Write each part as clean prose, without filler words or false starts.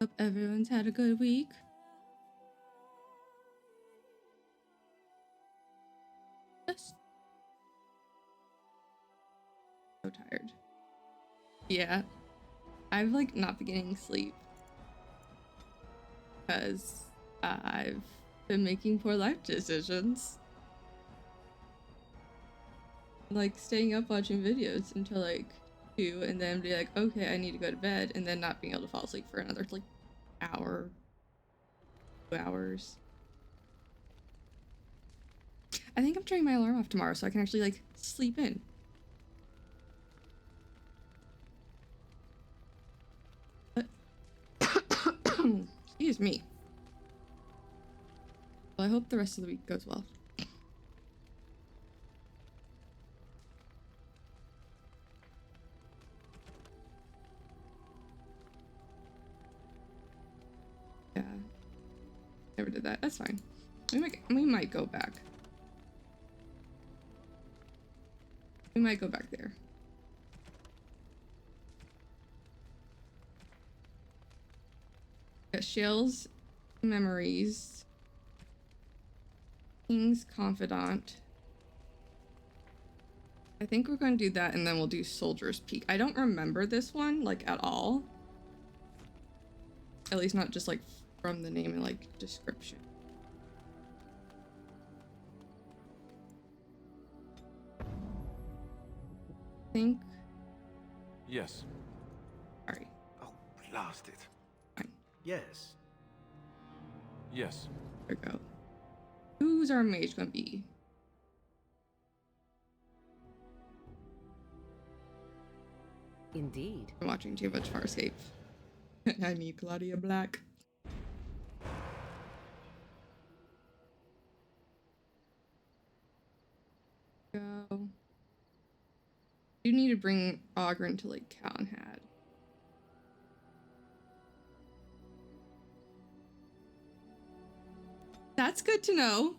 Hope everyone's had a good week. Just so tired. Yeah, I've like not been getting sleep because I've been making poor life decisions. Like staying up watching videos until like 2 and then be like, okay, I need to go to bed, and then not being able to fall asleep for another like hour, 2 hours. I think I'm turning my alarm off tomorrow so I can actually like sleep in. But excuse me. Well, I hope the rest of the week goes well. Yeah. Never did that. That's fine. We might go back. We might go back there. Got Shale's Memories. King's Confidant. I think we're going to do that, and then we'll do Soldier's Peak. I don't remember this one, like, at all. At least not just, like, from the name and, like, description. I think... Yes. Sorry. Oh, blast it. Fine. Yes. Yes. There we go. Who's our mage gonna be? Indeed. I'm watching too much Farscape. I need Claudia Black. Go. You need to bring Ogren to Lake Calenhad. That's good to know.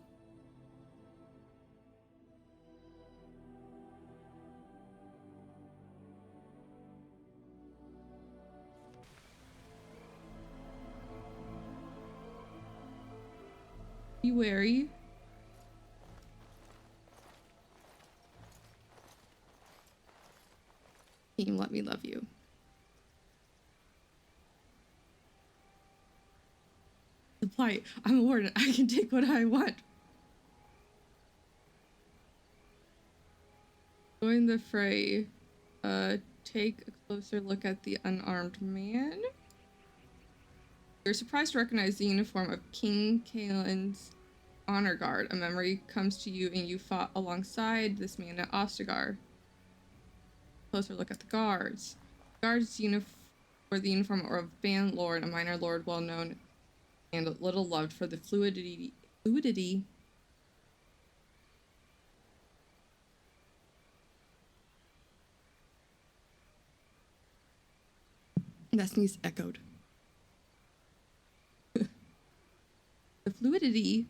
Be wary. Team, let me love you. Supply. I'm a warden. I can take what I want. Join the fray. Take a closer look at the unarmed man. You're surprised to recognize the uniform of King Kaelin's honor guard. A memory comes to you, and you fought alongside this man at Ostagar. Closer look at the guards. Guards or the uniform of Band Lord, a minor lord well known and little loved for the fluidity. That sneeze echoed. The fluidity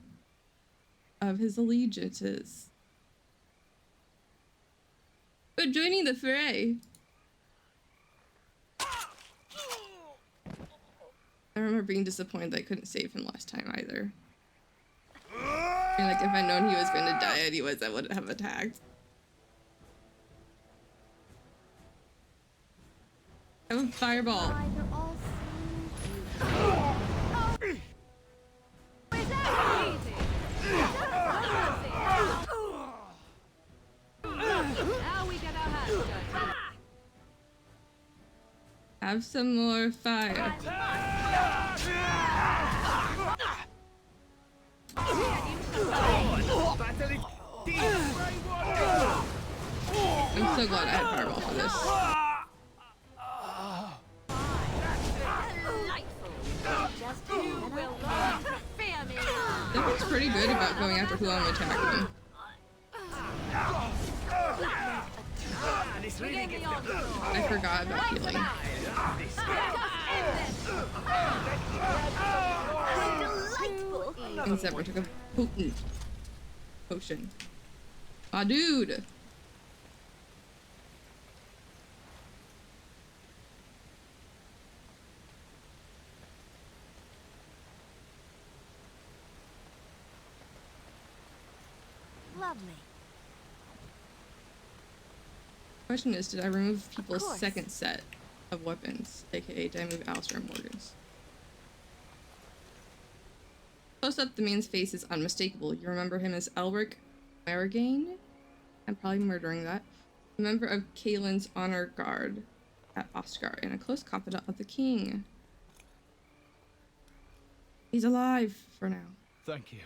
of his allegiances. But joining the fray. I remember being disappointed that I couldn't save him last time either. And like, if I'd known he was going to die anyways, I wouldn't have attacked. I have a fireball. Have some more fire. I'm so glad I had fireball for this. That was pretty good about going after who I'm attacking. I forgot about healing. And Zebra took a potent potion. Ah, dude! Lovely. Question is, did I remove people's course. second set of weapons? AKA, did I move Alistair and Morgan's? Close up, the man's face is unmistakable. You remember him as Elric Maragain? I'm probably murdering that. A member of Kaelin's honor guard at Oscar and a close confidant of the king. He's alive for now. Thank you.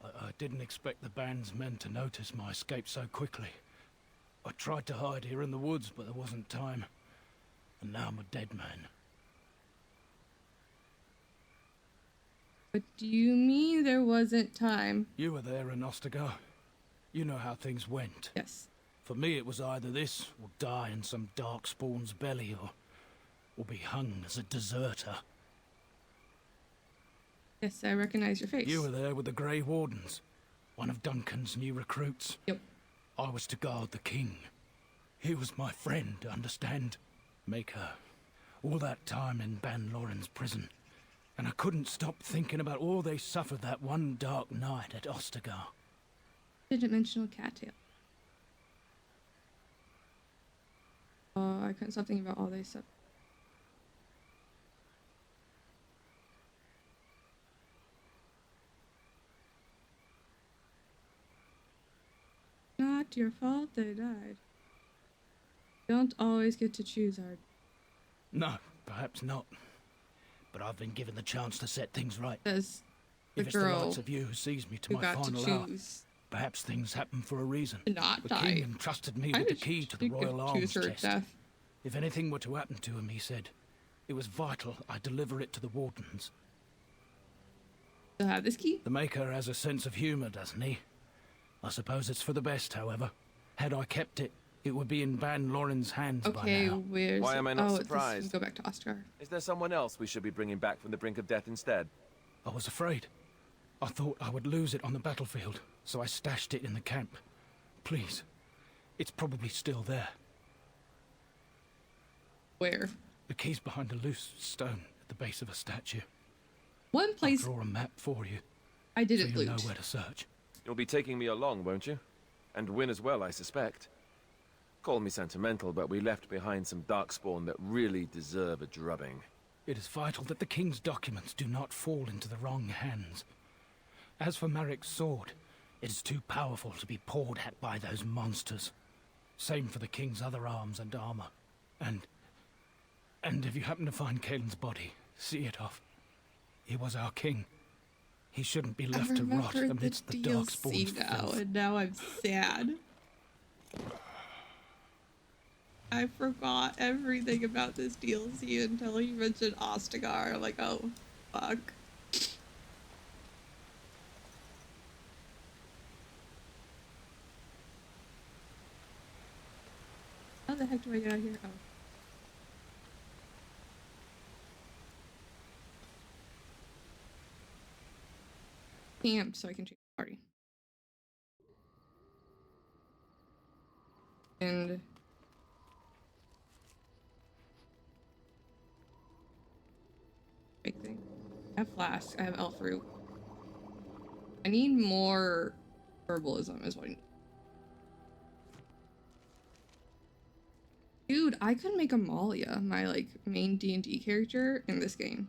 I didn't expect the band's men to notice my escape so quickly. I tried to hide here in the woods, but there wasn't time. And now I'm a dead man. What do you mean there wasn't time? You were there in Ostagar. You know how things went. Yes. For me, it was either this, or die in some darkspawn's belly, or be hung as a deserter. Yes, I recognize your face. You were there with the Grey Wardens, one of Duncan's new recruits. Yep. I was to guard the king. He was my friend, understand? Maker. All that time in Ban Loren's prison. And I couldn't stop thinking about all they suffered that one dark night at Ostagar. Didn't mention a cattail. I couldn't stop thinking about all they suffered. Not your fault they died. You don't always get to choose our... No, perhaps not. But I've been given the chance to set things right. Says the If it's the girl likes of you who sees me to who my got to final hour, choose perhaps things happen for a reason. to not The die. king entrusted me I with the would key to the you could royal arms choose her chest. death. If anything were to happen to him, he said, it was vital I deliver it to the wardens. Still have this key? The Maker has a sense of humour, doesn't he? I suppose it's for the best, however. Had I kept it, it would be in Ban Loren's hands Okay, by now. where's... Why am I not oh, surprised? Go back to Oscar. Is there someone else we should be bringing back from the brink of death instead? I was afraid. I thought I would lose it on the battlefield, so I stashed it in the camp. Please, it's probably still there. Where? The key's behind a loose stone at the base of a statue. One I'll place draw a map for you, I so didn't you'll know loot. where to search. You'll be taking me along, won't you? And win as well, I suspect. Call me sentimental, but we left behind some darkspawn that really deserve a drubbing. It is vital that the king's documents do not fall into the wrong hands. As for Marik's sword, it is too powerful to be pawed at by those monsters. Same for the king's other arms and armor. And if you happen to find Kaelin's body, see it off. He was our king. He shouldn't be left to rot amidst the darkspawn's filth. And now I'm sad. I forgot everything about this DLC until you mentioned Ostagar. I'm like, oh, fuck. How the heck do I get out of here? Oh. Camped so I can change the party. And big thing. I have flask. I have elf root. I need more herbalism is what I need. Dude, I could make Amalia my like main D&D character in this game.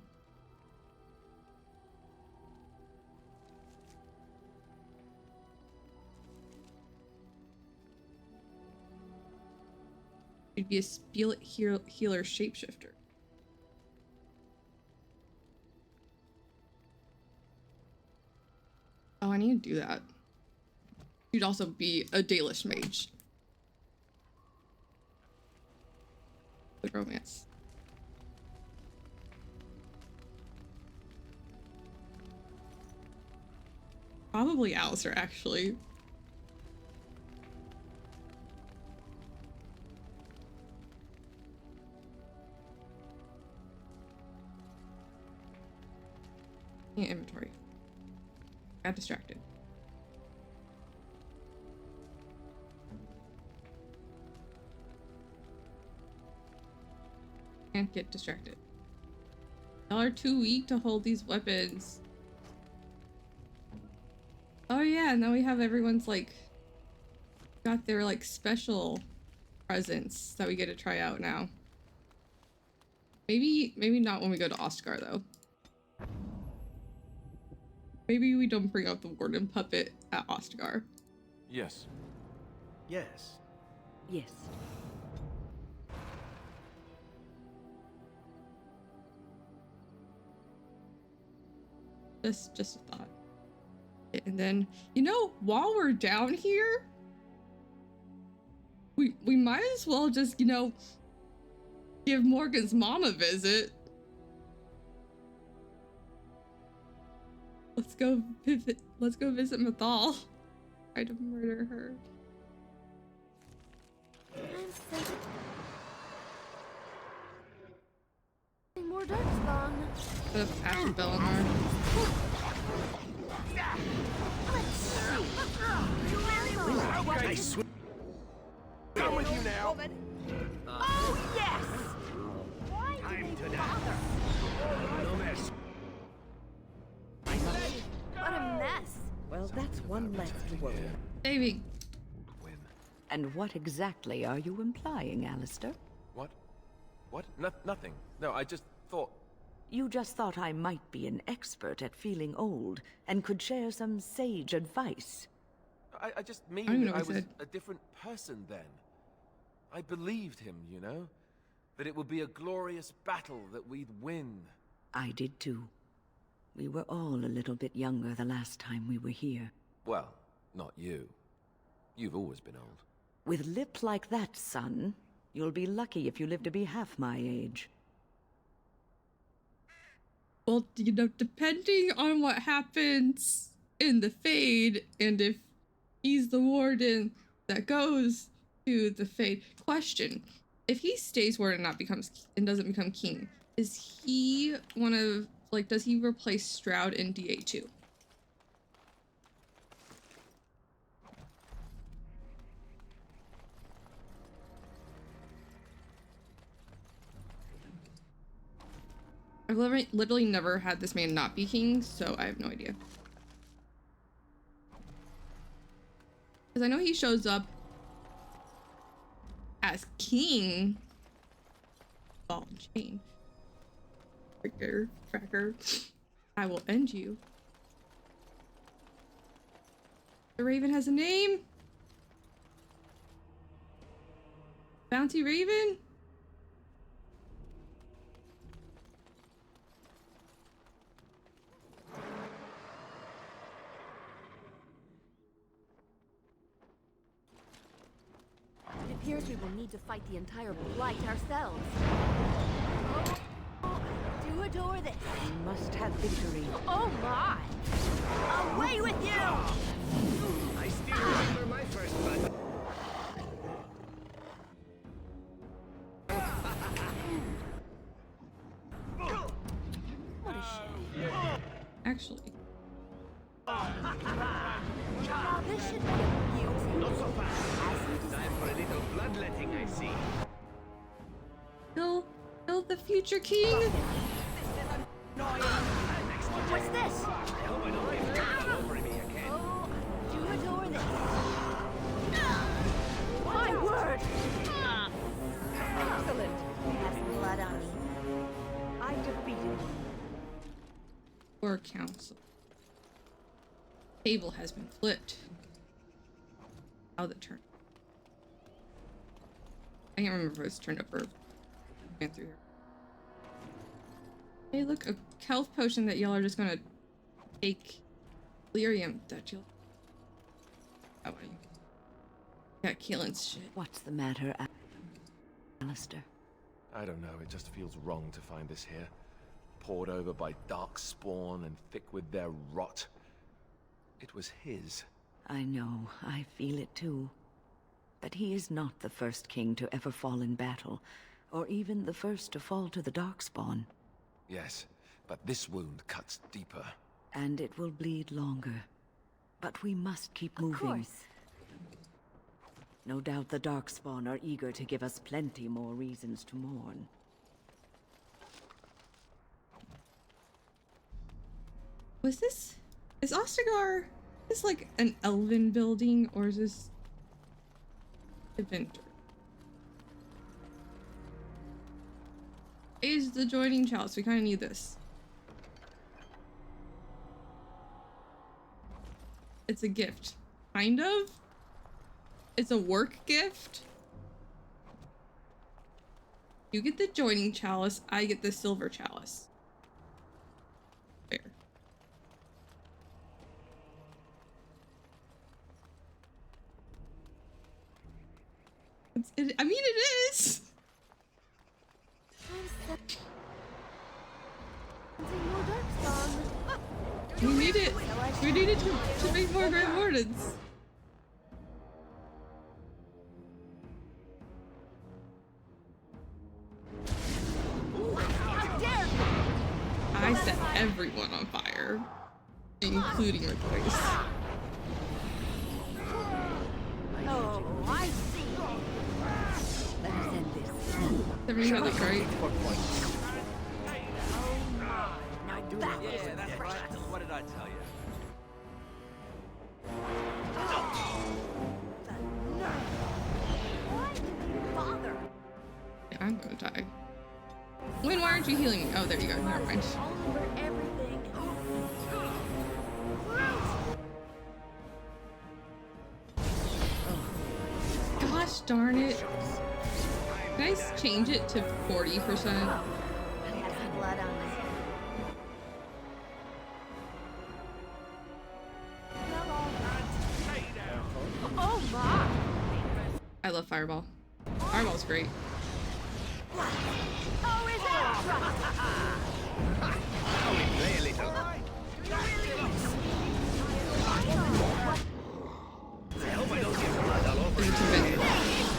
She'd be a spirit healer shapeshifter. Oh, I need to do that. She'd also be a Dalish mage. Good romance. Probably Alistair, actually. Yeah, inventory. Got distracted. Can't get distracted. Y'all are too weak to hold these weapons. Oh yeah, now we have everyone's like got their like special presents that we get to try out now. Maybe not when we go to Oscar though. Maybe we don't bring out the warden puppet at Oscar. Yes. Yes. Yes. Just a thought. And then, you know, while we're down here, we might as well just, you know, give Morgan's mom a visit. Let's go visit Mathal. Try to murder her. More darkspawn. The after Bellinor. I swear. Come with you now. Oh yes! Why Time to bother? No mess. What a mess. Well, that's one less to worry. Saving. Win. And what exactly are you implying, Alistair? What? What? Nothing. No, I just thought... You just thought I might be an expert at feeling old and could share some sage advice. I just I don't even mean know I what he was said. a different person then. I believed him, you know? That it would be a glorious battle, that we'd win. I did too. We were all a little bit younger the last time we were here. Well, not you. You've always been old. With lips like that, son, you'll be lucky if you live to be half my age. Well, you know, depending on what happens in the Fade, and if he's the warden that goes to the Fade. Question: if he stays warden and doesn't become king, is he one of like? Does he replace Stroud in DA2? I've literally never had this man not be king, so I have no idea. Because I know he shows up as king. Ball and chain. Tracker. I will end you. The Raven has a name. Bounty Raven? It appears we will need to fight the entire blight ourselves. Oh, I do adore this. We must have victory. Oh my! Away with you! I still remember my first battle. What a shame. Actually. Now this should be a beauty. Not so fast. As you desire. Time for a little bloodletting, I see. Kill the future king. What's this? I hope I don't get hurt all over me again. Oh, I do adore this. My word! Excellent. He has blood on me. I defeated him. Or council. Table has been flipped. How the turn? I can't remember if it was turned up or went through here. Hey, look, a health potion that y'all are just gonna take. Delirium that you'll. How are you? Got Keelan's shit. What's the matter, Alistair? I don't know, it just feels wrong to find this here. Poured over by dark spawn and thick with their rot. It was his. I know, I feel it too. But he is not the first king to ever fall in battle, or even the first to fall to the Darkspawn. Yes, but this wound cuts deeper. And it will bleed longer. But we must keep Of moving. course. No doubt the Darkspawn are eager to give us plenty more reasons to mourn. Was this? Is Ostagar Is this like an elven building or is this a vinter? Is the joining chalice? We kind of need this. It's a gift. Kind of? It's a work gift? You get the joining chalice, I get the silver chalice. Fair. I mean, it is! We need it! We need it to make more Grand Wardens! I set everyone on fire, including your voice. Oh, I see. Let us end this. Everyone got this right. Now that was Yeah, that's right. What did I tell you? Why did you bother? Yeah, I'm gonna die. Wayne, why aren't you healing me? Oh, there you go. Never mind. All over everything. Gosh darn it. Can I change it to 40%? Had some blood on it. Oh my! I love Fireball. Fireball's great. Oh, is that right? Shall we play a little? I hope I don't get blood all over Is it me. too big?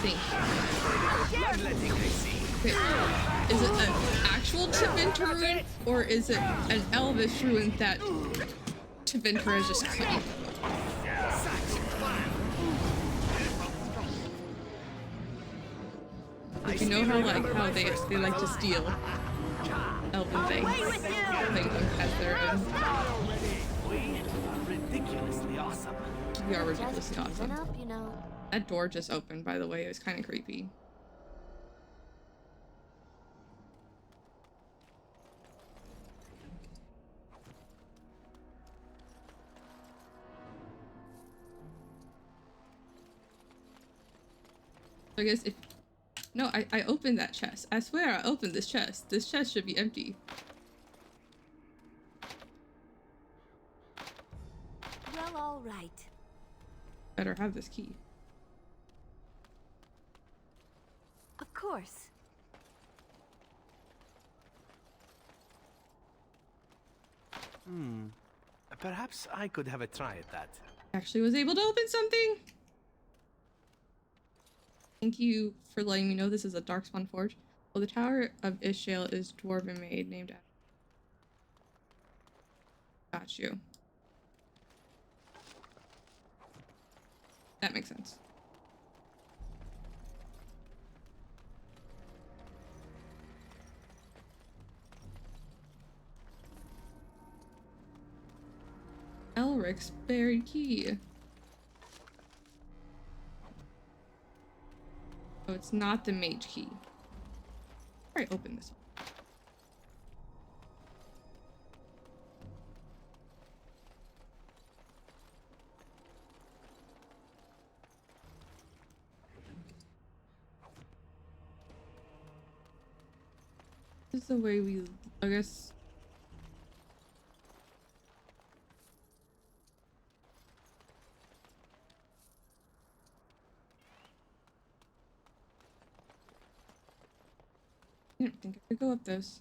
Think. Bloodletting, I see. Okay. Is it an actual Tevinter ruin, or is it an Elvish ruin that Tevinter has just claimed? Like, you know how they like to steal elven things. Claim them as their own. We are ridiculously awesome. We are ridiculously Just teasing awesome. up, you know. That door just opened, by the way. It was kind of creepy. So I guess if... No, I opened that chest. I swear I opened this chest. This chest should be empty. Well, all right. Better have this key. Of course. Perhaps I could have a try at that. Actually was able to open something! Thank you for letting me know this is a Darkspawn Forge. Well, the Tower of Ishale is dwarven made, named after... Got you. That makes sense. Elric's buried key. Oh, it's not the mage key. Alright, open this one. This is the way we, I guess. I don't think I could go up those.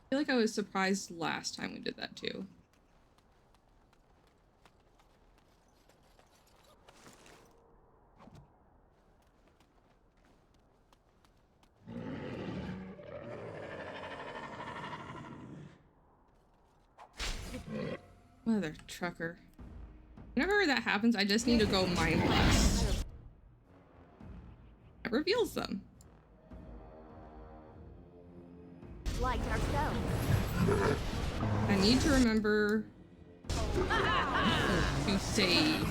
I feel like I was surprised last time we did that too. Mother trucker. Whenever that happens, I just need to go mindless. It reveals them. Like ourselves. I need to remember to save.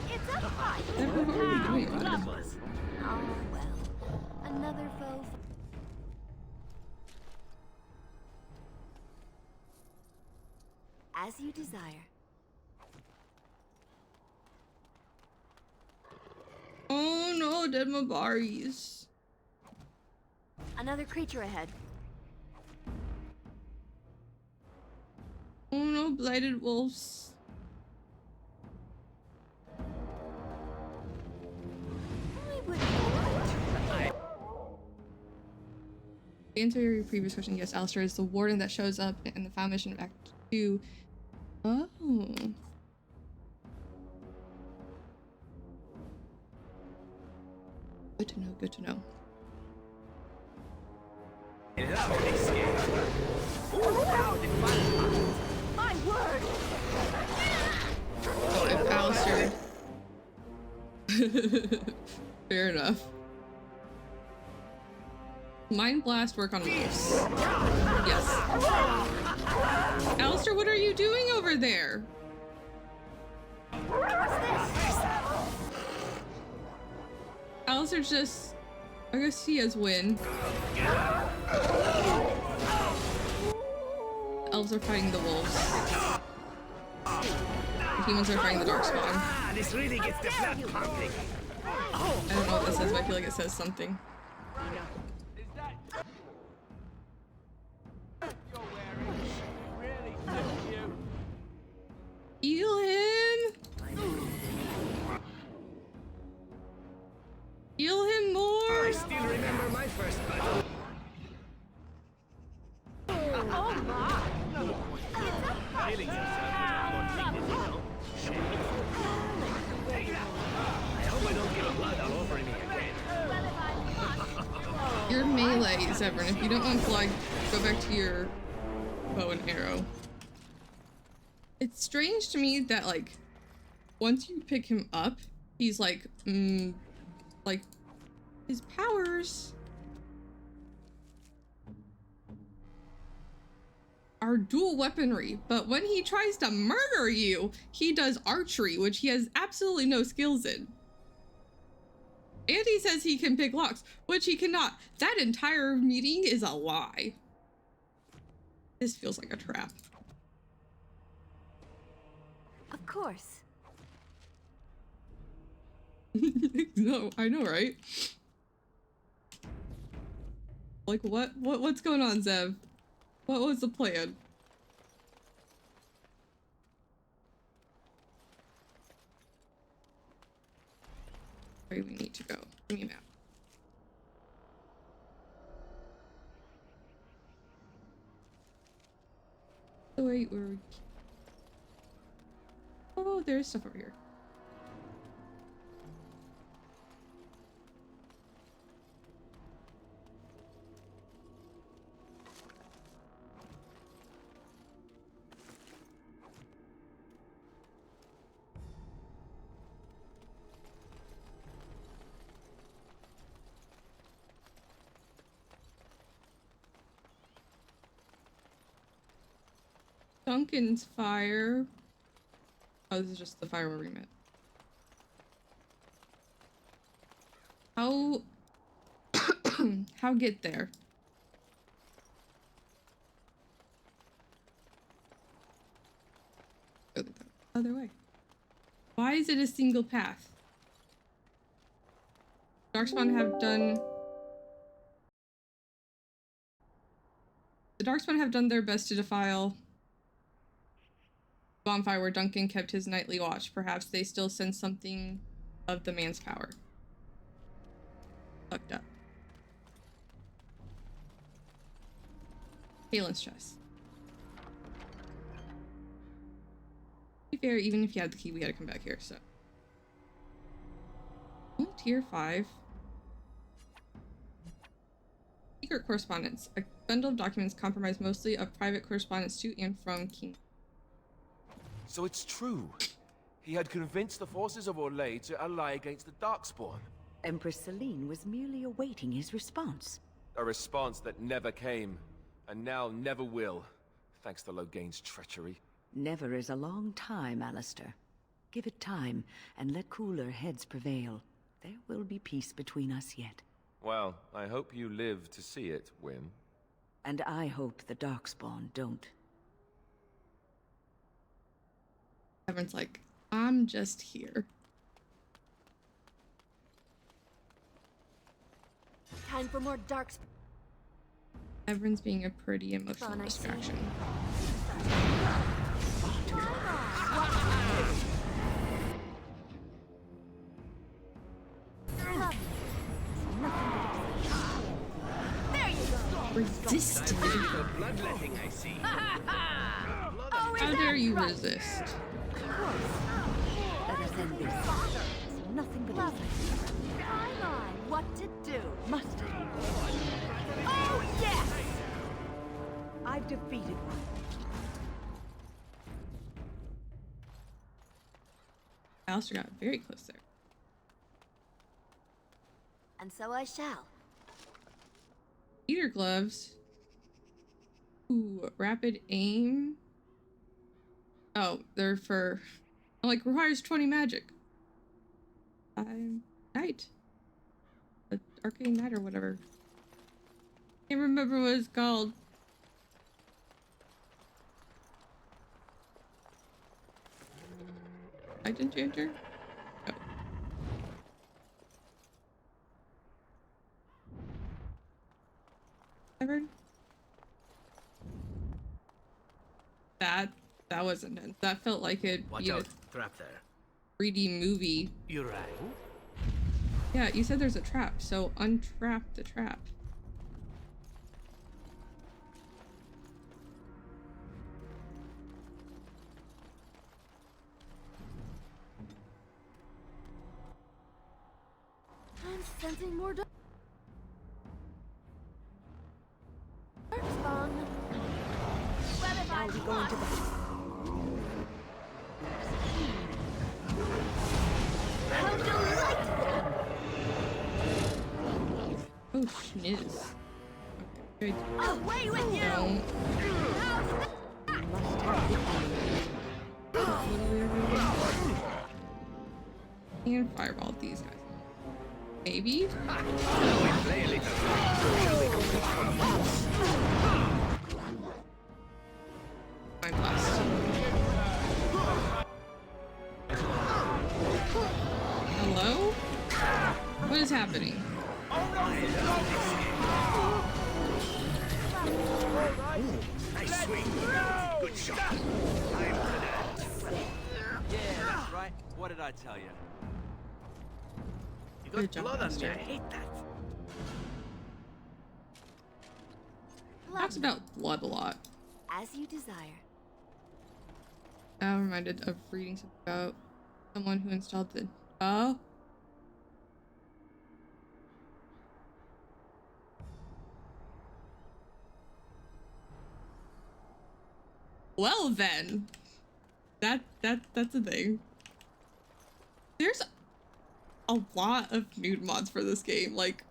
It's a fight. What are you doing about it? Numbers. Oh well. Another foe. As you desire. Oh no, dead Mabaris. Another creature ahead. Oh no, blighted wolves. I would. To answer your previous question, yes, Alistair is the warden that shows up in the final mission of Act 2. Oh. Good to know, good to know. Lovely skin. Now the fun part. My word! If Alistair... Fair enough. Mind Blast work on wolves. Yes. Alistair, what are you doing over there? Alistair's just... I guess he has win. The elves are fighting the wolves. The humans are fighting the darkspawn. Ah, this really gets the blood pumping. I don't know what this says, but I feel like it says something. Heal him! Heal him more! I still remember my first battle. Oh my! Feeling yourself is more needed, you know. I hope I don't get blood all over me again. Your melee, Zevran. If you don't want flag, go back to your bow and arrow. It's strange to me that, like, once you pick him up, he's like, like, his powers are dual weaponry, but when he tries to murder you, he does archery, which he has absolutely no skills in. And he says he can pick locks, which he cannot. That entire meeting is a lie. This feels like a trap. Of course. No, I know, right? Like, what's going on, Zev? What was the plan? Where do we need to go? Give me a map. Oh wait, where are we? Oh, there's stuff over here. Duncan's fire. Oh, this is just the fire where we met. How get there? Go the other way. Why is it a single path? Darkspawn have done... The Darkspawn have done their best to defile bonfire where Duncan kept his nightly watch. Perhaps they still sense something of the man's power. Fucked up. Kalen's chest. To be fair, even if you had the key, we had to come back here, so. Oh, tier 5. Secret correspondence. A bundle of documents comprised mostly of private correspondence to and from King. So it's true. He had convinced the forces of Orlais to ally against the Darkspawn. Empress Celine was merely awaiting his response. A response that never came, and now never will, thanks to Loghain's treachery. Never is a long time, Alistair. Give it time, and let cooler heads prevail. There will be peace between us yet. Well, I hope you live to see it, Wynne. And I hope the Darkspawn don't. Everyone's like, I'm just here. Time for more darks. Everyone's being a pretty emotional Fun, I see. distraction. There you go. Resisted? Bloodletting, I see. Oh, is How that dare you right? resist? Of course. Let us end this. It's nothing but a My, what to do? must it. Oh, yes! I've defeated one. Alistair got very close there. And so I shall. Eater gloves. Ooh, rapid aim. Oh, they're for, like, requires 20 magic. Knight. Arcane Knight or whatever. Can't remember what it's called. Knight Enchanter? Oh. Ever? That was intense. That felt like it'd Watch be a out, trap there. 3D movie. You rang? Yeah, you said there's a trap, so untrap the trap. I'm sensing more dark. Darkspawn. Now we go into battle. How delightful! Oh, schniz. Okay, good. Away with you! Don't. How's that? Must have the And fireball these guys. Maybe? Now we play a little. Shall we complete one? I'm blessed. Hello? What is happening? Nice swing. Good shot. Time to dance. Yeah, that's right. What did I tell you? You got Good job, blood on me. Master. I hate that. Talks about blood a lot. As you desire. I'm reminded of reading something about someone who installed the. Oh. Well then, that's a thing. There's a lot of nude mods for this game, like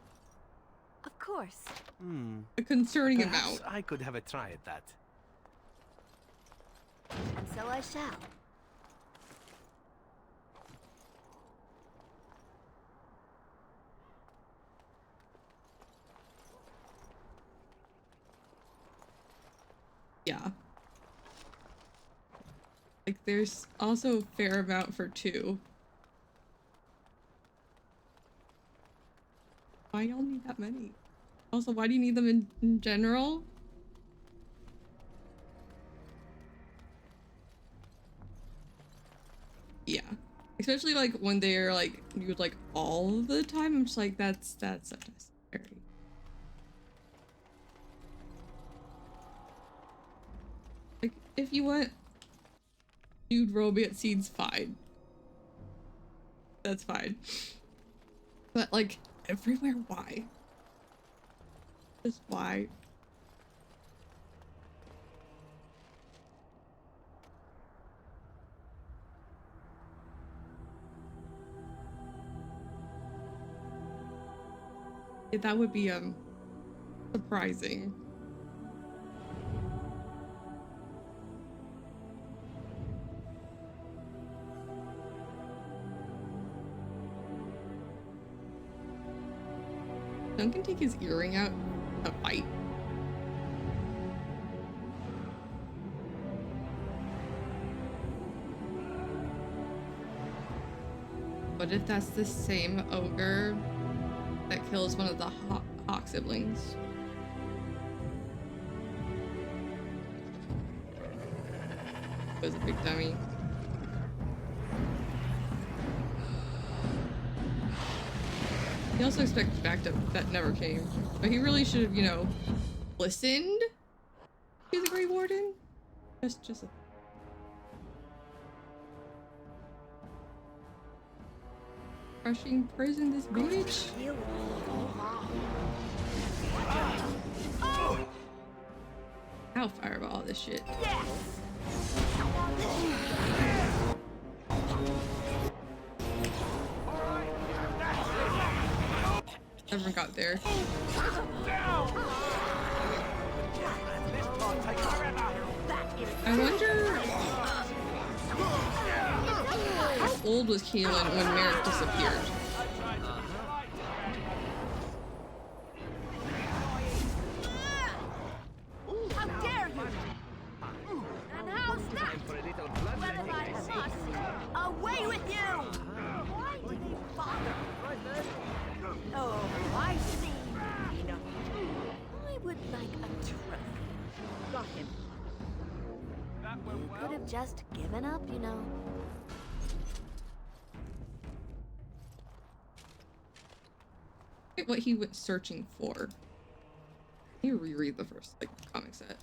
Of course. a concerning Perhaps amount. I could have a try at that. And so I shall. Yeah. Like there's also a fair amount for 2. Why y'all need that many? Also, why do you need them in general? Yeah. Especially like when they're like nude like all the time. I'm just like that's unnecessary. Like if you want nude romance scenes, fine. That's fine. But like everywhere, why? Just why? Yeah, that would be surprising. Duncan take his earring out to fight? What if that's the same ogre that kills one of the Hawk siblings? It was a big dummy. He also expected backup that never came. But he really should have, you know, listened to the Grey Warden. Just a... Crushing prison this bitch. Ow, fireball this shit. Never got there. I wonder how old was Kaelin when Merrick disappeared? How dare you! And how's that? What have I done? Away with you! Why do they bother? Oh, I see. I would like a trophy. Got him. You could have just given up, you know. What he went searching for. You reread the first comic set.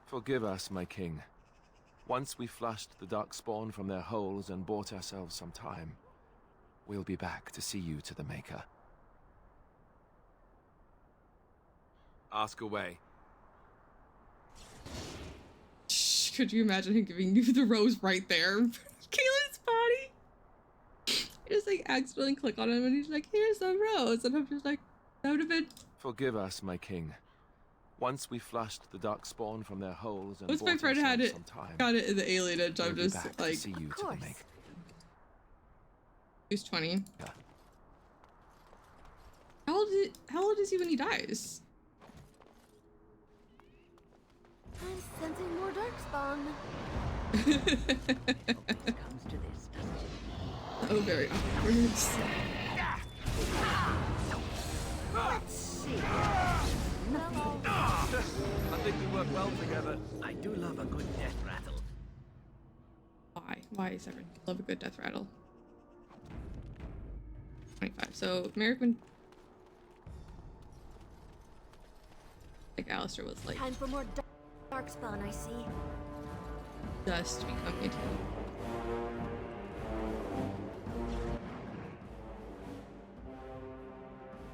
Forgive us, my king. Once we flushed the darkspawn from their holes and bought ourselves some time, we'll be back to see you to the Maker. Ask away. Could you imagine him giving you the rose right there? Kaelin's body. You just accidentally click on him and he's like, here's the rose. And I'm just like, that would have been... Forgive us, my king. Once we flushed the darkspawn from their holes and once my friend had it, got it in the alienage, I'm just like, see you to the Maker. He's 20. Yeah. How old is he when he dies? I'm sensing more darkspawn. Comes to this, doesn't it? Oh, very awkward. Let's see. I think we work well together. I do love a good death rattle. Why? Why, Severin? Love a good death rattle. 25. So, American... Alistair was Time for more darkspawn, I see. just becoming a teen.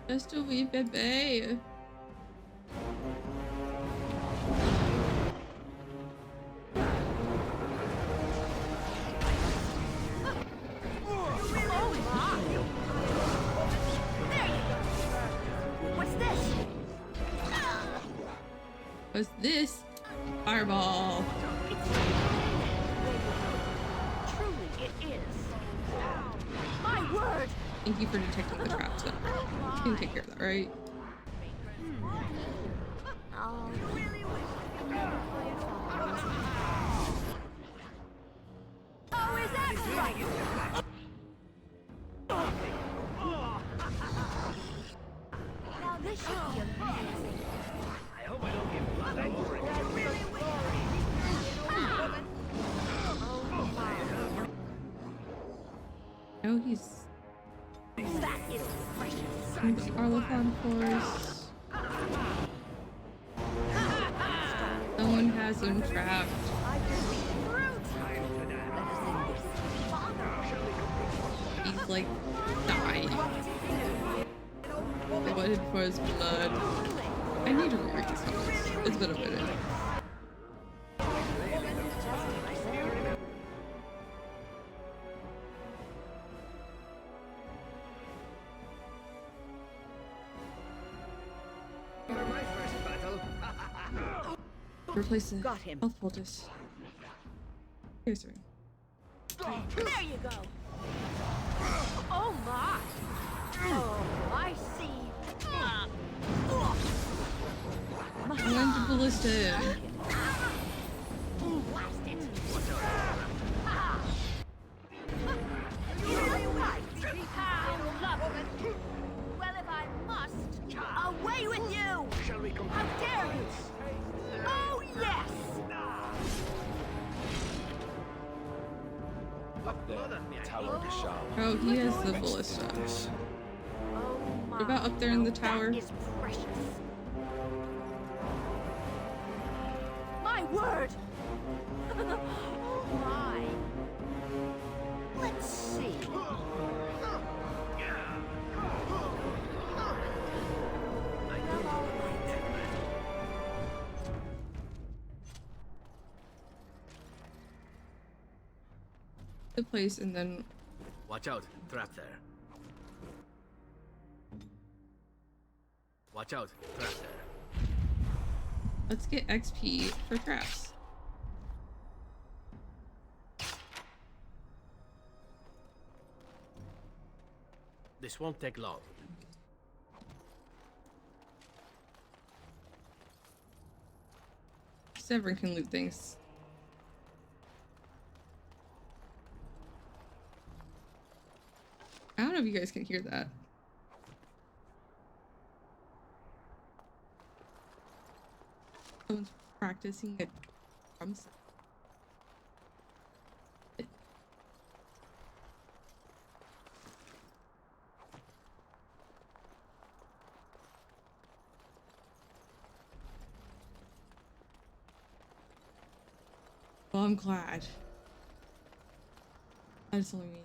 Just a wee baby. What's this? What's this? Fireball. Truly, it is. My word! Thank you for detecting the traps. Then. You can take care of that, right? Oh, really never find fires. Oh, is that right? Now this should be amazing. I hope I don't get blood over it. No, he's That is precious. in the Arlophon Force. Someone has him trapped. He's like dying. I waited for his blood. I need to reread these comics. It's been a minute. My first battle. Replace the Got him. health poultice. Here's the ring. There you go. ballista him. Blast it! You're right! How lovely! Well, if I must, away with you! Shall we come? How dare you! Oh, yes! Up there, Tower of the Shah. Oh, he has the ballista. Oh, my. What about up there in the tower? That is precious. My word! Oh, my. Let's see. The place and then Watch out, trap there. Watch out, trap there. let's get XP for traps. This won't take long. Severin can loot things. I don't know if you guys can hear that. Someone's practicing a drum set. Well, I'm glad. That's only me.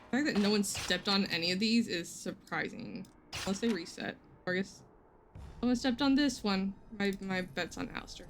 The fact that no one stepped on any of these is surprising. Unless they reset. Or I guess someone stepped on this one. My bet's on Alistair.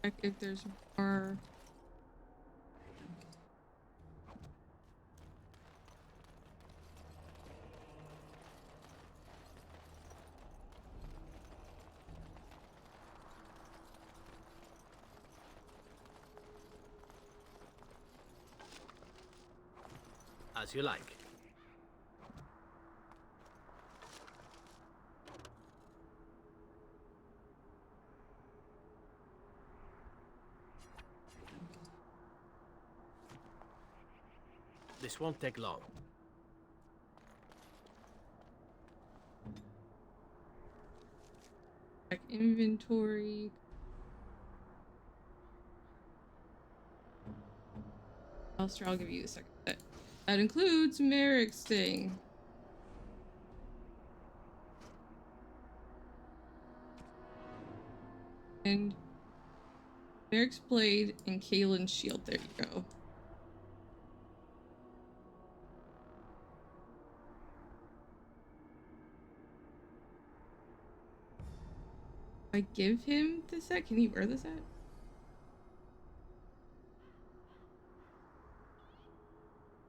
Check if there's more. As you like. This won't take long. Check inventory. Alistair, I'll give you a second. That includes Merrick's thing. And Merrick's blade and Kaylin's shield. There you go. I give him the set. Can he wear the set?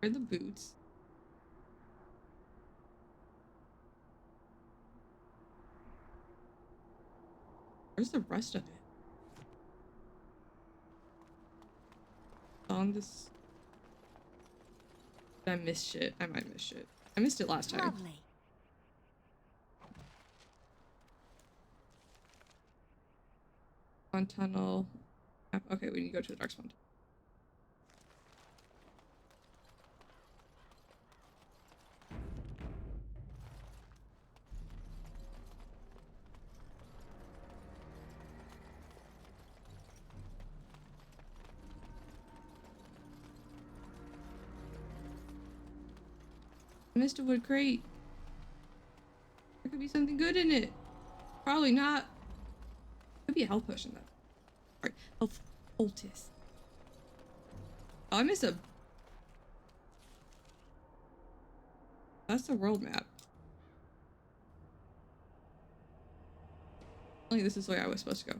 Wear the boots. Where's the rest of it? On this. Did I miss shit? I might miss shit. I missed it last time. Lovely. Spawn tunnel. Okay, we need to go to the dark spawn tunnel. missed a wood crate. There could be something good in it. Probably not. Could be a health potion though. Sorry, health poultice. Oh, I missed a. That's the world map. Only this is the way I was supposed to go.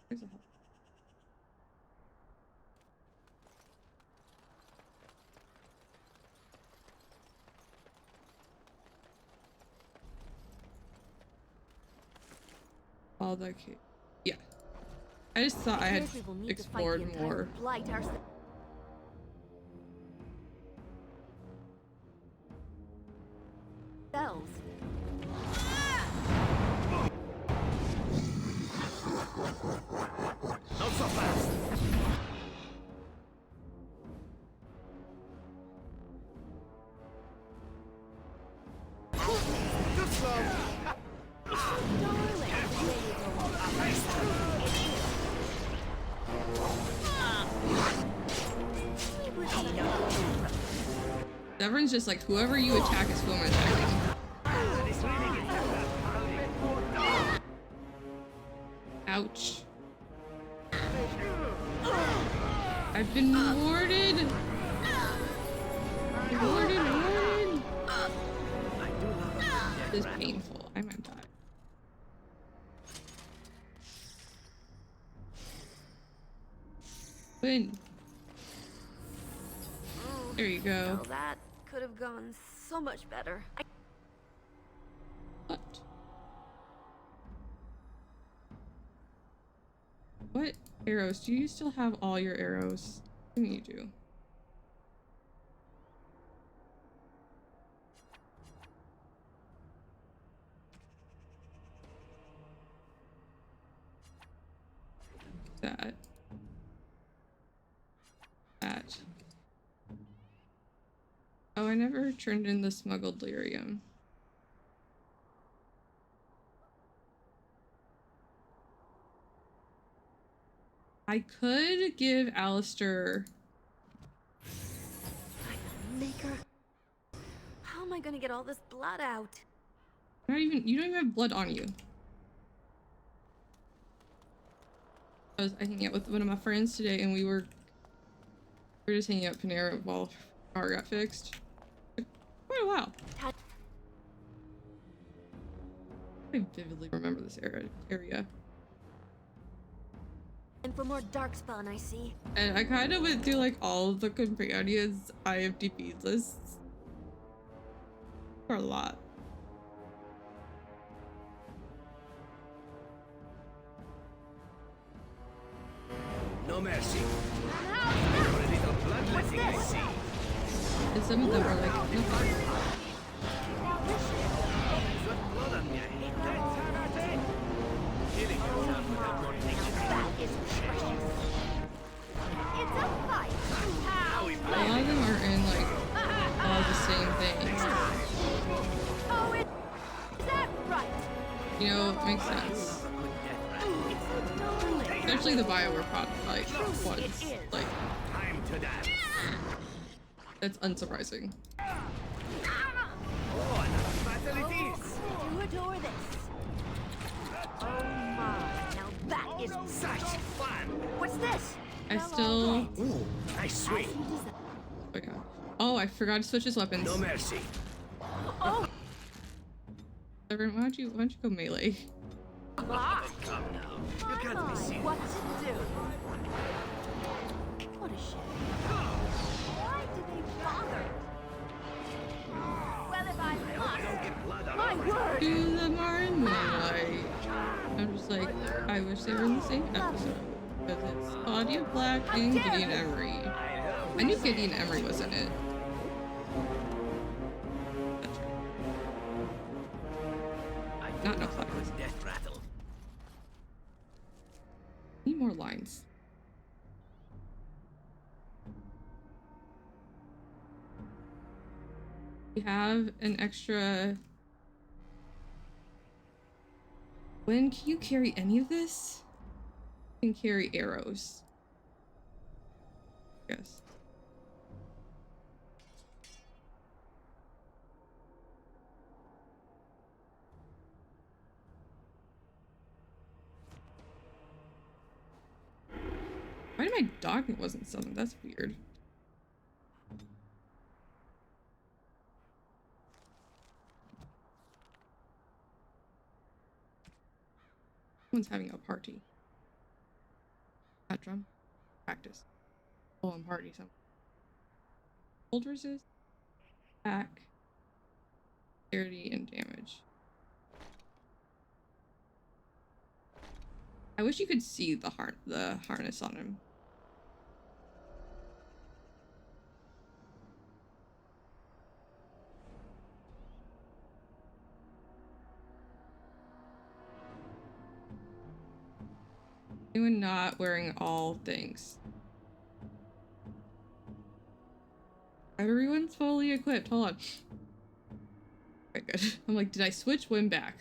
There's a hole. All the yeah. I just thought I had Appears we will need to fight the explored entire more. blight ourselves. Not so fast. Too slow. Severin's just like, whoever you attack is who I'm attacking. Ouch. I've been warded. Warded. This is painful. I might die. Win. There you go. Well, that could have gone so much better. What? What arrows? Do you still have all your arrows? I think you do. That. Oh, I never turned in the smuggled lyrium. I could give Alistair. Maker. How am I gonna get all this blood out? You don't even have blood on you. I hanging out with one of my friends today, and we were just hanging out at Panera while our car got fixed. Quite a while. I vividly remember this area. And for more darkspawn, I see. And I kind of went through like all of the companions IFDP lists. For a lot. No mercy. For a little bloodletting, I see. And some of them are like, nothing. Good blood on your head. Killing yourself without motivation. That is precious. It's a fight. Now we A play. lot of them are in like all the same things. Oh, is that right? You know, it makes sense. Especially the Bioware product, like ones. Like, Time to dance. that's unsurprising. Oh, and battle it is. Do adore this. Oh my. Now that is Such fun. What's this? I still. Ooh, nice swing. Oh, yeah. Oh, I forgot to switch his weapons. No mercy. Oh, Severin, why don't you go melee? my. Come now. You can't be seen. What to do? What a shame. Why did they bother? Well, if I Don't get blood on my our word. Do them are in melee. I'm just like, I wish they were in the same episode. Because it's Claudia Black and Gideon Emery. I knew Gideon Emery was in it. That's right. Not no Claudia. Death rattle. Need more lines. We have an extra When can you carry any of this? You can carry arrows. Yes. Why did my dog wasn't summoned? That's weird. Someone's having a party. Not drum. Practice. Oh, and party. Some. Hold resist. Attack. Dexterity and damage. I wish you could see the harness on him. Anyone not wearing all things? Everyone's fully equipped. Hold on. Okay, good. I'm like, did I switch Wim back?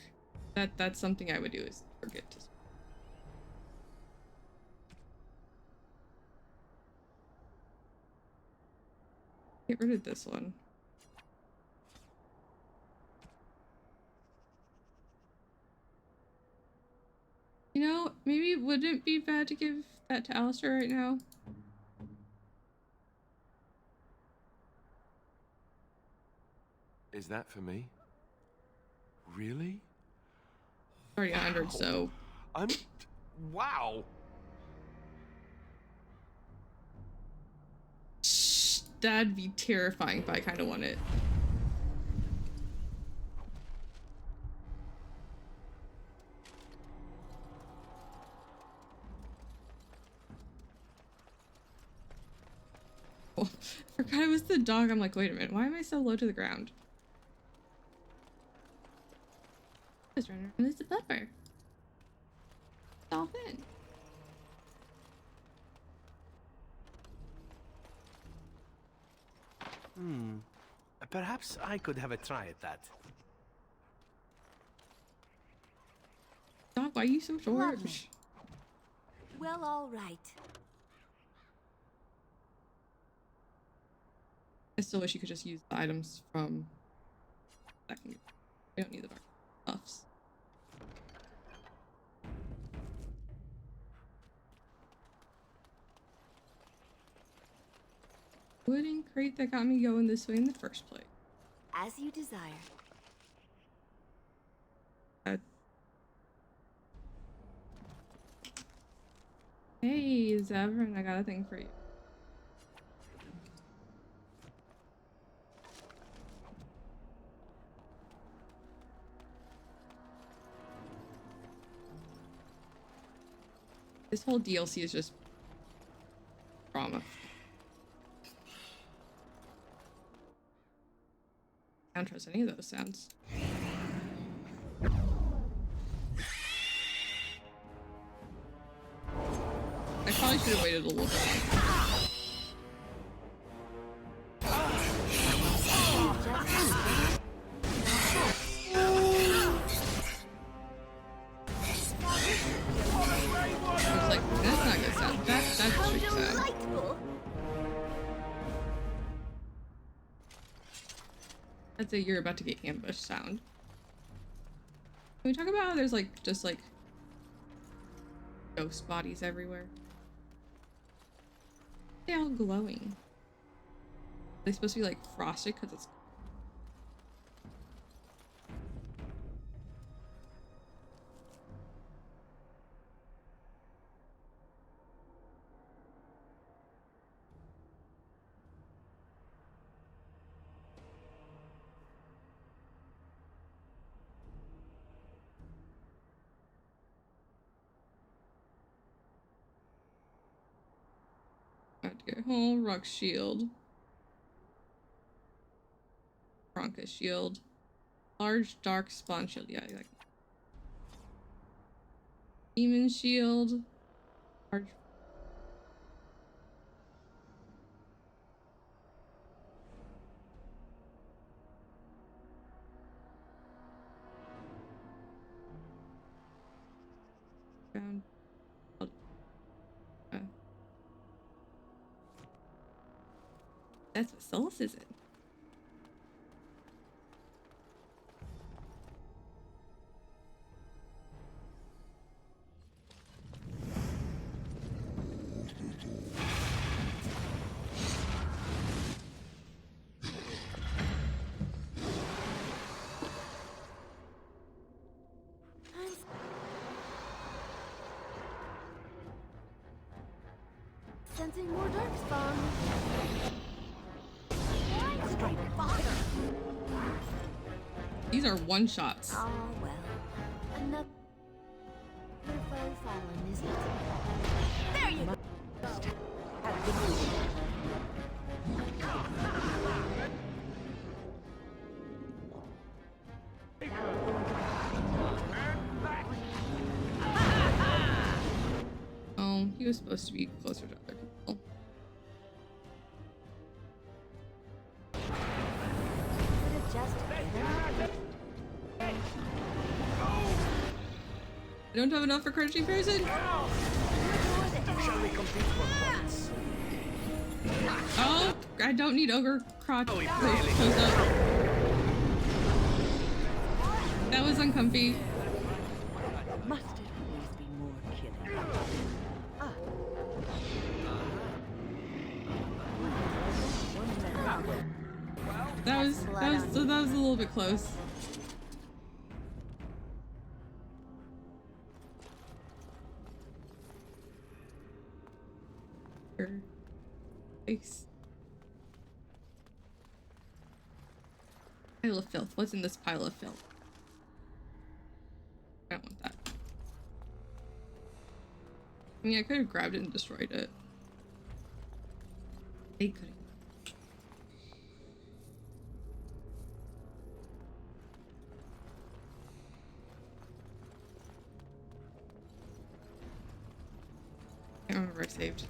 That's something I would do is forget to. Get rid of this one. You know, maybe it wouldn't be bad to give that to Alistair right now. Is that for me? Really? Already 100, so. Wow! Shh, that'd be terrifying if I kind of want it. Oh, I forgot it was the dog. I'm like, wait a minute, why am I so low to the ground? This runner and this is Pepper. Dolphin. Perhaps I could have a try at that. Dog, why are you so short? Lovely. Well, all right. I still wish you could just use the items from that can. We don't need the dark buffs. Wooden crate that got me going this way in the first place. As you desire. Hey, Zevran, I got a thing for you. This whole DLC is just drama. I don't trust any of those sounds. I probably should have waited a little bit longer. I was like, that's not good sound. That's trick sound. Delightful. I'd say you're about to get ambushed sound. Can we talk about how there's like just like ghost bodies everywhere? They all glowing. Are they supposed to be like frosted because it's oh, rock shield. Bronca shield. Large dark spawn shield. Yeah, like demon shield. Large. Found. Uh, that's what Solus is it? Sensing more darkspawn. Why did they bother? These are one shots. Oh well. Another foe fallen, is it? There you go. Oh, he was supposed to be closer to other people. Could have just I don't have enough for Crunchy Frozen. Shall we compete for points? Oh, I don't need Ogre Crotch. Oh, it Close really- up. That was uncomfy. Must it always be more killing? That was a little bit close. Nice. Pile of filth. What's in this pile of filth? I don't want that. I mean, I could have grabbed it and destroyed it. They couldn't. I don't remember I saved.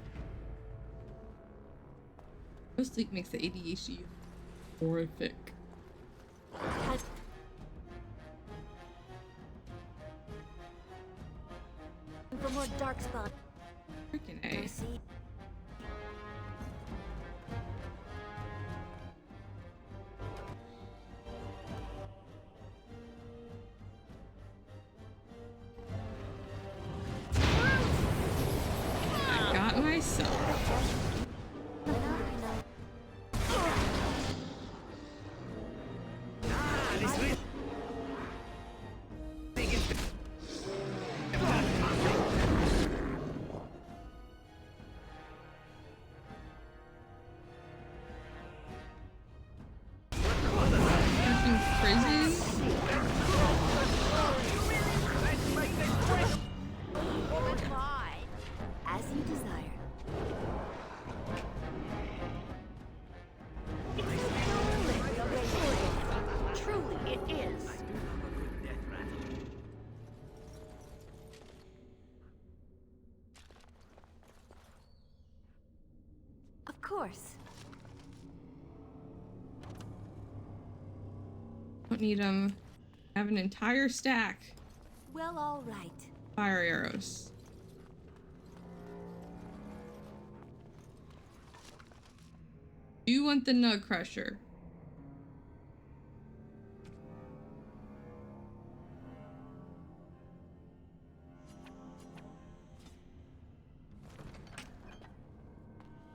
No sleep makes the ADHD horrific. For more darkspawn. Freaking I A. see. I got myself. Freaking prison. As you desire. Truly, it is. Of course. Don't need them. I have an entire stack. Well, all right. Fire arrows. Do you want the Nug Crusher?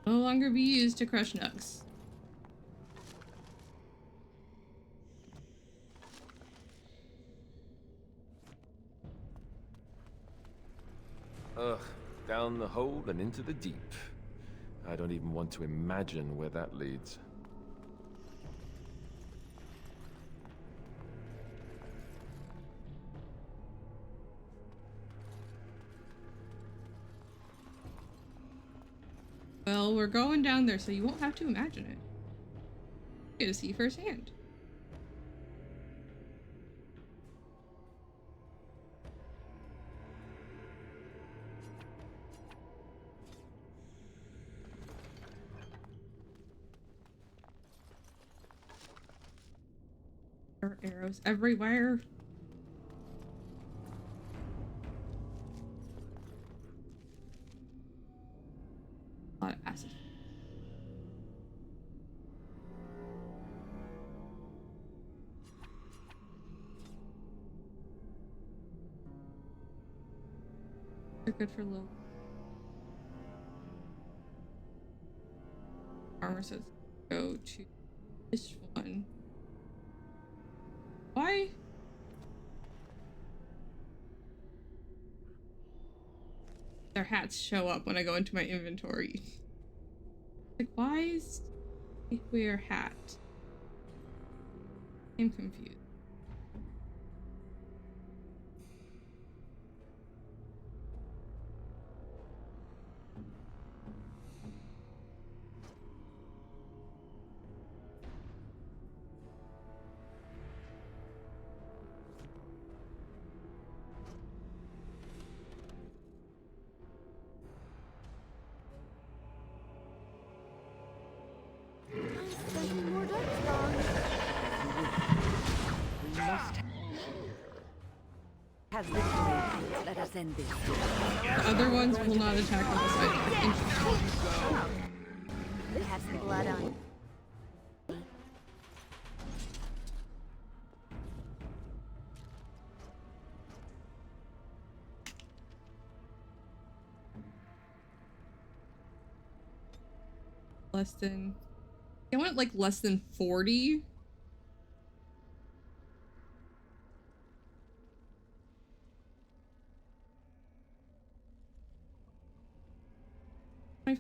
No longer be used to crush nugs. Ugh, down the hole and into the deep. I don't even want to imagine where that leads. Well, we're going down there, so you won't have to imagine it. You get to see firsthand. There are arrows everywhere. A lot of acid. They're good for low. Armor says go to this one. Why? Their hats show up when I go into my inventory. Like, why is he wear hat? I'm confused. More darkspawn. We must have victory. Let us end this. The other ones will not attack unless I attack. Interesting. It has some blood on it. Less than... I want like less than 40.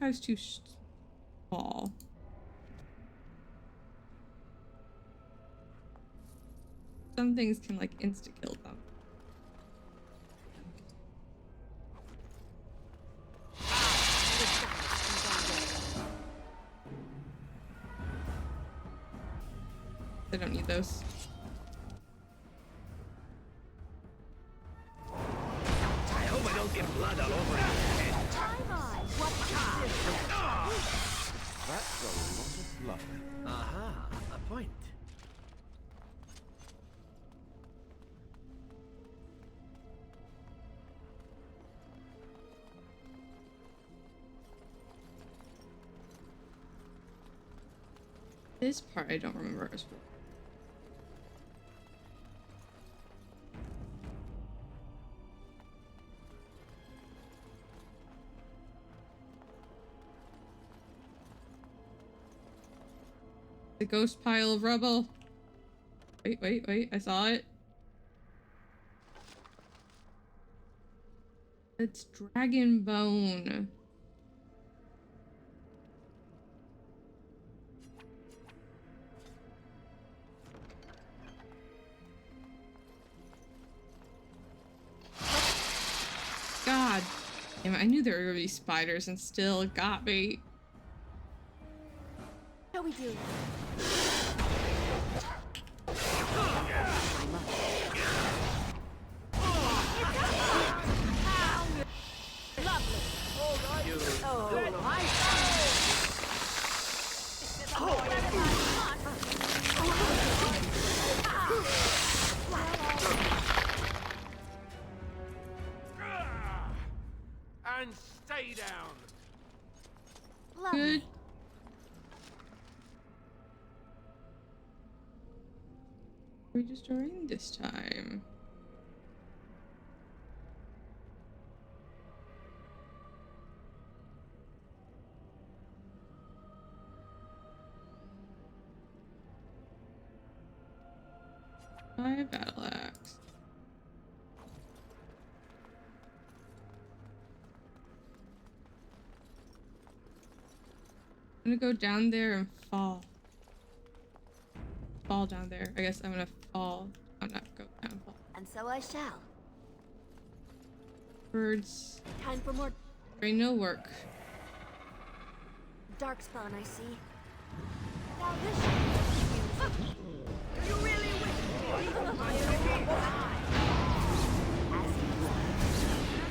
Is too small. Some things can like insta kill them. I don't need those. I hope I don't get blood all over it. That's a lot of blood. Aha, a point. This part I don't remember as well. The ghost pile of rubble. Wait, I saw it. It's dragon bone. God damn it, I knew there were gonna be spiders and still got me. What do we do? And stay down. Good. Are we destroying this time? My battle axe. I'm gonna go down there and fall. Fall down there. I guess I'm gonna fall. I'm not go down. Fall. And so I shall. Birds. Time for more Rain no work. darkspawn, I see. Now this do you really wish to? And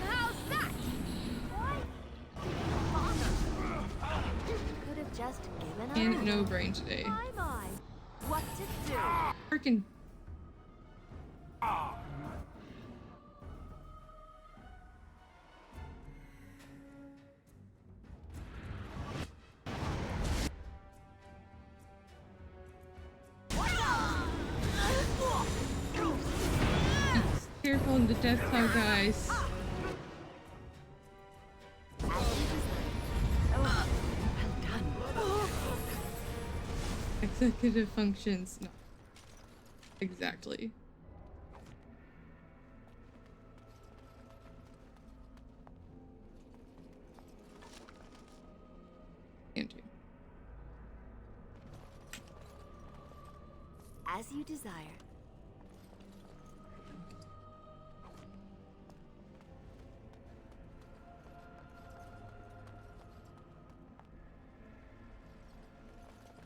how's that? Why? Could have just given up. And no brain today. My. What to do? Freaking. on the Death Cloud, guys. Well done. Executive functions. No. Exactly. Can't do. As you desire.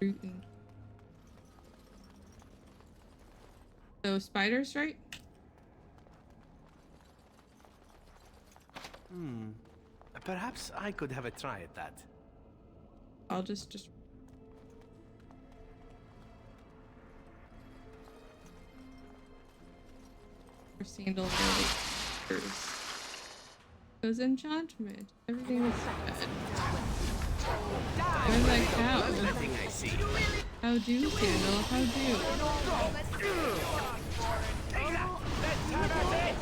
Rootin'. So spiders, right? Perhaps I could have a try at that. I'll just sandal goes enchantment. Everything is dead. Where's that cow? Nothing I see. How do, Sandal? How do? Take that! Let's have a bit!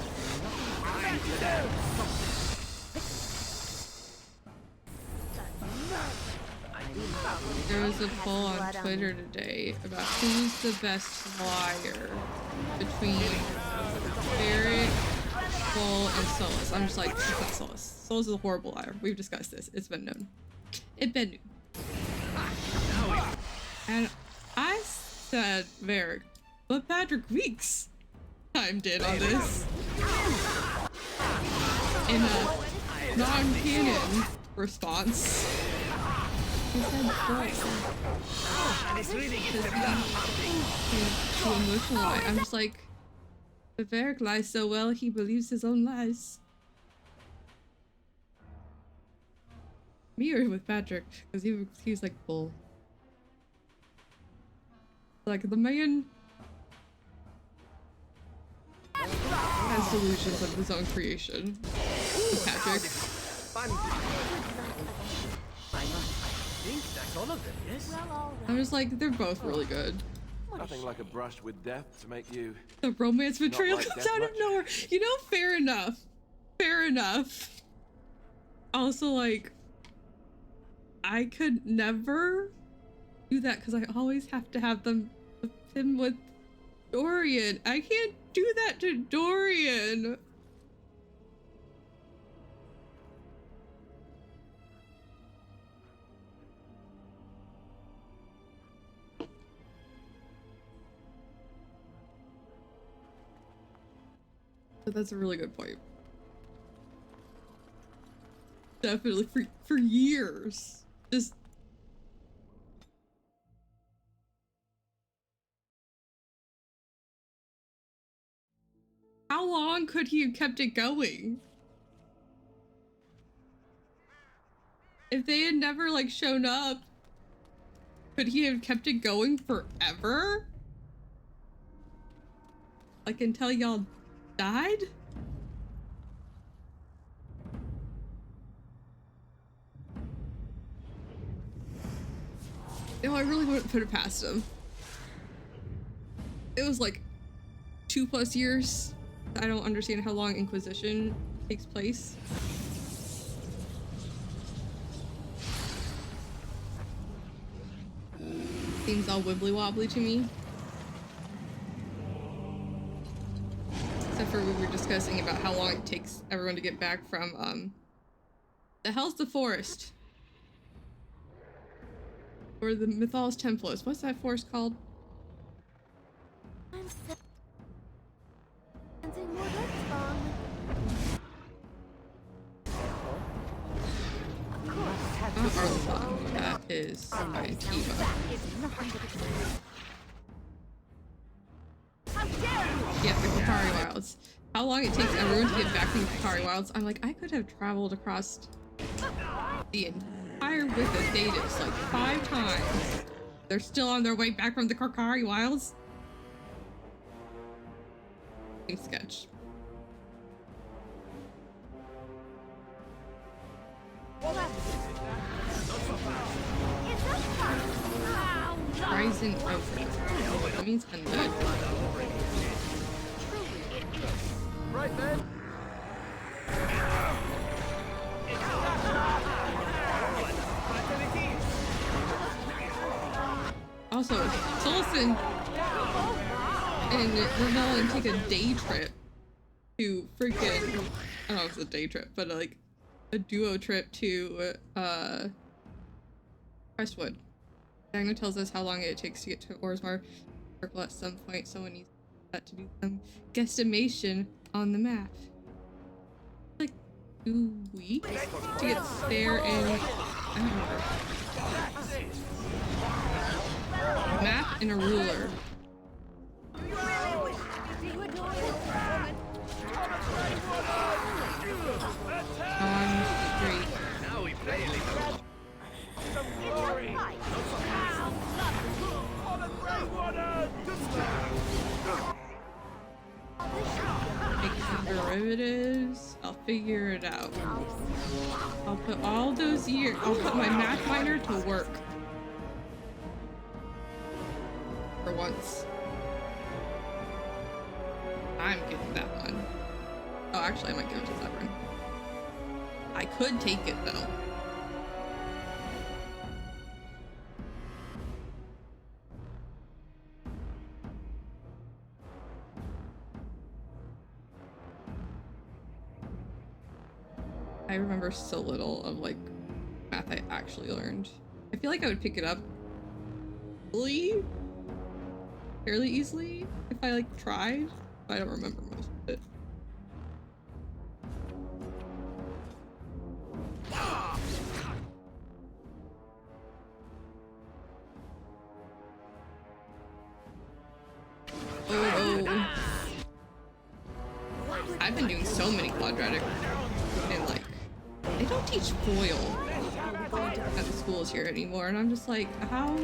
There was a poll on Twitter today about who's the best liar between Barrett, Bull, and Solus. I'm just like, it's not Solus. Solus is a horrible liar. We've discussed this. It's been known. It's been known. And I said Varric, but Patrick Weeks chimed in on this in a non-canon response. He said Bull. And it's really To emotionalize. I'm just like, but Varric lies so well he believes his own lies. Mirrored with Patrick, because he was like Bull. Like the man has delusions of his own creation. Patrick. fun. I think that's all of them, yes? Well, all I'm right. just like, they're both really good. Nothing like a brush with death to make you... The romance betrayal like comes that out of much. nowhere. You know, fair enough. Fair enough. Also, like, I could never do that because I always have to have him with Dorian. I can't do that to Dorian. But that's a really good point. Definitely for years. Just how long could he have kept it going? If they had never like shown up, could he have kept it going forever? Like until y'all died? No, I really wouldn't put it past him. It was like 2+ years. I don't understand how long Inquisition takes place. Seems all wibbly wobbly to me. Except for we were discussing about how long it takes everyone to get back from the hell's the forest? Or the Mythalis Templos. What's that forest called? I'm sensing more red spawn. Of course. Arlethon. That is Antiva. That is nothing but excitement. How dare you! Yeah, the Kakari Wilds. How long it takes everyone to get back from the Kakari Wilds? I'm like, I could have traveled across the entire width of Daedus like 5 times. They're still on their way back from the Kakari Wilds. Sketch. Rising over. That means undead. Truly, it is. Right then. Also, Solison and Ravelin take a day trip to freaking, I don't know if it's a day trip, but like a duo trip to Crestwood. Dagna tells us how long it takes to get to Orzammar Circle at some point. Someone needs that to do some guesstimation on the map. Like 2 weeks to get there in, I don't remember. Map and a ruler. On street. Now we play a little. Make some derivatives. I'll figure it out. I'll put all those years. I'll put my math minor to work. For once. I'm getting that one. Oh, actually, I might give it to Zebrin. I could take it though. I remember so little of like math I actually learned. I feel like I would pick it up fairly easily if I like tried, but I don't remember most of it. Oh. I've been doing so many quadratic and like they don't teach foil at the schools here anymore, and I'm just like, how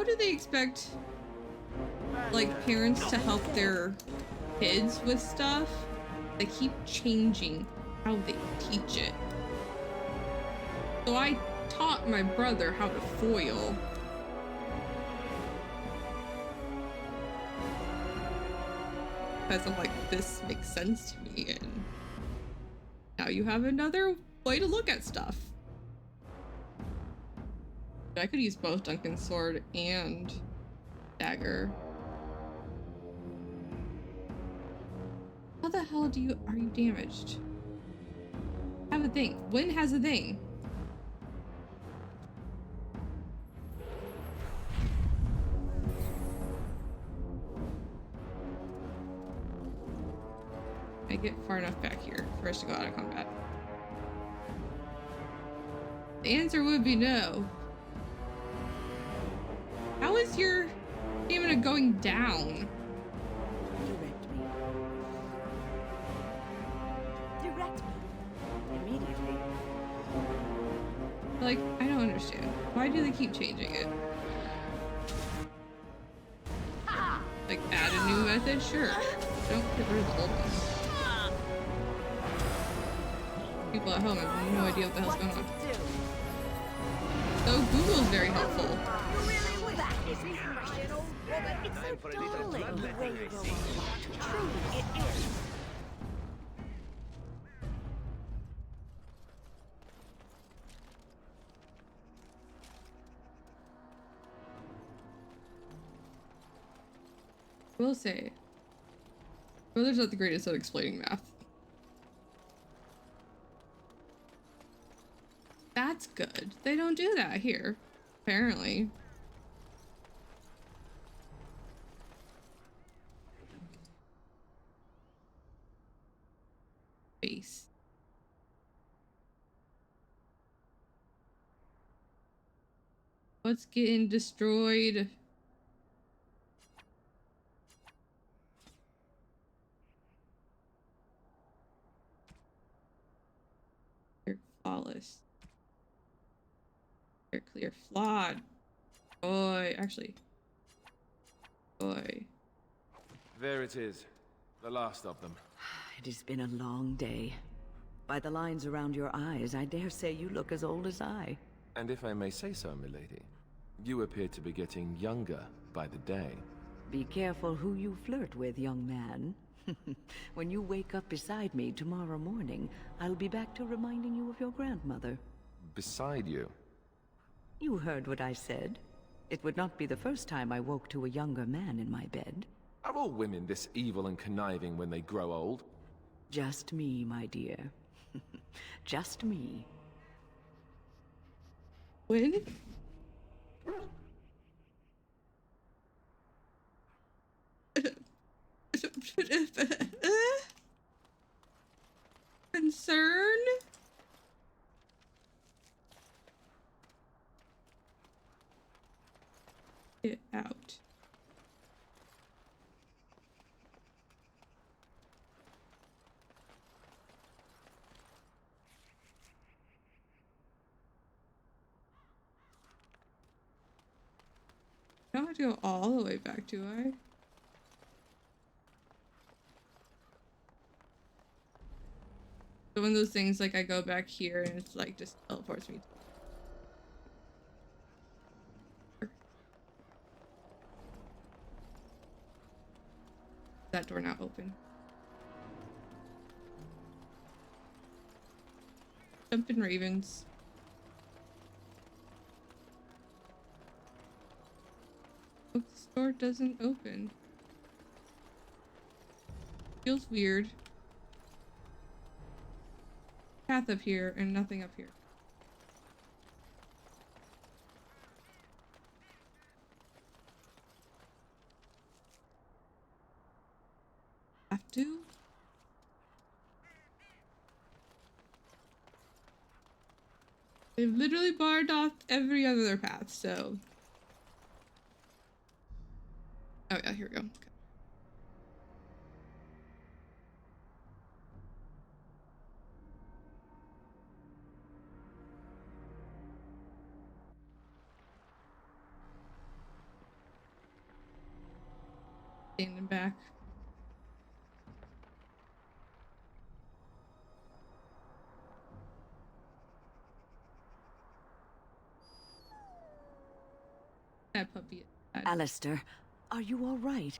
do they expect like parents to help their kids with stuff? They keep changing how they teach it. So I taught my brother how to foil. Because I'm like, this makes sense to me, and now you have another way to look at stuff. I could use both Duncan's sword and dagger. How the hell are you damaged? Have a thing. Wynn has a thing. I get far enough back here for us to go out of combat? The answer would be no. How is your stamina going down? Direct me. Direct me. Immediately. Like, I don't understand. Why do they keep changing it? Like, add a new method? Sure. Don't get rid of the old one. People at home have no idea what the hell's going on. So Google's very helpful. It's so darling the way you go on. Truly, it is. I will say, brother's not the greatest at explaining math. That's good. They don't do that here, apparently. Base. What's getting destroyed? Clear, flawless. Clear, flawed. Boy, actually. Boy. There it is. The last of them. It has been a long day. By the lines around your eyes, I dare say you look as old as I. And if I may say so, milady, you appear to be getting younger by the day. Be careful who you flirt with, young man. When you wake up beside me tomorrow morning, I'll be back to reminding you of your grandmother. Beside you? You heard what I said. It would not be the first time I woke to a younger man in my bed. Are all women this evil and conniving when they grow old? Just me, my dear. Just me. When? Concern? Get out. I don't have to go all the way back, do I? So one of those things, like I go back here and it's like just teleports me. That door not open. Jumpin' ravens. Oh, this door doesn't open. Feels weird. Path up here and nothing up here. Have to? They've literally barred off every other path, so. Oh yeah, here we go. Okay. Standing back. That puppy is bad. Alistair, are you all right?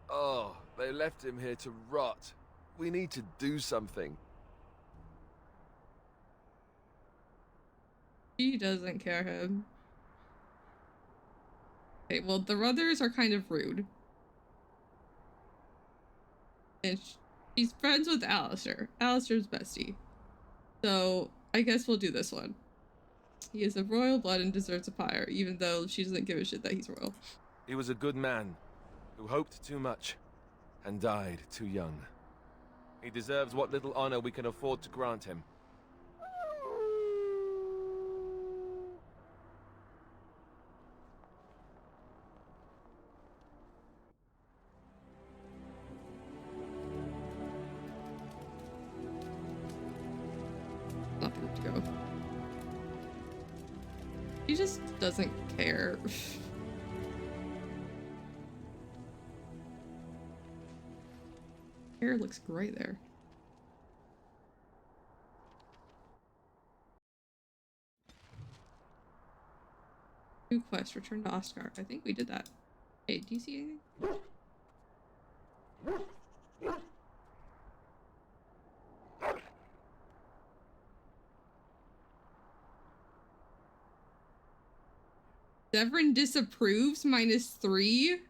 Oh, they left him here to rot. We need to do something. She doesn't care him. Okay, well, the brothers are kind of rude. And she's friends with Alistair. Alistair's bestie. So, I guess we'll do this one. He is of royal blood and deserves a pyre, even though she doesn't give a shit that he's royal. He was a good man, who hoped too much, and died too young. He deserves what little honor we can afford to grant him. Nothing to go. She just doesn't care. Hair looks great there. New quest, return to Oscar. I think we did that. Hey, do you see anything? Severin disapproves -3.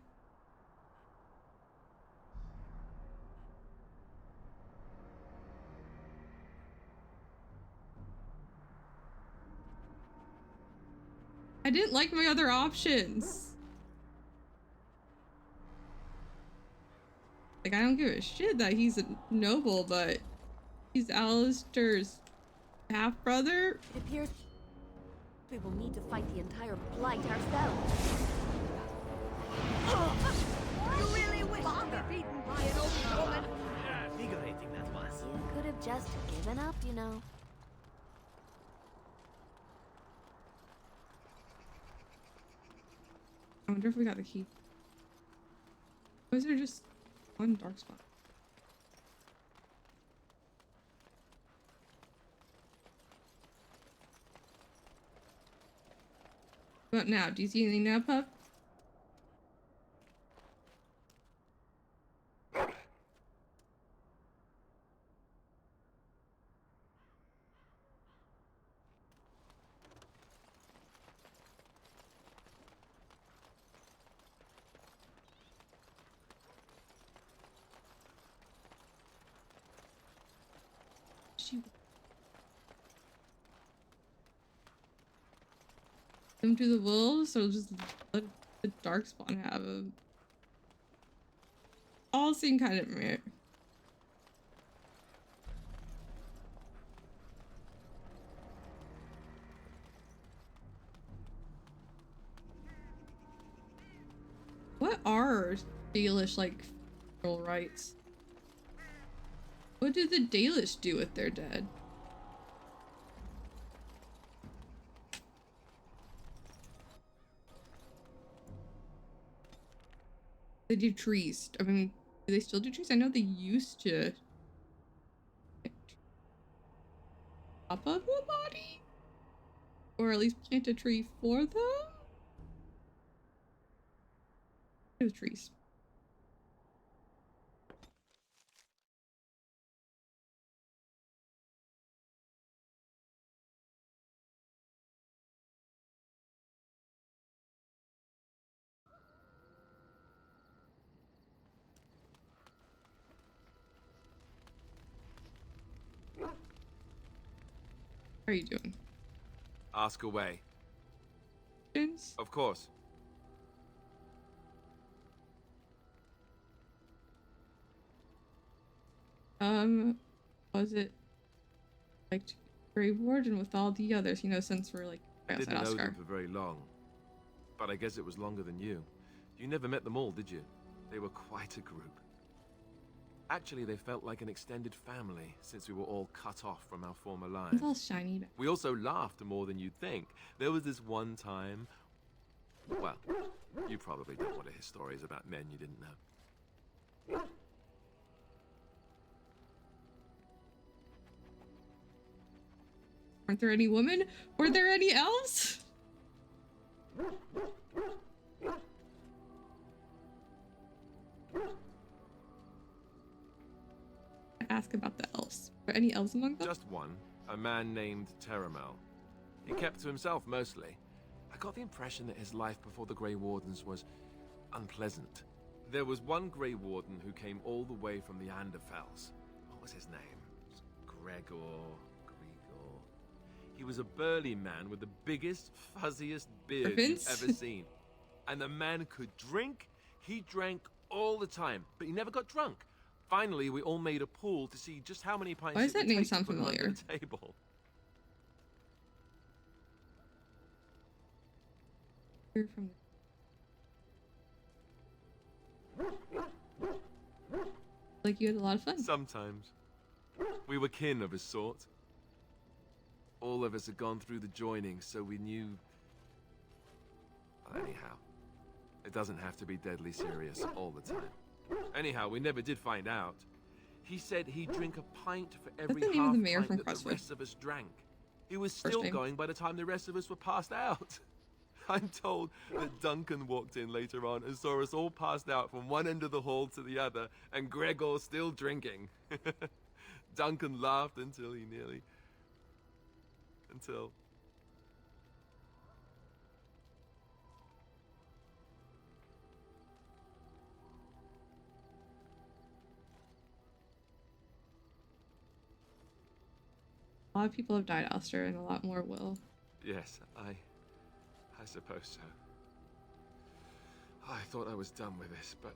I didn't like my other options. Like, I don't give a shit that he's a noble, but he's Alistair's half-brother. It appears we will need to fight the entire blight ourselves. You really wish to be beaten by an old woman? Invigorating that was. You could have just given up, you know. I wonder if we got the key. Why is there just one dark spot? What now? Do you see anything now, pup? she them to the wolves, or just let the darkspawn have them? All seem kind of meh. What are Dalish like funeral rites? What did the Dalish do with their dead? They do trees. I mean, do they still do trees? I know they used to. Top of the body? Or at least plant a tree for them? It was trees. How are you doing? Ask away. Questions? Of course. Was it like Grave Warden with all the others, you know, since we're like I outside didn't know Oscar? them for very long. But I guess it was longer than you. You never met them all, did you? They were quite a group. Actually, they felt like an extended family, since we were all cut off from our former lives. It's all shiny back. We also laughed more than you'd think. There was this one time... Well, you probably don't want to hear stories about men you didn't know. Weren't there any women? Were there any elves? Ask about the elves. Were any elves among them? Just one, a man named Terramel. He kept to himself mostly. I got the impression that his life before the Grey Wardens was unpleasant. There was one Grey Warden who came all the way from the Anderfells. What was his name? Gregor. He was a burly man with the biggest, fuzziest beard you've ever seen. And the man could drink. He drank all the time, but he never got drunk. Finally, we all made a pool to see just how many pints. Why does that name take to sound put him under familiar? the table. You're from like you had a lot of fun. Sometimes. We were kin of a sort. All of us had gone through the joining, so we knew... Well, anyhow, it doesn't have to be deadly serious all the time. Anyhow, we never did find out. He said he'd drink a pint for every the name of half the mayor pint from that the Crestwood. rest of us drank. He was still name. going by the time the rest of us were passed out. I'm told that Duncan walked in later on and saw us all passed out from one end of the hall to the other, and Gregor still drinking. Duncan laughed until he nearly... Until... A lot of people have died, Alistair, and a lot more will. Yes, I suppose so. I thought I was done with this, but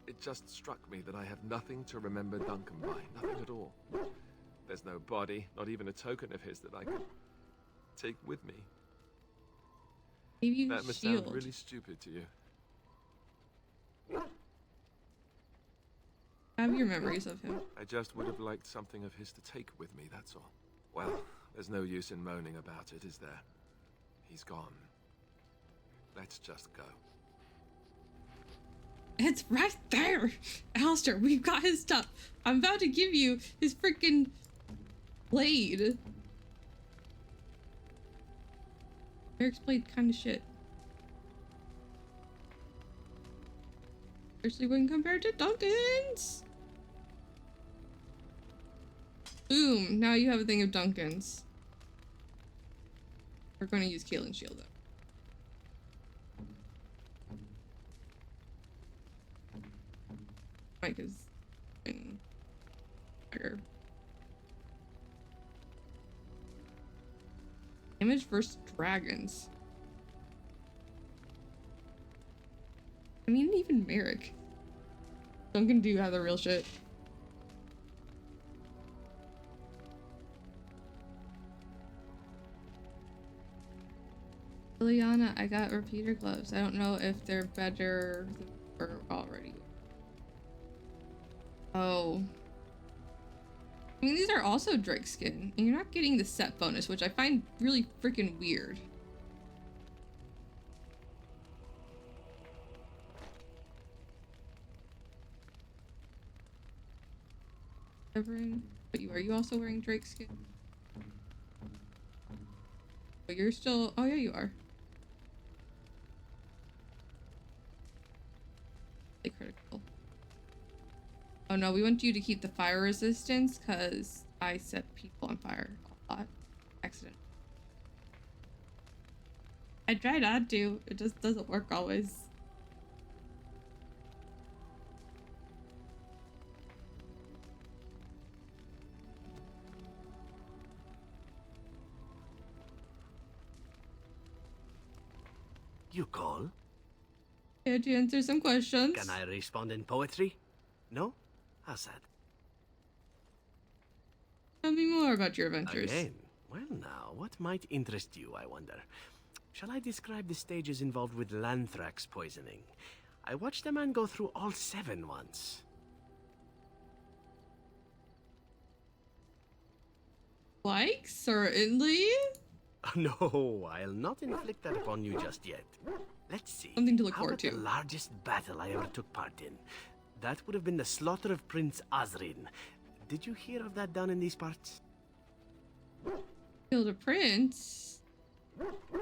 it just struck me that I have nothing to remember Duncan by. Nothing at all. There's no body, not even a token of his that I could take with me. Maybe you That must shield. sound really stupid to you. Have your memories of him. I just would have liked something of his to take with me, that's all. Well, there's no use in moaning about it, is there? He's gone. Let's just go. It's right there! Alistair, we've got his stuff. I'm about to give you his freaking blade. Eric's blade kind of shit. Especially when compared to Duncan's. Boom! Now you have a thing of Duncan's. We're going to use Kaelin's shield though. Mike is in fire. Damage versus dragons. I mean, even Merrick. Duncan do have the real shit. Liliana, I got repeater gloves. I don't know if they're better or already. Oh. I mean, these are also Drake skin, and you're not getting the set bonus, which I find really freaking weird. But are you also wearing Drake skin? But you're still. Oh yeah, you are. Like critical. Oh no, we want you to keep the fire resistance because I set people on fire a lot. Accident. I try not to. It just doesn't work always. You call? Here to answer some questions. Can I respond in poetry? No? How sad. Tell me more about your adventures. Again? Well now, what might interest you, I wonder? Shall I describe the stages involved with Lanthrax poisoning? I watched a man go through all 7 once. Like, certainly. No, I'll not inflict that upon you just yet. Let's see. Something to look How forward about to. the largest battle I ever took part in? That would have been the slaughter of Prince Azrin. Did you hear of that down in these parts? Killed a prince.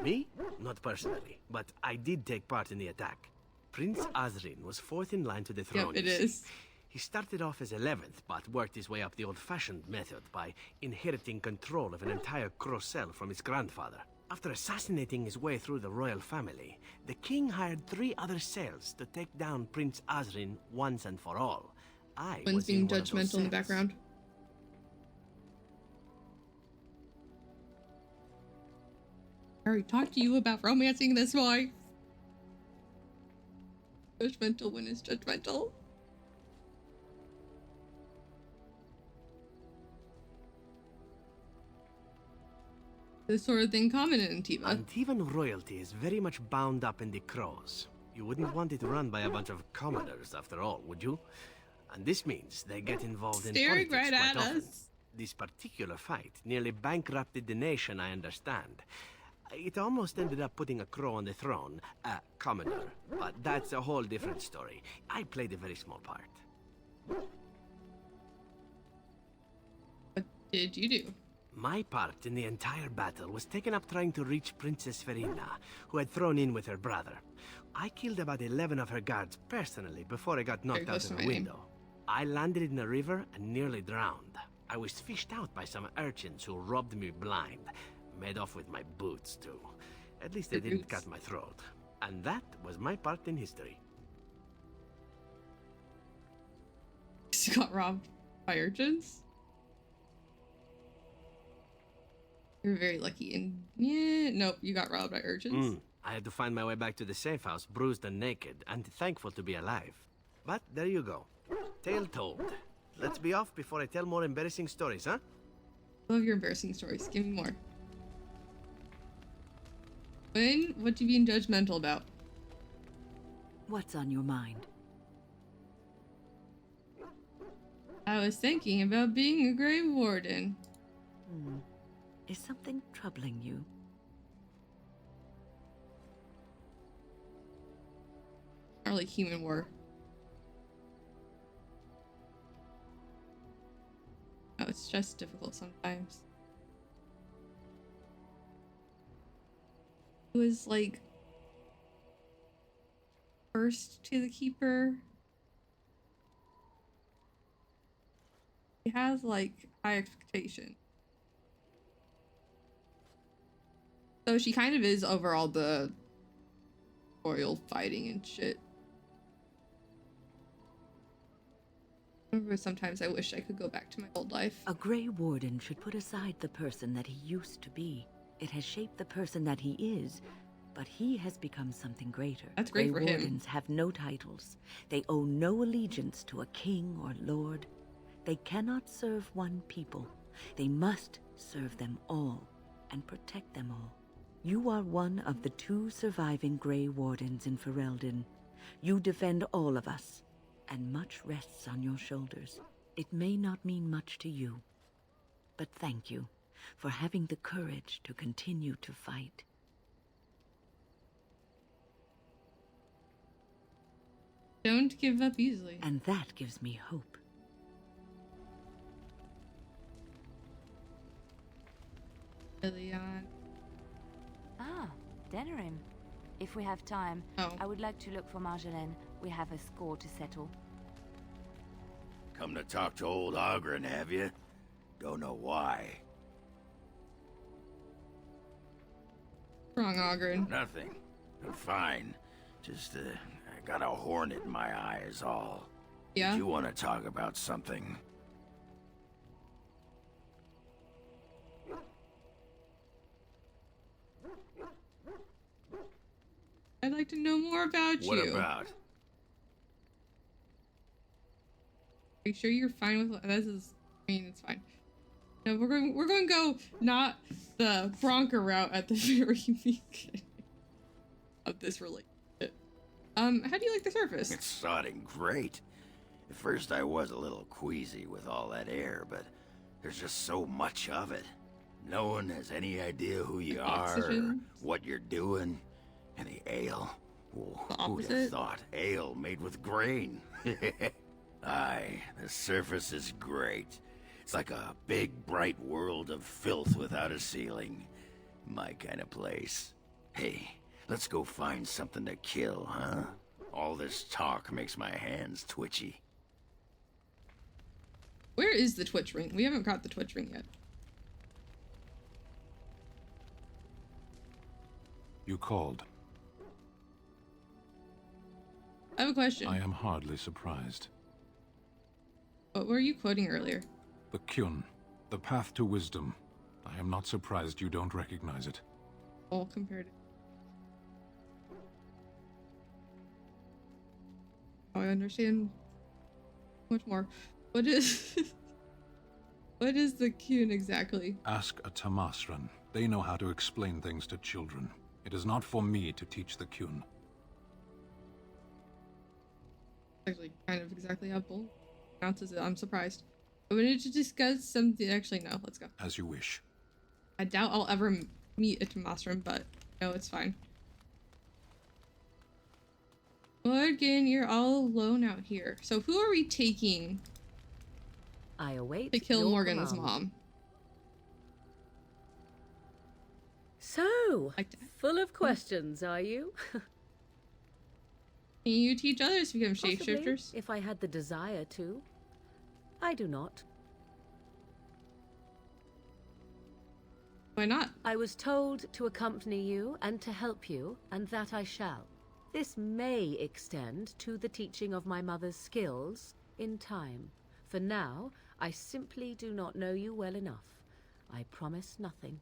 Me? Not personally, but I did take part in the attack. Prince Azrin was 4th in line to the throne. Yep, it you see. is. He started off as 11th, but worked his way up the old-fashioned method by inheriting control of an entire Crocel from his grandfather. After assassinating his way through the royal family, the king hired 3 other cells to take down Prince Azrin once and for all. I One's was being in one of those judgmental in the cells. background. I already talked to you about romancing this boy. Judgmental when it's judgmental. This sort of thing common in Antiva. Antivan royalty is very much bound up in the crows. You wouldn't want it run by a bunch of commoners, after all, would you? And this means they get involved in Staring politics right quite at often. us. This particular fight nearly bankrupted the nation, I understand. It almost ended up putting a crow on the throne, a commoner. But that's a whole different story. I played a very small part. What did you do? My part in the entire battle was taken up trying to reach Princess Verina, who had thrown in with her brother. I killed about 11 of her guards personally before I got knocked out close of to a my name. window. I landed in a river and nearly drowned. I was fished out by some urchins who robbed me blind. Made off with my boots, too. At least they Your didn't boots. cut my throat. And that was my part in history. You got robbed by urchins? You're very lucky. And yeah, nope, you got robbed by urchins. I had to find my way back to the safe house, bruised and naked, and thankful to be alive. But there you go. Tale told. Let's be off before I tell more embarrassing stories, huh? Love your embarrassing stories. Give me more. When? What you being judgmental about? What's on your mind? I was thinking about being a Grave Warden. Is something troubling you? Or like human war. Oh, it's just difficult sometimes. It was like first to the keeper. He has like high expectation. So she kind of is overall the royal fighting and shit. Sometimes I wish I could go back to my old life. A Grey Warden should put aside the person that he used to be. It has shaped the person that he is, but he has become something greater. That's great for Grey him. Wardens have no titles. They owe no allegiance to a king or lord. They cannot serve one people. They must serve them all and protect them all. You are one of the 2 surviving Grey Wardens in Ferelden. You defend all of us, and much rests on your shoulders. It may not mean much to you, but thank you for having the courage to continue to fight. Don't give up easily. And that gives me hope. Lilian. Ah, Denerim. If we have time, Oh. I would like to look for Marjolaine. We have a score to settle. Come to talk to old Ogren, have you? Don't know why. Wrong, Ogren. Nothing. I'm fine. Just, I got a hornet in my eye is all. Yeah? Did you want to talk about something? I'd like to know more about What you. about? Are you sure you're fine with this? I mean, it's fine. No, we're going to go not the Bronca route at the very beginning of this relationship. How do you like the surface? It's sodding great. At first I was a little queasy with all that air, but there's just so much of it. No one has any idea who you are or Oxygen. what you're doing. And the ale. Oh, The who'd have opposite? thought ale made with grain? Aye, the surface is great. It's like a big, bright world of filth without a ceiling. My kind of place. Hey, let's go find something to kill, huh? All this talk makes my hands twitchy. Where is the Twitch ring? We haven't got the Twitch ring yet. You called. I have a question. I am hardly surprised. What were you quoting earlier? The Kyun, the path to wisdom. I am not surprised you don't recognize it. All compared to... Oh, I understand much more. What is... what is the Kyun exactly? Ask a Tamasran. They know how to explain things to children. It is not for me to teach the Kyun. Actually, kind of exactly how Bull pronounces it. I'm surprised. I wanted to discuss something. Actually, no. Let's go. As you wish. I doubt I'll ever meet a Tomasrum, but no, it's fine. Morgan, you're all alone out here. So who are we taking I await to kill your Morgan's command. mom? So, Like that. full of questions, are you? Can you teach others to become Possibly, shapeshifters? if I had the desire to. I do not. Why not? I was told to accompany you and to help you, and that I shall. This may extend to the teaching of my mother's skills in time. For now, I simply do not know you well enough. I promise nothing.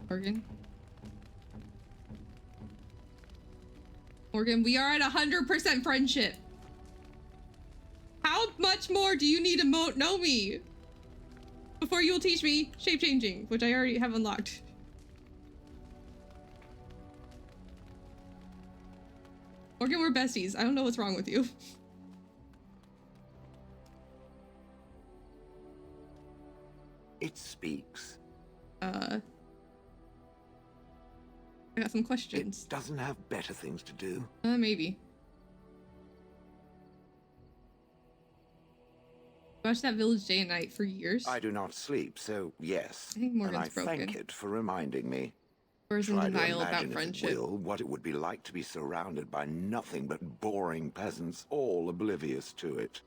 Morgan. Morgan, we are at 100% friendship. How much more do you need to know me before you will teach me shape changing, which I already have unlocked? Morgan, we're besties. I don't know what's wrong with you. It speaks. I got some questions. It doesn't have better things to do. Maybe. Watched that Village day and night for years. I do not sleep, so yes. I think Morgan's and I thank broken. it for reminding me. Or is in Try to denial imagine, about if friendship. you will, what it would be like to be surrounded by nothing but boring peasants, all oblivious to it.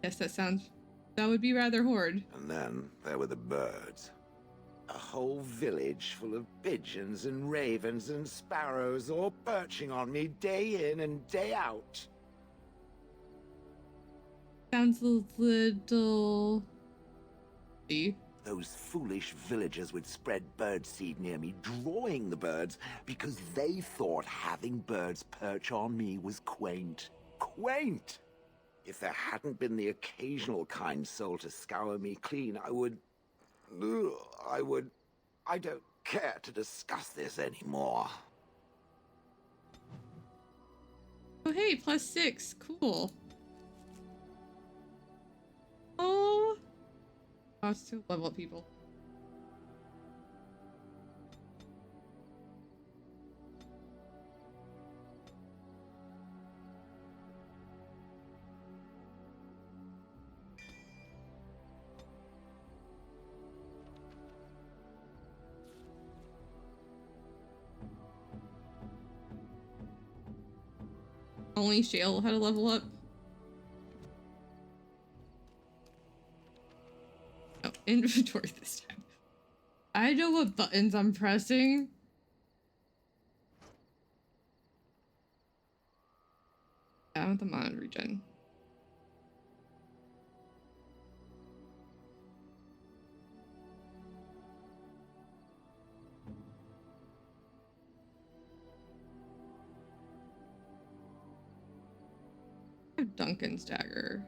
Yes, that would be rather horrid. And then there were the birds. Ugh, whole village full of pigeons and ravens and sparrows all perching on me day in and day out. Sounds a little... Those foolish villagers would spread birdseed near me, drawing the birds because they thought having birds perch on me was quaint. Quaint! If there hadn't been the occasional kind soul to scour me clean, I don't care to discuss this anymore. Oh hey, +6. Cool. Oh. Oh, it's to level up people. Only Shale had to level up. Oh, inventory this time. I know what buttons I'm pressing. Yeah, I want the mana regen. I have Duncan's dagger.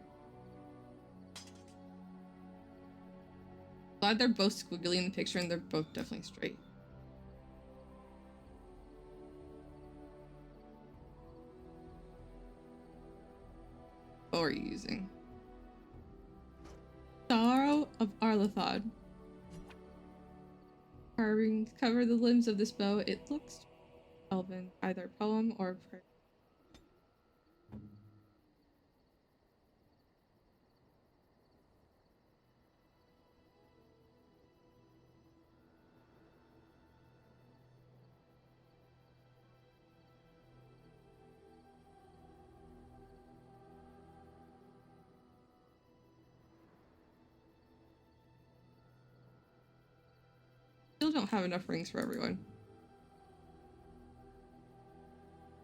Glad they're both squiggly in the picture and they're both definitely straight. What are you using? Sorrow of Arlathod. Carvings cover the limbs of this bow. It looks elven, either poem or prayer. Still don't have enough rings for everyone.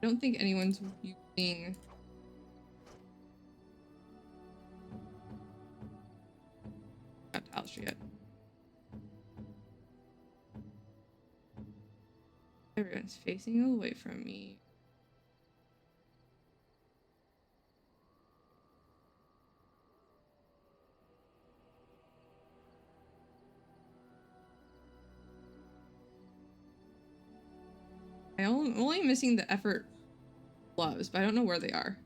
I don't think anyone's using Dalish yet. Everyone's facing away from me. I'm only missing the effort gloves, but I don't know where they are.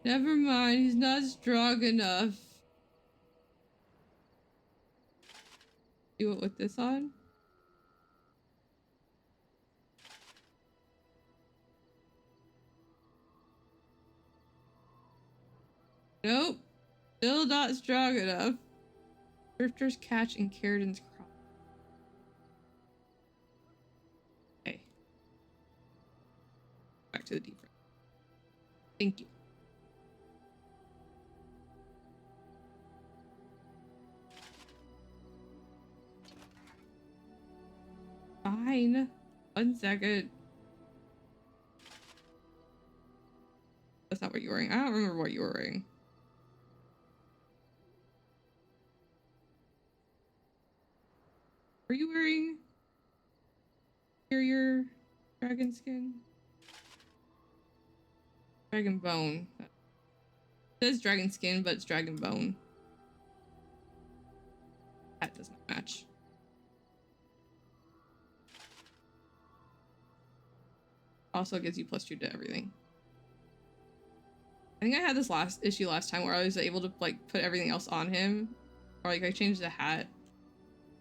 Never mind, he's not strong enough. Do it with this on? Nope. Still not strong enough. Drifter's catch and Carridan's crop. Okay. Back to the deep front. Thank you. Fine. 1 second. That's not what you're wearing. I don't remember what you were wearing. Are you wearing your dragon skin? Dragon bone. It says dragon skin, but it's dragon bone. That does not match. Also gives you +2 to everything. I think I had this issue last time where I was able to like put everything else on him. Or like I changed the hat.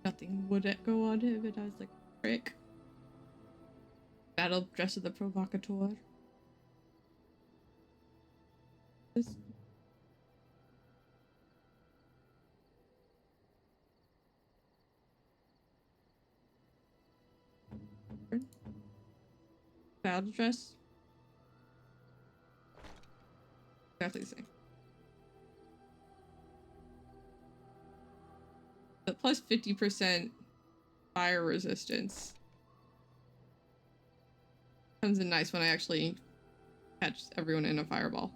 Nothing would go on him and I was like, frick. Battle dress of the provocateur. This- Battle dress. Exactly the same. The plus 50% fire resistance comes in nice when I actually catch everyone in a fireball.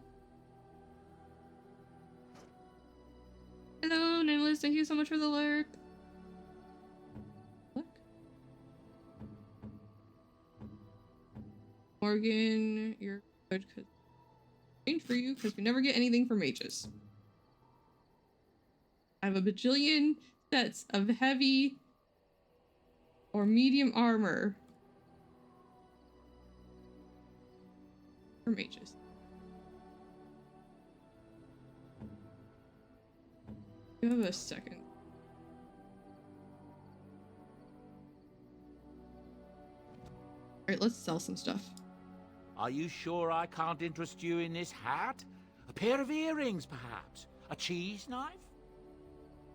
Hello, Nameless. Thank you so much for the lurk. Look. Morgan, you're good because strange for you because we never get anything for mages. I have a bajillion sets of heavy or medium armor for mages. Give a second. Alright, let's sell some stuff. Are you sure I can't interest you in this hat? A pair of earrings, perhaps? A cheese knife?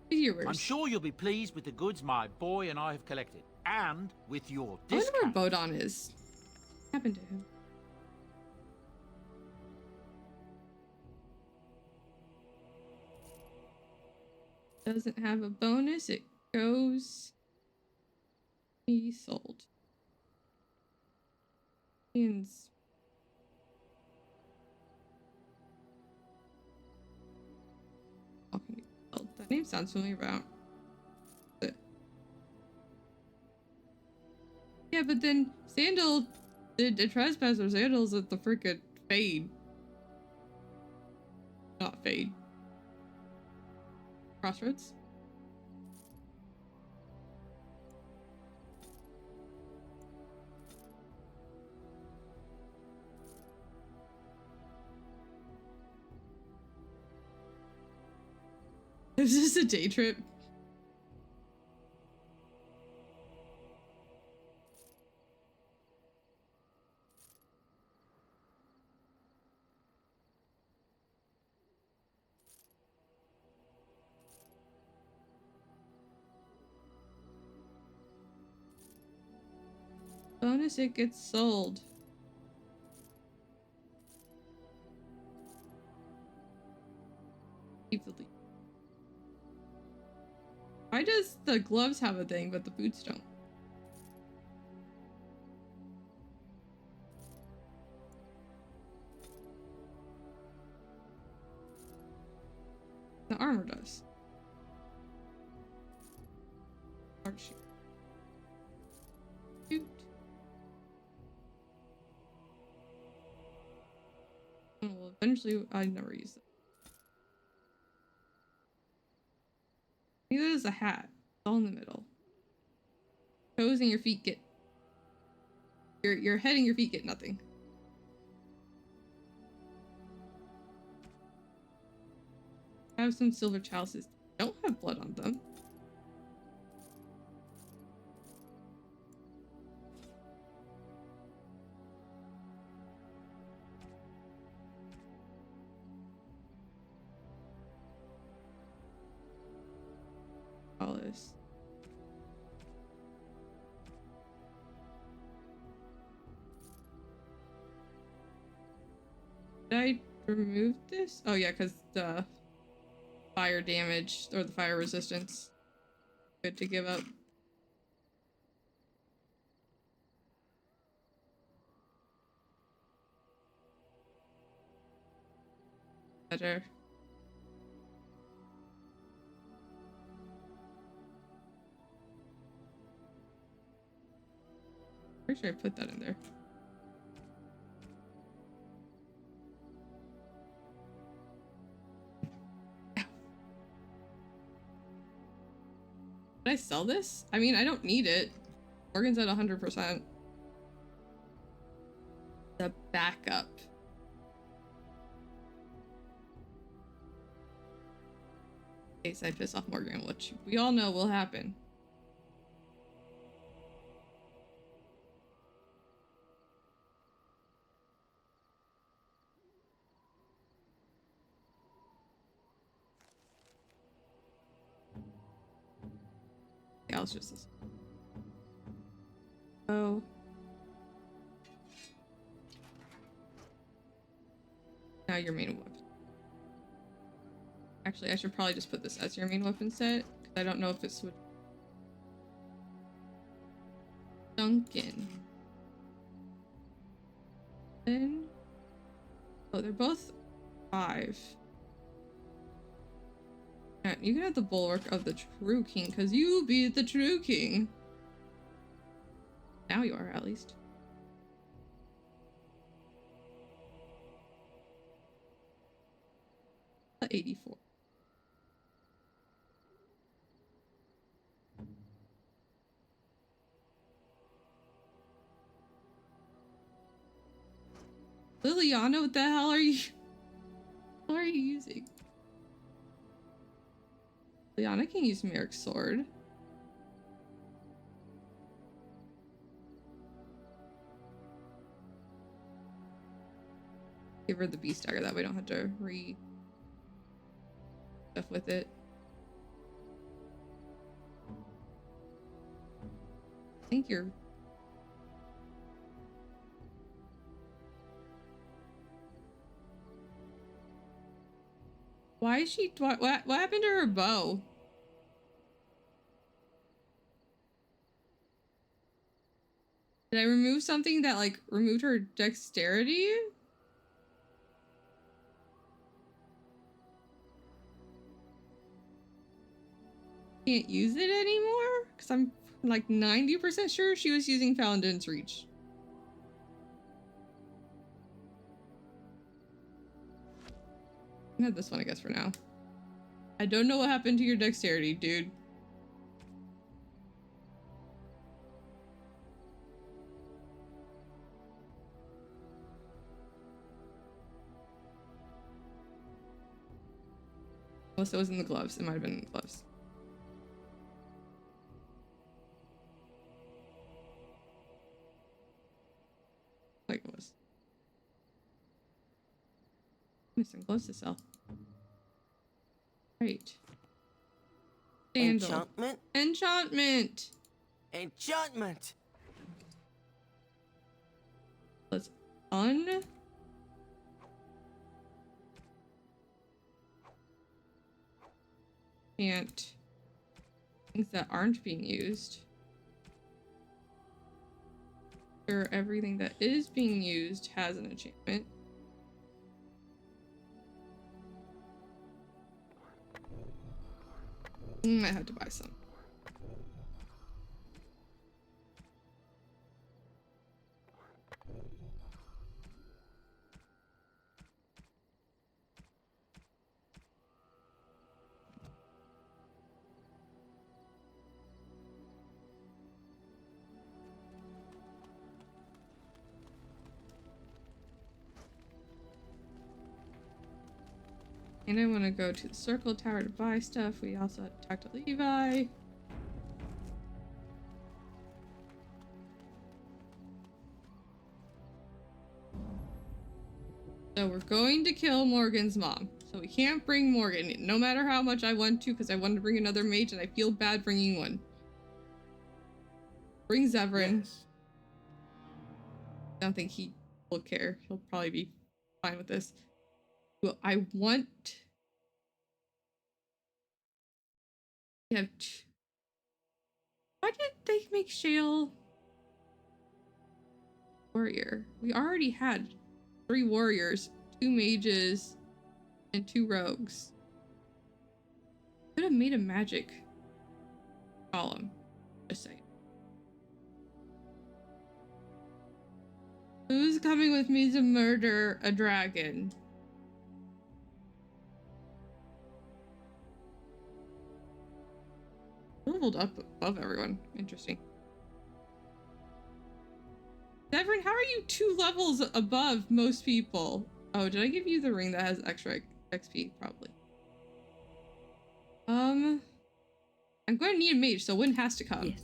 Viewers. I'm sure you'll be pleased with the goods my boy and I have collected. And with your I wonder discount. where Bodon is. What happened to him? Doesn't have a bonus. It goes. He sold. Means. Oh, that name sounds familiar about. Yeah, but then Sandal did a trespass or Sandal's at the frickin' Fade. Not Fade. Crossroads? Is this a day trip? Bonus, it gets sold. Keep the lead. Why does the gloves have a thing, but the boots don't? The armor does. Hard shoot. Shoot. Oh, well, eventually, I never use it. Neither does a hat. It's all in the middle. Toes and your feet get. Your head and your feet get nothing. I have some silver chalices. Don't have blood on them. Chalice. Did I remove this? Oh yeah, because the fire damage or the fire resistance. Good to give up. Better. Pretty sure I put that in there. Did I sell this? I mean, I don't need it. Morgan's at 100%. The backup. In case I piss off Morgan, which we all know will happen. Yeah, let's just this. Oh. Now your main weapon. Actually, I should probably just put this as your main weapon set, because I don't know if it's would. Duncan. Then. Oh, they're both 5. Yeah, you can have the bulwark of the true king, because you beat the true king. Now you are, at least. A 84. Liliana, what the hell are you? What are you using? Liliana can use Merrick's sword. Give her the beast dagger, that way I don't have to stuff with it. I think you're. Why is she? What happened to her bow? Did I remove something that like removed her dexterity? Can't use it anymore? Because I'm like 90% sure she was using Paladin's Reach. I have this one, I guess, for now. I don't know what happened to your dexterity, dude. Unless it was in the gloves. It might have been in the gloves. Like it was. Missing gloves to sell. Right. Sandal. Enchantment? Enchantment! Enchantment! Let's Can't. Things that aren't being used. Sure, everything that is being used has an enchantment. I have to buy some. And I want to go to the circle tower to buy stuff. We also have to talk to Levi. So we're going to kill Morgan's mom. So we can't bring Morgan, no matter how much I want to, because I want to bring another mage and I feel bad bringing one. Bring Zevran. Yes. I don't think he will care. He'll probably be fine with this. Well, I want... We have Why did they make Shale warrior? We already had 3 warriors, 2 mages, and 2 rogues. Could have made a magic column. Just saying. Who's coming with me to murder a dragon? Leveled up above everyone. Interesting. Severin, how are you 2 levels above most people? Oh, did I give you the ring that has extra XP? Probably. I'm going to need a mage, so Wynn has to come. Yes.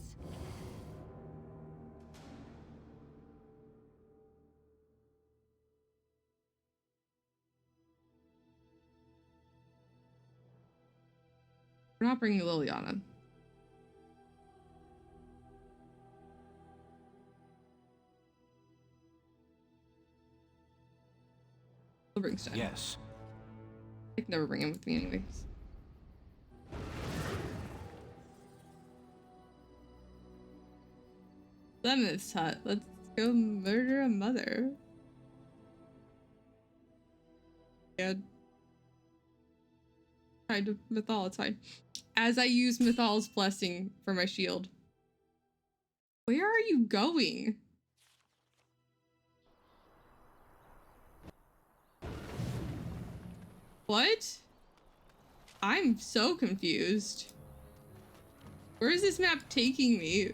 We're not bringing Liliana. Silveringstein. Yes. I could never bring him with me anyways. Lemeth's hut. Let's go murder a mother. Yeah. Tried to Mythal, it's fine. As I use Mythal's blessing for my shield. Where are you going? What? I'm so confused. Where is this map taking me?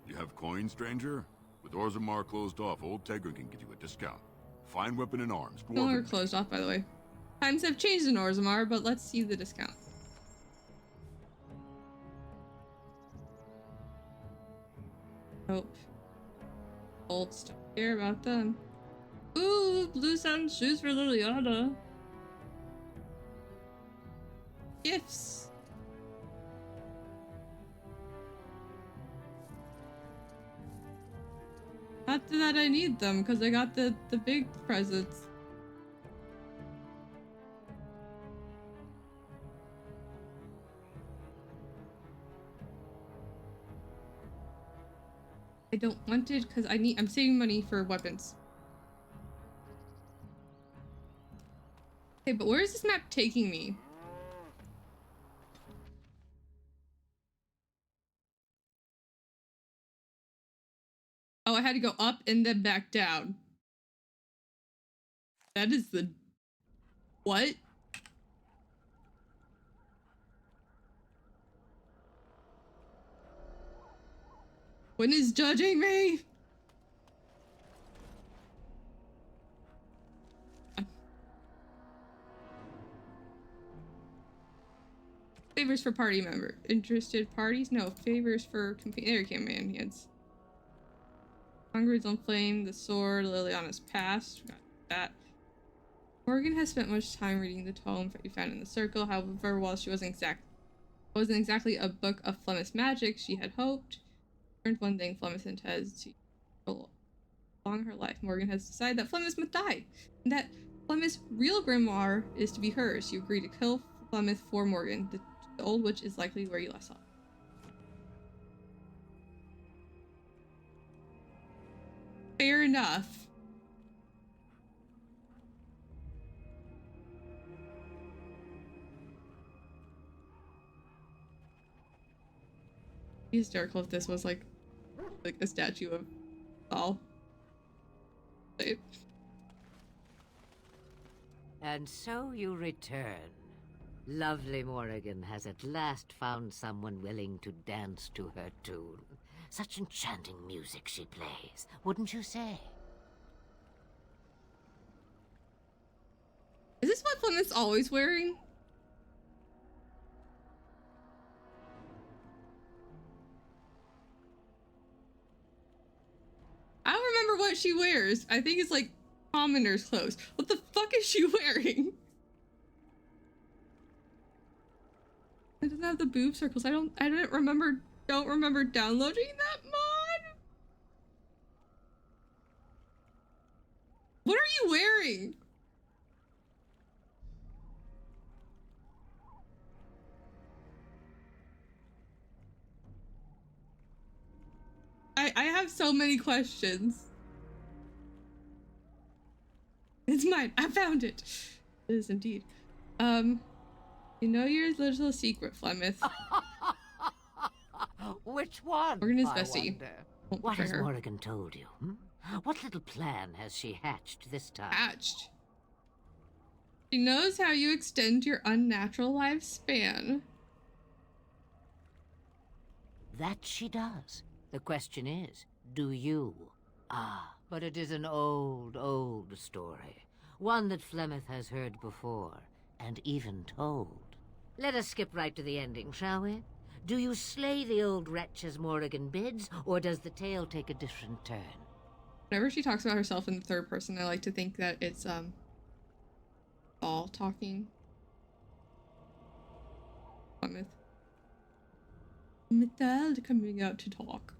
You have coin, stranger? With Orzammar closed off, old Tegra can get you a discount. Fine weapon and arms. No longer closed off, by the way. Times have changed in Orzammar, but let's see the discount. Nope. Old stuff. Care about them. Ooh, blue satin shoes for Liliana. Gifts. Not that I need them, because I got the big presents. I don't want it because I'm saving money for weapons. Okay, but where is this map taking me? Oh, I had to go up and then back down. That is the... What? When is judging me? Favors for party member. Interested parties? No. Favors for there came companions. Hungry's on flame, the sword, Liliana's past. Got that. Morgan has spent much time reading the tome that you found in the circle. However, while she wasn't exactly a book of Flemeth's magic, she had hoped. Learned one thing Flemeth intends to along her life. Morgan has decided that Flemeth must die, and that Flemeth's real grimoire is to be hers. You agree to kill Flemeth for Morgan. The old witch is likely where you last saw. Fair enough. It'd be hysterical if this was like a statue of Saul. And so you return. Lovely Morrigan has at last found someone willing to dance to her tune. Such enchanting music she plays, wouldn't you say? Is this what Flemeth's always wearing? I don't remember what she wears. I think it's like commoner's clothes. What the fuck is she wearing? It doesn't have the boob circles. I don't remember downloading that mod. What are you wearing? I have so many questions. It's mine. I found it. It is indeed. You know your little secret, Flemeth. Which one? Morgan is Bessie. What has Morrigan told you? What little plan has she hatched this time? Hatched. She knows how you extend your unnatural lifespan. That she does. The question is, do you? Ah, but it is an old, old story. One that Flemeth has heard before, and even told. Let us skip right to the ending, shall we? Do you slay the old wretch as Morrigan bids, or does the tale take a different turn? Whenever she talks about herself in the third person, I like to think that it's, all talking. Flemeth. Mythal coming out to talk.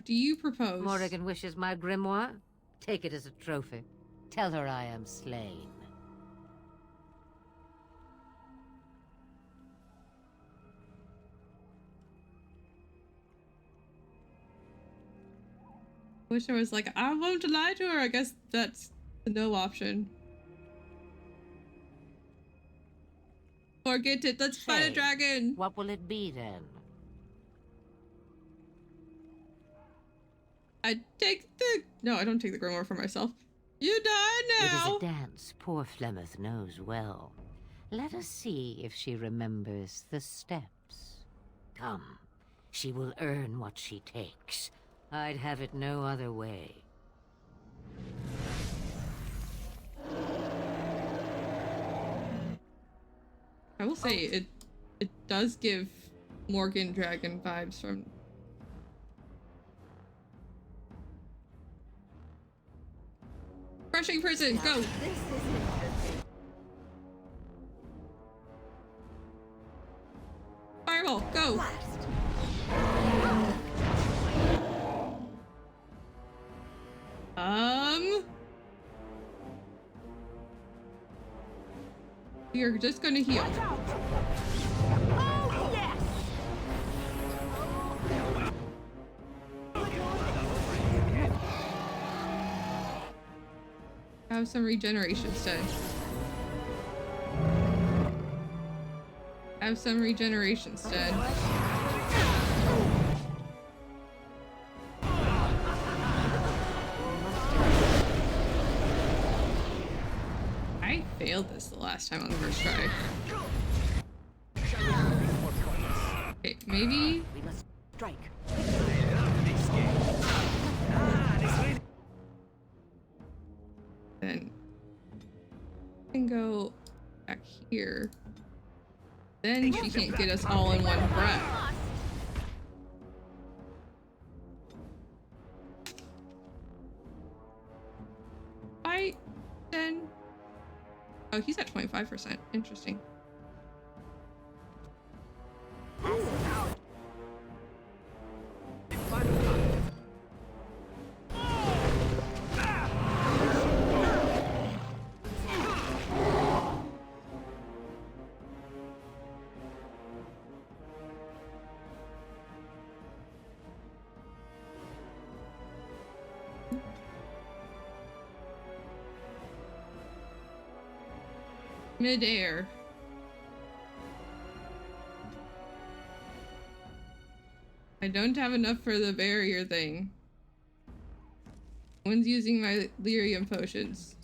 do you propose? Morrigan wishes my grimoire? Take it as a trophy. Tell her I am slain. Wish I was like, I won't lie to her. I guess that's the no option. Forget it. Let's fight a dragon. What will it be then? I take the... No, I don't take the grimoire for myself. You die now! It is a dance poor Flemeth knows well. Let us see if she remembers the steps. Come, she will earn what she takes. I'd have it no other way. I will say, it does give Morgan Dragon vibes from... Crushing Prison, go! Fireball, go! You're just gonna heal. Oh, yes! Have some regeneration instead. Have some regeneration instead. I failed this the last time on the first try. Okay, maybe. We must strike. Then I can go back here. Then she can't get us all in one breath. Fight, then. Oh, he's at 25%. Interesting. Midair. I don't have enough for the barrier thing. One's using my lyrium potions.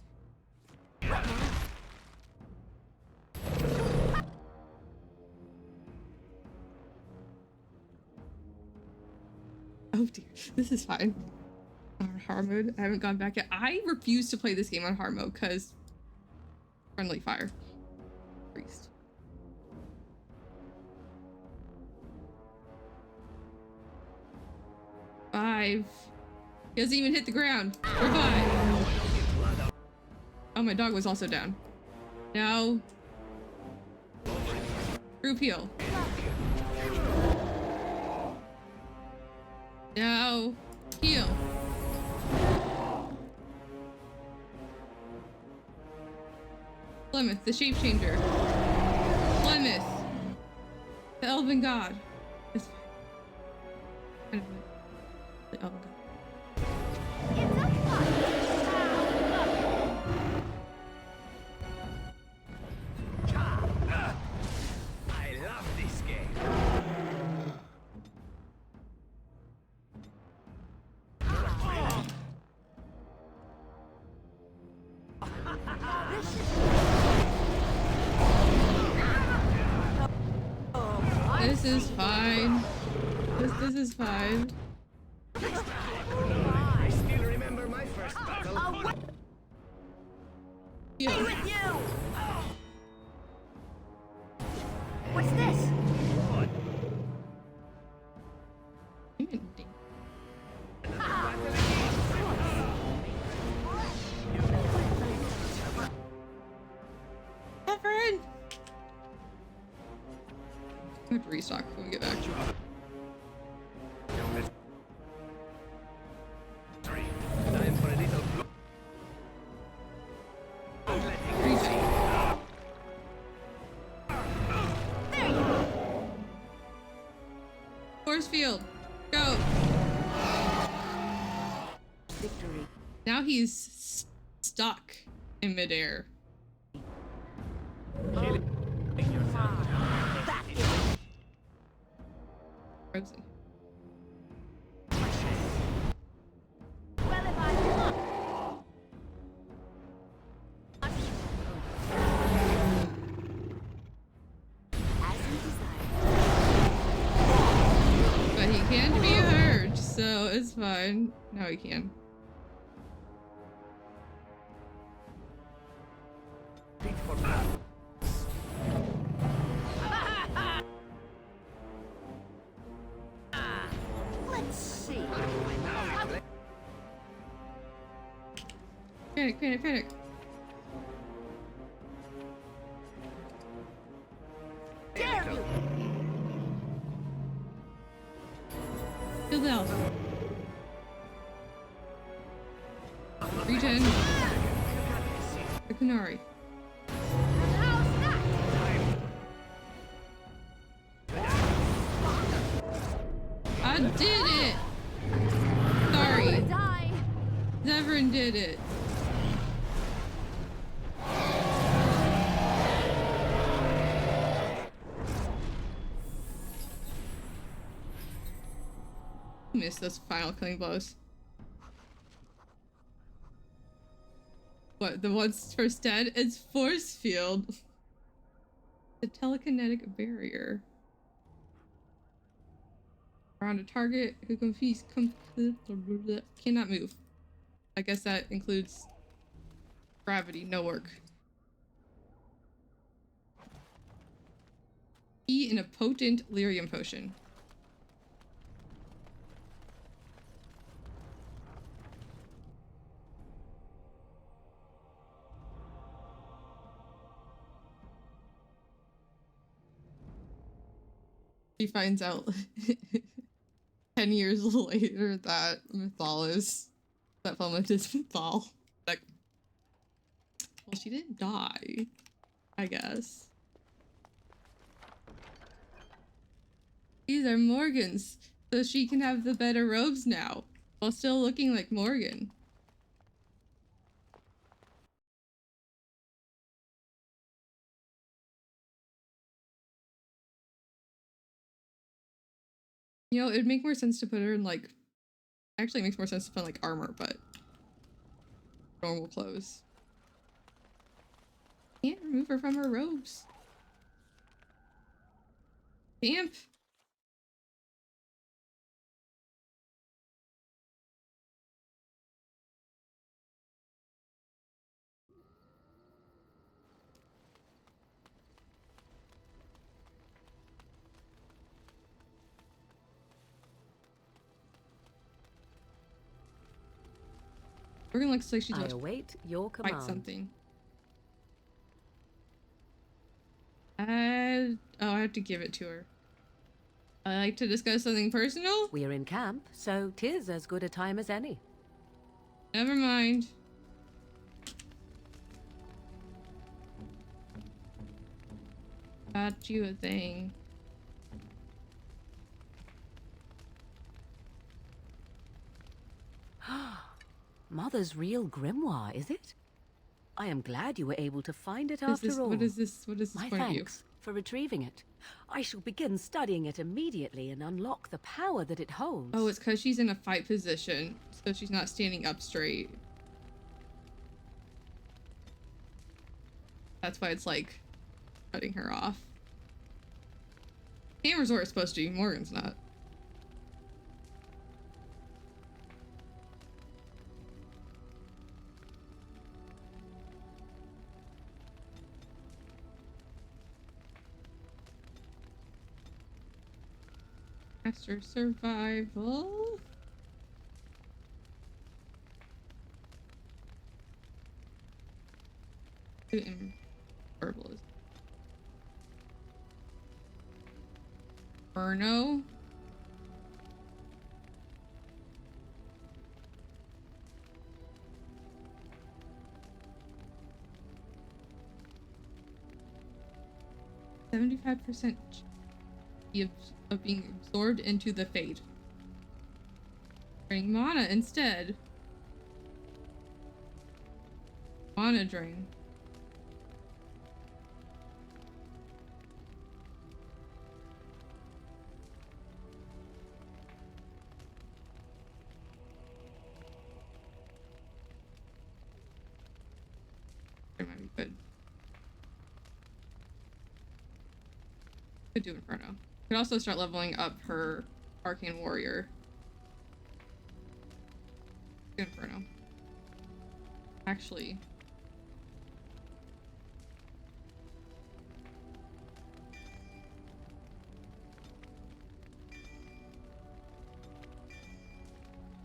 Oh dear, this is fine. On hard mode, I haven't gone back yet. I refuse to play this game on hard mode because friendly fire. Priest. Five. He doesn't even hit the ground. Revive. Oh, my dog was also down. Now. Group heal. Now. Heal. Flemeth, the shape changer. Flemeth, the elven god. It's fine. The elven god. I love this game. This is fine. This is fine. I still remember my first battle. Stay with you! What's this? Catherine! I'm going to have to restock when we get back. Force field. Go. Victory. Now he's stuck in midair. Frozen. Well, if I But he can't be hurt, so it's fine. Now he can. let's see. Panic, panic, panic. Dare you! Kill the elf. Regen. The Kunari. I did it! Sorry. Die. Zevran did it. Missed those final killing blows. What, the one's first dead? It's force field. The telekinetic barrier. Around a target who cannot move. I guess that includes gravity, no work. Key in a potent lyrium potion. She finds out 10 years later that that Flemeth is Mythal. Like, well, she didn't die, I guess. These are Morgan's, so she can have the better robes now, while still looking like Morgan. You know, it'd make more sense to put her in, like... Actually, it makes more sense to put, like, armor, but... normal clothes. Can't remove her from her robes. Camp! Morgan looks like she's about to await your fight command. something. Oh, I have to give it to her. I like to discuss something personal? We're in camp, so 'tis as good a time as any. Never mind. Got you a thing. Mother's real grimoire, is it? I am glad you were able to find it What is after this? all. What is this? What is this My point of view? thanks for retrieving it. I shall begin studying it immediately and unlock the power that it holds. Oh, it's because she's in a fight position, so she's not standing up straight. That's why it's like cutting her off. Camp Resort is supposed to be, Morgan's not. Master survival. Herbalism. Burno. %75%. of being absorbed into the fate. Drain mana instead. Mana drain. It might be good. Could do Inferno. Could also start leveling up her Arcane Warrior. Inferno. Actually.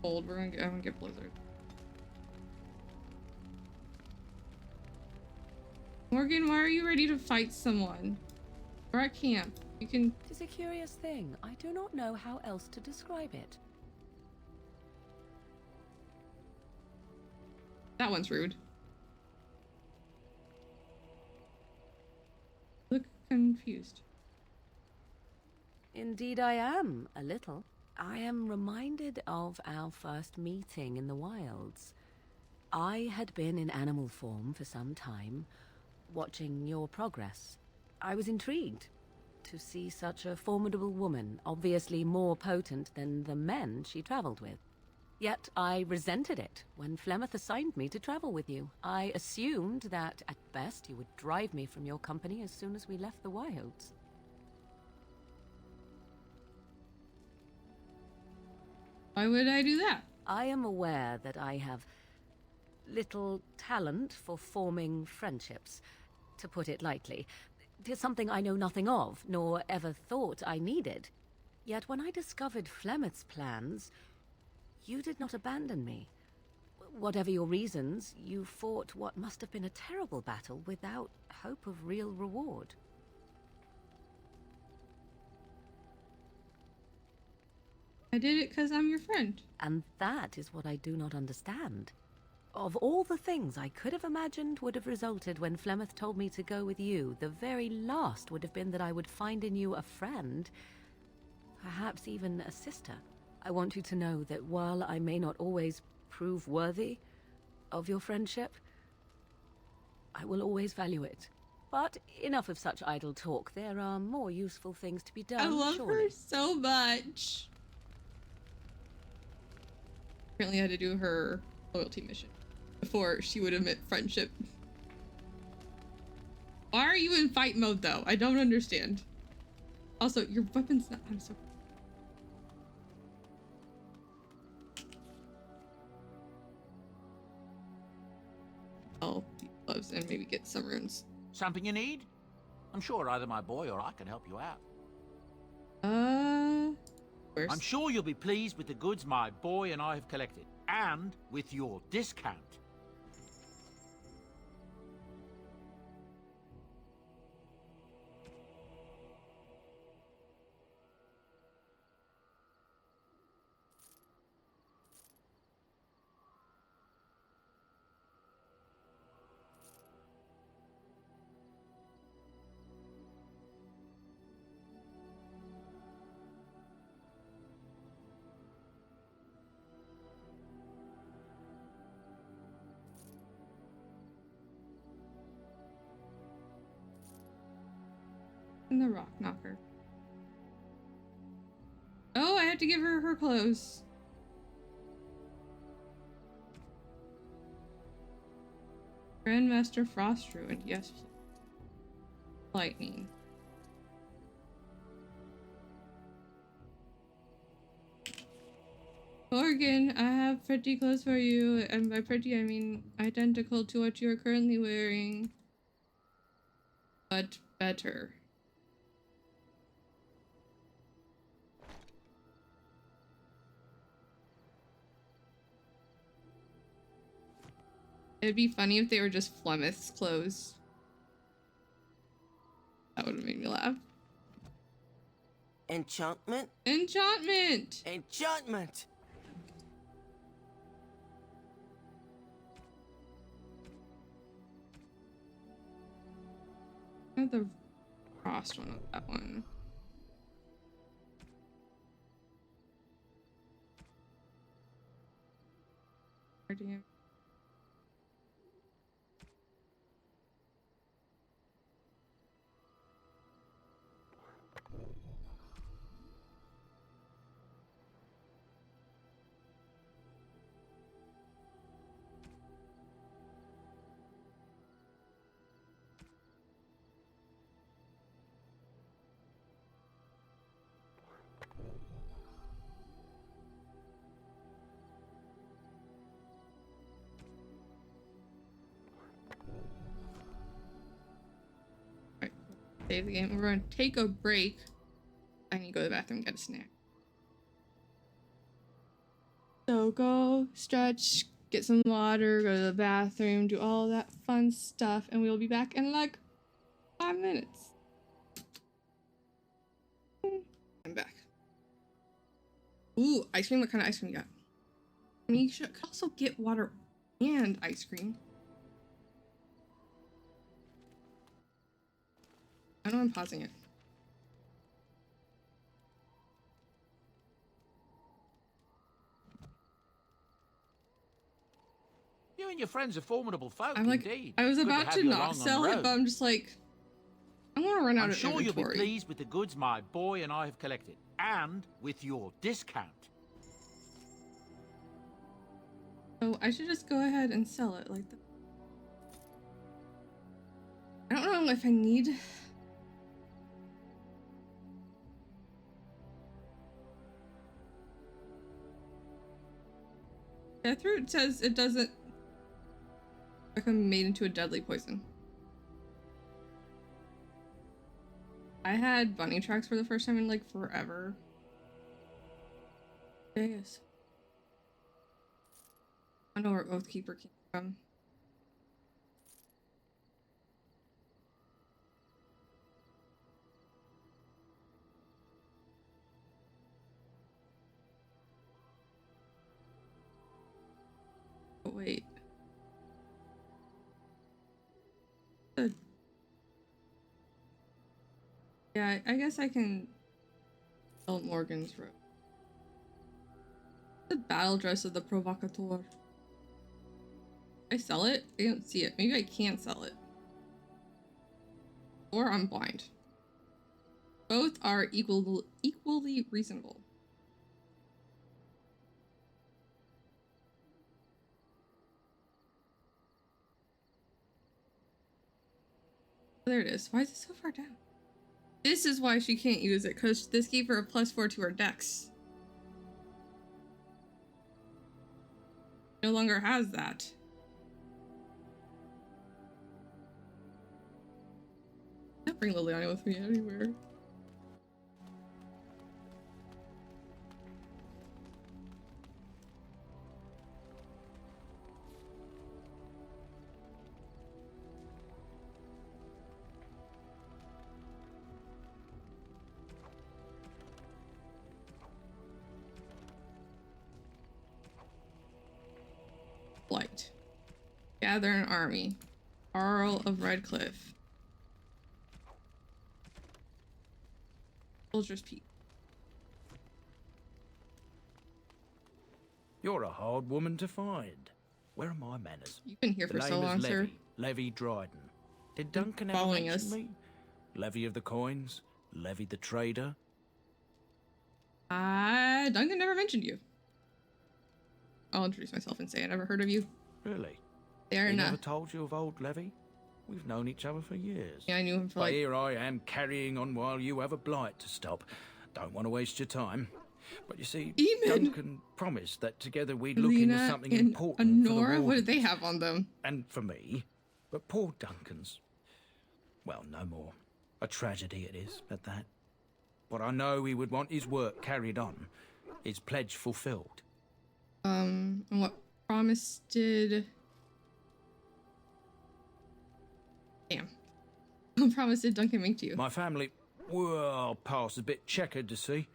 I'm gonna get Blizzard. Morgan, why are you ready to fight someone? We're at camp. You can. Tis a curious thing. I do not know how else to describe it. That one's rude. Look confused. Indeed I am, a little. I am reminded of our first meeting in the wilds. I had been in animal form for some time, watching your progress. I was intrigued to see such a formidable woman, obviously more potent than the men she traveled with. Yet I resented it when Flemeth assigned me to travel with you. I assumed that, at best, you would drive me from your company as soon as we left the wilds. Why would I do that? I am aware that I have little talent for forming friendships, to put it lightly. 'Tis something I know nothing of, nor ever thought I needed. Yet when I discovered Flemeth's plans, you did not abandon me. Whatever your reasons, you fought what must have been a terrible battle without hope of real reward. I did it because I'm your friend. And that is what I do not understand. Of all the things I could have imagined would have resulted when Flemeth told me to go with you, the very last would have been that I would find in you a friend, perhaps even a sister. I want you to know that while I may not always prove worthy of your friendship, I will always value it. But enough of such idle talk. There are more useful things to be done, I love surely. her so much. Apparently I had to do her loyalty mission before she would admit friendship. Why are you in fight mode though? I don't understand. Also, your weapon's not. I'm so. I'll keep gloves and maybe get some runes. Something you need? I'm sure either my boy or I can help you out. Where's... I'm sure you'll be pleased with the goods my boy and I have collected, and with your discount. And the rock knocker. Oh, I had to give her her clothes. Grandmaster Frost Ruined, yes. Lightning. Morgan, I have pretty clothes for you, and by pretty I mean identical to what you are currently wearing, but better. It'd be funny if they were just Flemeth's clothes. That would have made me laugh. Enchantment? Enchantment! Enchantment! I have the frost one with that one. damage. Save the game. We're going to take a break. I need to go to the bathroom and get a snack. So go, stretch, get some water, go to the bathroom, do all that fun stuff, and we'll be back in like 5 minutes. I'm back. Ooh, ice cream? What kind of ice cream you got? I mean, you should also get water and ice cream. I know I'm pausing it. You and your friends are formidable folk, I'm like, indeed. I was Good about have to you not along on sell the it, road. but I'm just like, I want to run out I'm of sure inventory. you'll be pleased with the goods my boy and I have collected, and with your discount. So I should just go ahead and sell it like that. I don't know if I need... Deathroot says it doesn't become made into a deadly poison. I had bunny tracks for the first time in like forever. Yes. I know where Oathkeeper came from. But wait. Yeah, I guess I can sell Morgan's robe. The battle dress of the Provocateur. I sell it? I don't see it. Maybe I can't sell it. Or I'm blind. Both are equally reasonable. There it is. Why is it so far down? This is why she can't use it, because this gave her a +4 to her dex. No longer has that. I can't bring Liliana with me anywhere. Flight. Gather an army. Earl of Redcliffe. Soldier's Peak. You're a hard woman to find. Where are my manners? You've been here for so long, sir. Levy Dryden. Did Duncan ever Following mention us. me? Levy of the coins? Levy the trader? Duncan never mentioned you. I'll introduce myself and say I never heard of you. Really? They He are never not. told you of old Levy? We've known each other for years. Yeah, I knew him for But like... here I am carrying on while you have a blight to stop. Don't want to waste your time. But you see, Duncan promised that together we'd look into Lena something and important for the Honora? What did Wardens. they have on them? And for me. But poor Duncan's... well, no more. A tragedy it is, at that. But I know he would want his work carried on. His pledge fulfilled. And what promise did... Damn. What promise did Duncan make to you? My family, well, past a bit checkered to see.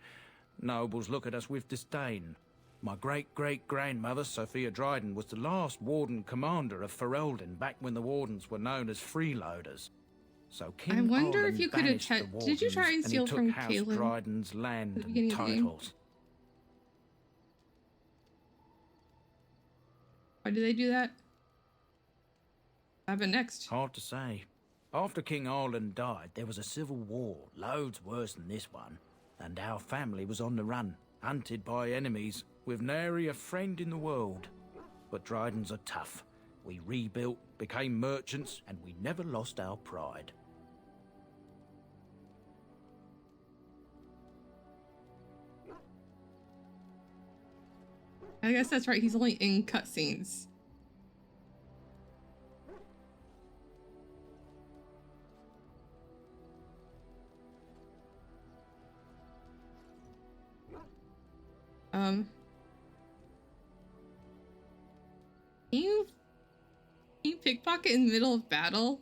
Nobles look at us with disdain. My great-great-grandmother, Sophia Dryden, was the last warden commander of Ferelden back when the wardens were known as freeloaders. So King I wonder Arlen if you could banished have... the Did you try and wardens, steal he from took House Kaelin Dryden's land at the and beginning of the game? titles. Why do they do that? What happened next? Hard to say. After King Arlen died, there was a civil war, loads worse than this one, and our family was on the run, hunted by enemies, with nary a friend in the world. But Drydens are tough. We rebuilt, became merchants, and we never lost our pride. I guess that's right, he's only in cutscenes. Can you pickpocket in the middle of battle?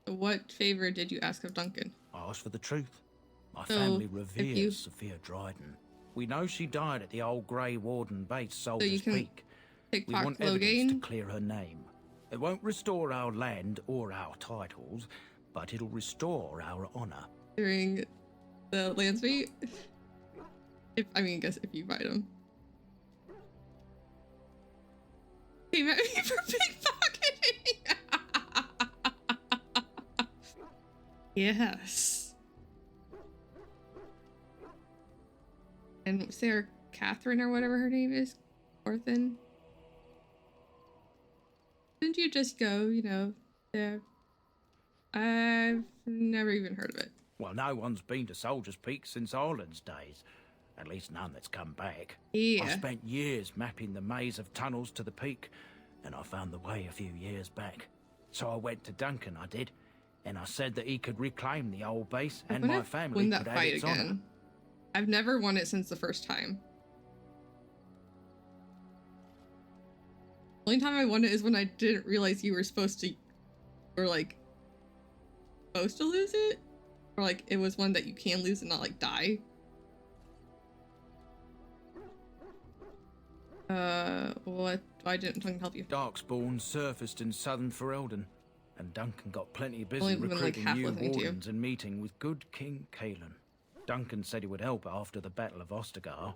What favor did you ask of Duncan? I asked for the truth. My So, family if reveres you- Sophia Dryden. We know she died at the old Grey Warden base, Soldier's can Peak. We pickpocket want evidence to Loghain? clear her name. It won't restore our land or our titles, but it'll restore our honor. During the land speed? I guess if you fight him. He met me for pickpocketing! Yes. And Sarah Catherine or whatever her name is, Orphan. Didn't you just go, there? I've never even heard of it. Well, no one's been to Soldier's Peak since Arlen's days. At least none that's come back. Yeah. I spent years mapping the maze of tunnels to the peak, and I found the way a few years back. So I went to Duncan, I did, and I said that he could reclaim the old base and my family win could that have fight its again. honor. I've never won it since the first time. The only time I won it is when I didn't realize you were supposed to, supposed to lose it, or like it was one that you can lose and not like die. What? Why didn't Duncan help you? Darkspawn surfaced in southern Ferelden, and Duncan got plenty busy Only been, like, recruiting half new listening to you. wardens and meeting with good King Kaelin. Duncan said he would help after the Battle of Ostagar.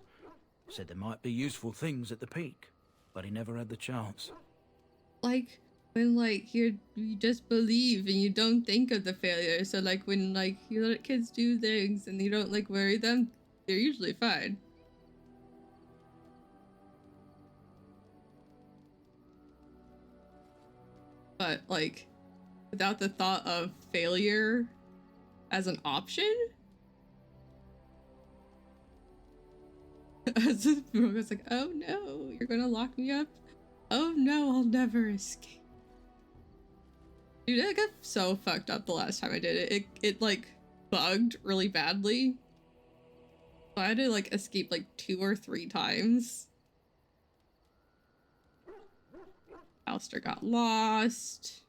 Said there might be useful things at the peak, but he never had the chance. Like when you just believe and you don't think of the failure. So like when you let kids do things and you don't worry them, they're usually fine. But without the thought of failure as an option, as if it was like, oh no, you're gonna lock me up. Oh no, I'll never escape. Dude, I got so fucked up the last time I did it. It bugged really badly. So I had to escape 2 or 3 times. Alistair got lost.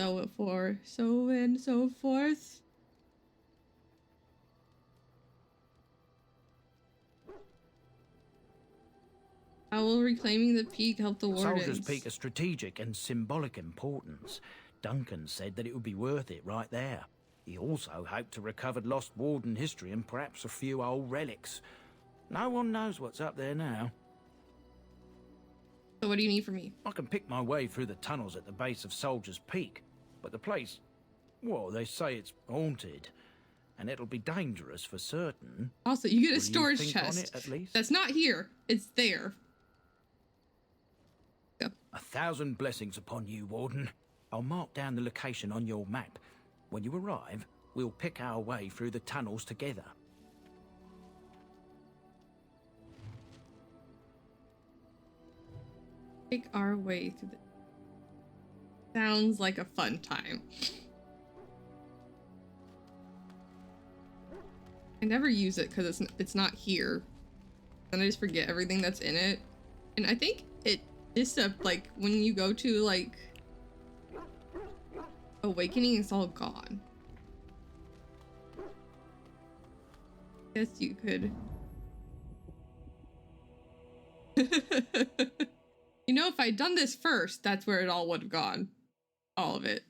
So and so forth. How will reclaiming the peak help the wardens? Soldier's Peak is strategic and symbolic importance. Duncan said that it would be worth it right there. He also hoped to recover lost warden history and perhaps a few old relics. No one knows what's up there now. So what do you need from me? I can pick my way through the tunnels at the base of Soldier's Peak, but the place, well, they say it's haunted, and it'll be dangerous for certain. Also, you get a Will storage you think on chest. it, at least? That's not here. It's there. Go. 1,000 blessings upon you, Warden. I'll mark down the location on your map. When you arrive, we'll pick our way through the tunnels together. Pick our way through the... Sounds like a fun time. I never use it because it's not here. Then I just forget everything that's in it. And I think this stuff, when you go to Awakening, it's all gone. Guess you could. If I'd done this first, that's where it all would have gone. All of it.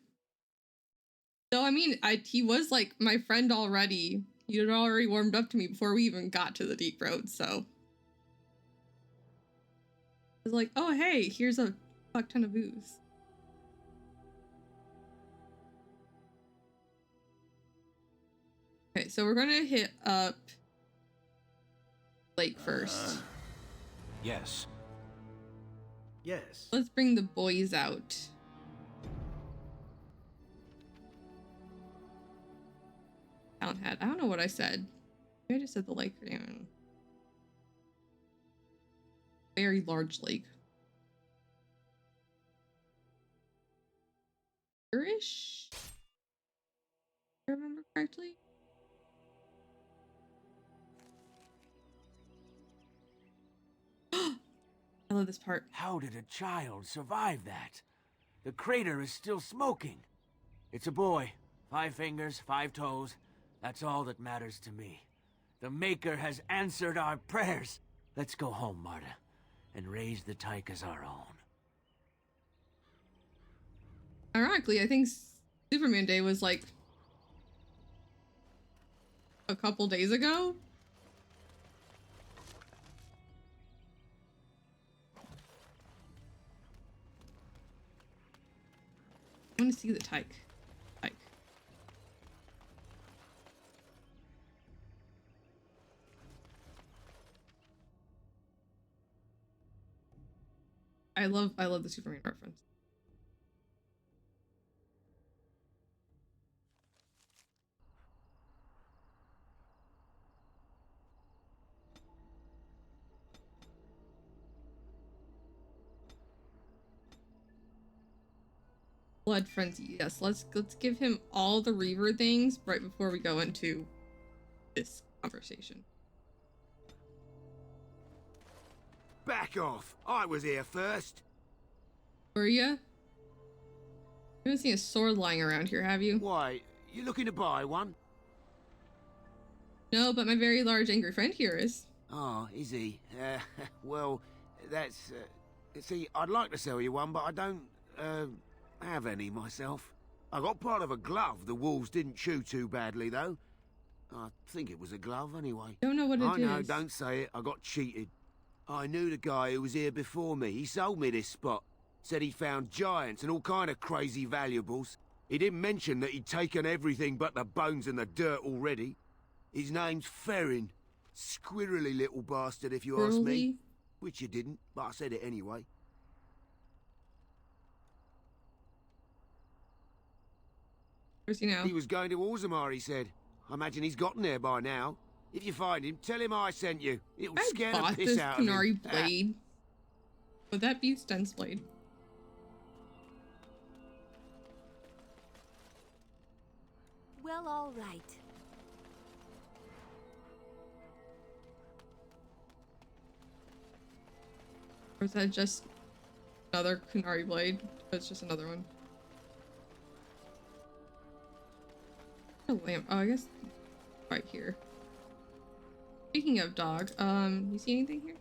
So I mean, he was like my friend already. He had already warmed up to me before we even got to the deep road, so. I was like, oh, hey, here's a fuck ton of booze. Okay, so we're gonna hit up Lake first. Yes. Yes. Let's bring the boys out. Town hat. I don't know what I said. Maybe I just said the lake. I don't know. Very large lake. Irish? If I remember correctly. I love this part. How did a child survive that? The crater is still smoking. It's a boy. 5 fingers, 5 toes. That's all that matters to me. The Maker has answered our prayers. Let's go home, Marta, and raise the tyke as our own. Ironically, I think Superman Day was like a couple days ago. I want to see the tyke. I love the Superman reference. Blood frenzy. Yes, let's give him all the Reaver things right before we go into this conversation. Back off! I was here first. Were ya? You haven't seen a sword lying around here, have you? Why, you looking to buy one? No, but my very large angry friend here is. Oh, is he? Well, that's... see, I'd like to sell you one, but I don't, have any myself. I got part of a glove the wolves didn't chew too badly, though. I think it was a glove, anyway. Don't know what it is. I know, don't say it. I got cheated. I knew the guy who was here before me. He sold me this spot. Said he found giants and all kind of crazy valuables. He didn't mention that he'd taken everything but the bones and the dirt already. His name's Ferrin. Squirrely little bastard, if you ask me. Which you didn't, but I said it anyway. Where's he now? He was going to Orzammar, he said. I imagine he's gotten there by now. If you find him, tell him I sent you. It'll scare the piss out of him. I bought this Kunari blade. Would that be Sten's blade? Well, all right. Or is that just another Kunari blade? Oh, it's just another one. A lamp. Oh, I guess right here. Speaking of dog, you see anything here?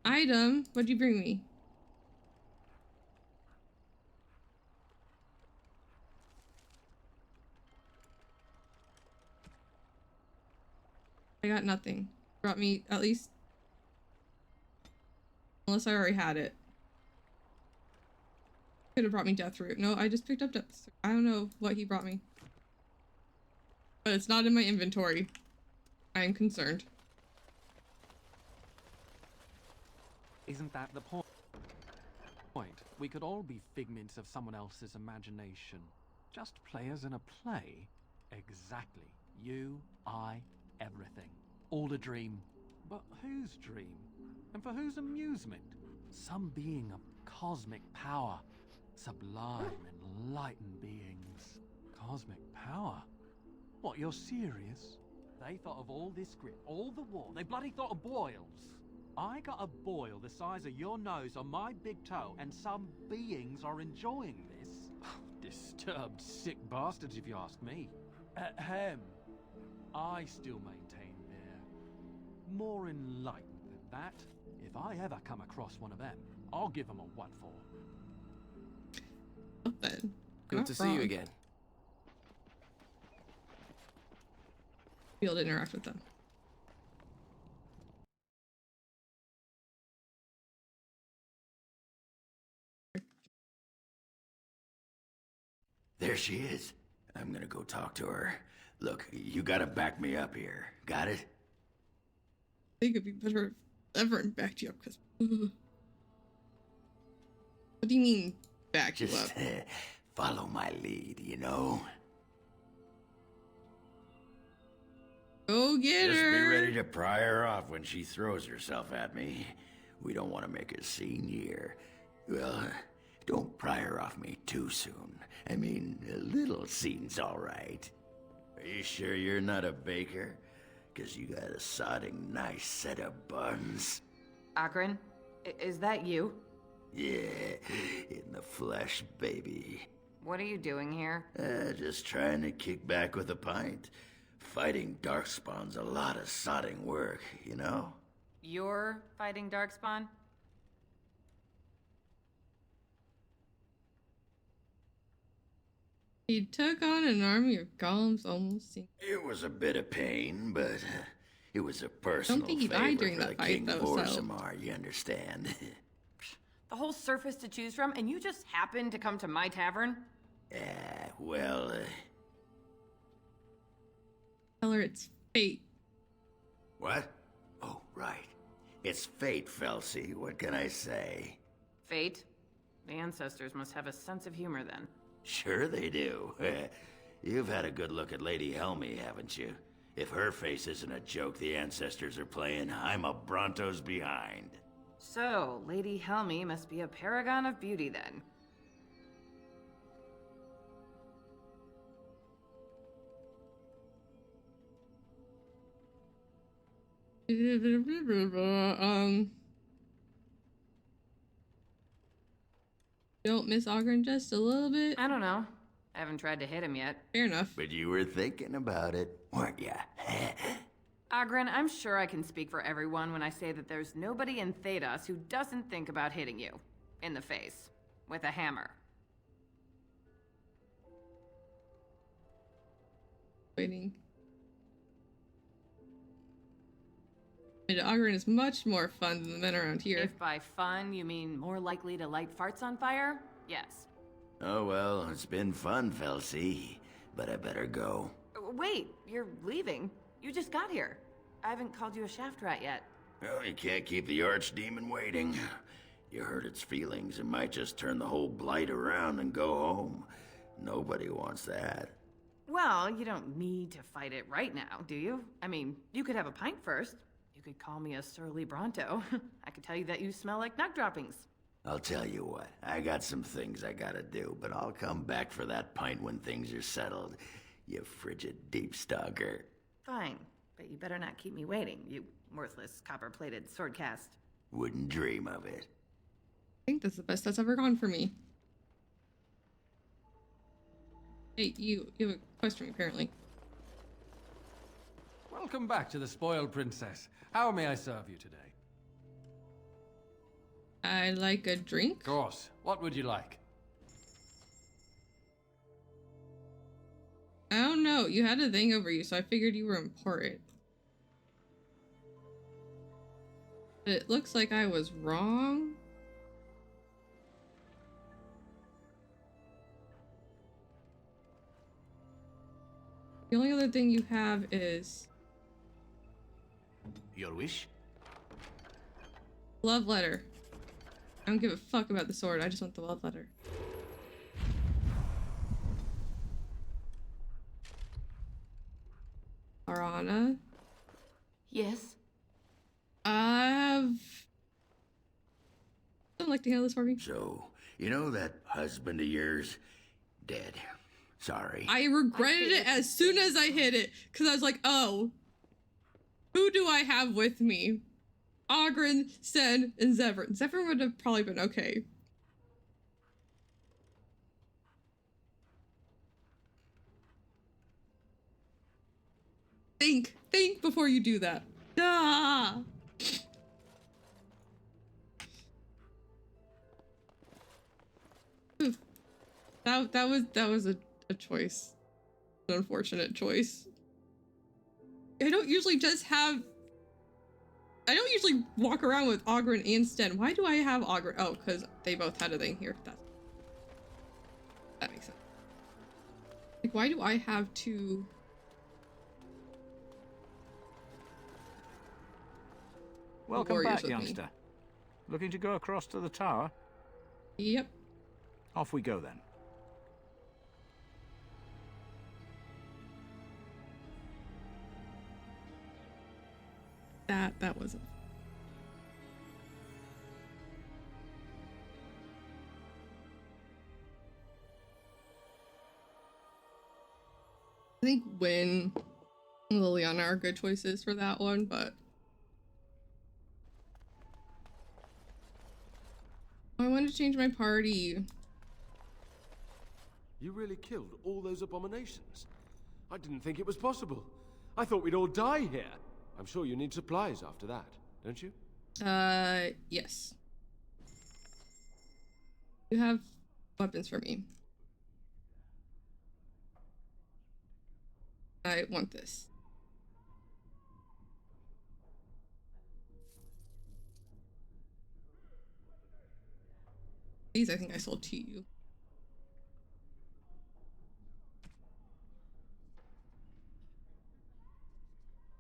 Item? What'd you bring me? I got nothing. Brought me at least... Unless I already had it. Could have brought me Death Root. No, I just picked up Death. I don't know what he brought me. But it's not in my inventory. I am concerned. Isn't that the point? We could all be figments of someone else's imagination. Just players in a play. Exactly. You, I, everything. All a dream. But whose dream? And for whose amusement? Some being of cosmic power. Sublime, enlightened beings. Cosmic power? What, you're serious? They thought of all this grit, all the war. They bloody thought of boils. I got a boil the size of your nose on my big toe, and some beings are enjoying this. Disturbed, sick bastards, if you ask me. Ahem. I still maintain they're more enlightened than that. If I ever come across one of them, I'll give them a what for. something. You're Good not to see you wrong. again. Be able to interact with them. There she is. I'm gonna go talk to her. Look, you gotta back me up here. Got it? I think it'd be better if everyone backed you up, because... What do you mean, back you Just up? follow my lead, you know? Go get Just her! be ready to pry her off when she throws herself at me. We don't want to make a scene here. Well, don't pry her off me too soon. I mean, a little scene's all right. Are you sure you're not a baker? 'Cause you got a sodding nice set of buns. Akron, is that you? Yeah, in the flesh, baby. What are you doing here? Just trying to kick back with a pint. Fighting Darkspawn's a lot of sodding work, you know? You're fighting Darkspawn? He took on an army of golems almost. It was a bit of pain, but it was a personal think he favor died during for that the fight, King of though, so- Orzammar, you understand? The whole surface to choose from, and you just happened to come to my tavern? Well, Tell her it's fate. what? Oh, right. It's fate, Felsi. What can I say? Fate? The ancestors must have a sense of humor then. Sure they do. You've had a good look at Lady Helmy, haven't you? If her face isn't a joke the ancestors are playing, I'm a Bronto's behind. So, Lady Helmy must be a paragon of beauty then. Don't miss Ogren just a little bit? I don't know. I haven't tried to hit him yet. Fair enough. But you were thinking about it, weren't ya? Ogren, I'm sure I can speak for everyone when I say that there's nobody in Thedas who doesn't think about hitting you. In the face. With a hammer. Waiting. And Ogren is much more fun than the men around here. If by fun you mean more likely to light farts on fire, yes. Oh well, it's been fun, Felsi. But I better go. Wait, you're leaving? You just got here. I haven't called you a shaft rat yet. Well, you can't keep the archdemon waiting. You hurt its feelings, it might just turn the whole blight around and go home. Nobody wants that. Well, you don't need to fight it right now, do you? I mean, you could have a pint first. You could call me a surly Bronto. I could tell you that you smell like nug droppings. I'll tell you what, I got some things I gotta do, but I'll come back for that pint when things are settled. You frigid deep stalker. Fine, but you better not keep me waiting, you worthless copper-plated swordcast. Wouldn't dream of it. I think that's the best that's ever gone for me. Hey, you have a question, apparently. Welcome back to the Spoiled Princess. How may I serve you today? I like a drink. Of course. What would you like? I don't know. You had a thing over you, so I figured you were important. But it looks like I was wrong. The only other thing you have is Your wish? love letter. I don't give a fuck about the sword. I just want the love letter. Arana. Yes? I've... I'd like to handle this for me. So, you know that husband of yours? Dead. Sorry. I regretted it as soon as I hit it, because I was like, oh, who do I have with me? Ogren, Sen, and Zevran. Zevran would have probably been okay. Think before you do that. Ah! That was a choice. An unfortunate choice. I don't usually walk around with Ogren and Sten. Why do I have Ogren? Oh, because they both had a thing here. That makes sense. Like, why do I have two? Welcome back, youngster. Looking to go across to the tower? Yep. Off we go then. That wasn't. I think Wynn and Liliana are good choices for that one, but I want to change my party. You really killed all those abominations? I didn't think it was possible. I thought we'd all die here. I'm sure you need supplies after that, don't you? Yes. You have weapons for me. I want this. These I think I sold to you.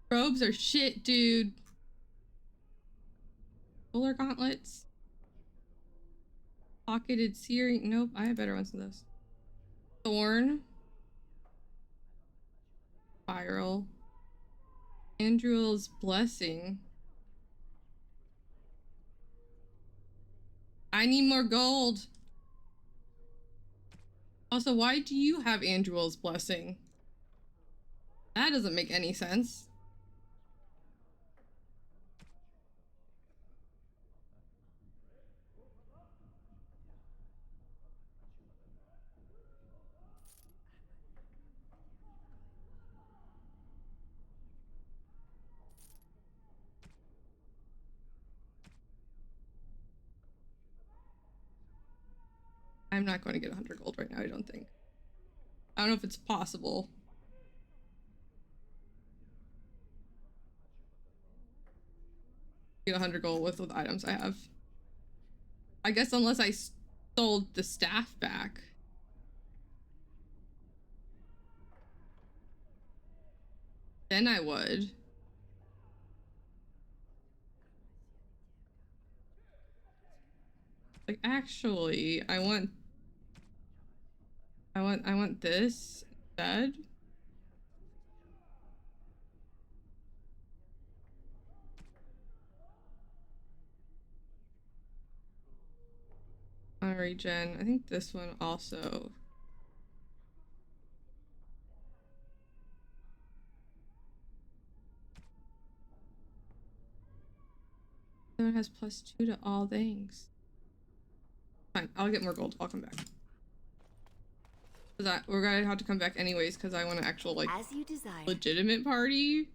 Robes are shit, dude. Solar gauntlets. Pocketed searing. Nope, I have better ones than those. Thorn. Spiral. Andrew's blessing. I need more gold. Also, why do you have Andrew's blessing? That doesn't make any sense. I'm not going to get 100 gold right now, I don't think. I don't know if it's possible. Get 100 gold with items I have. I guess unless I sold the staff back. Then I would. Like, actually, I want this instead. On regen. I think this one also. That one has +2 to all things. Fine, I'll get more gold. I'll come back. We're gonna have to come back anyways because I want an actual, like, as you desire, legitimate party.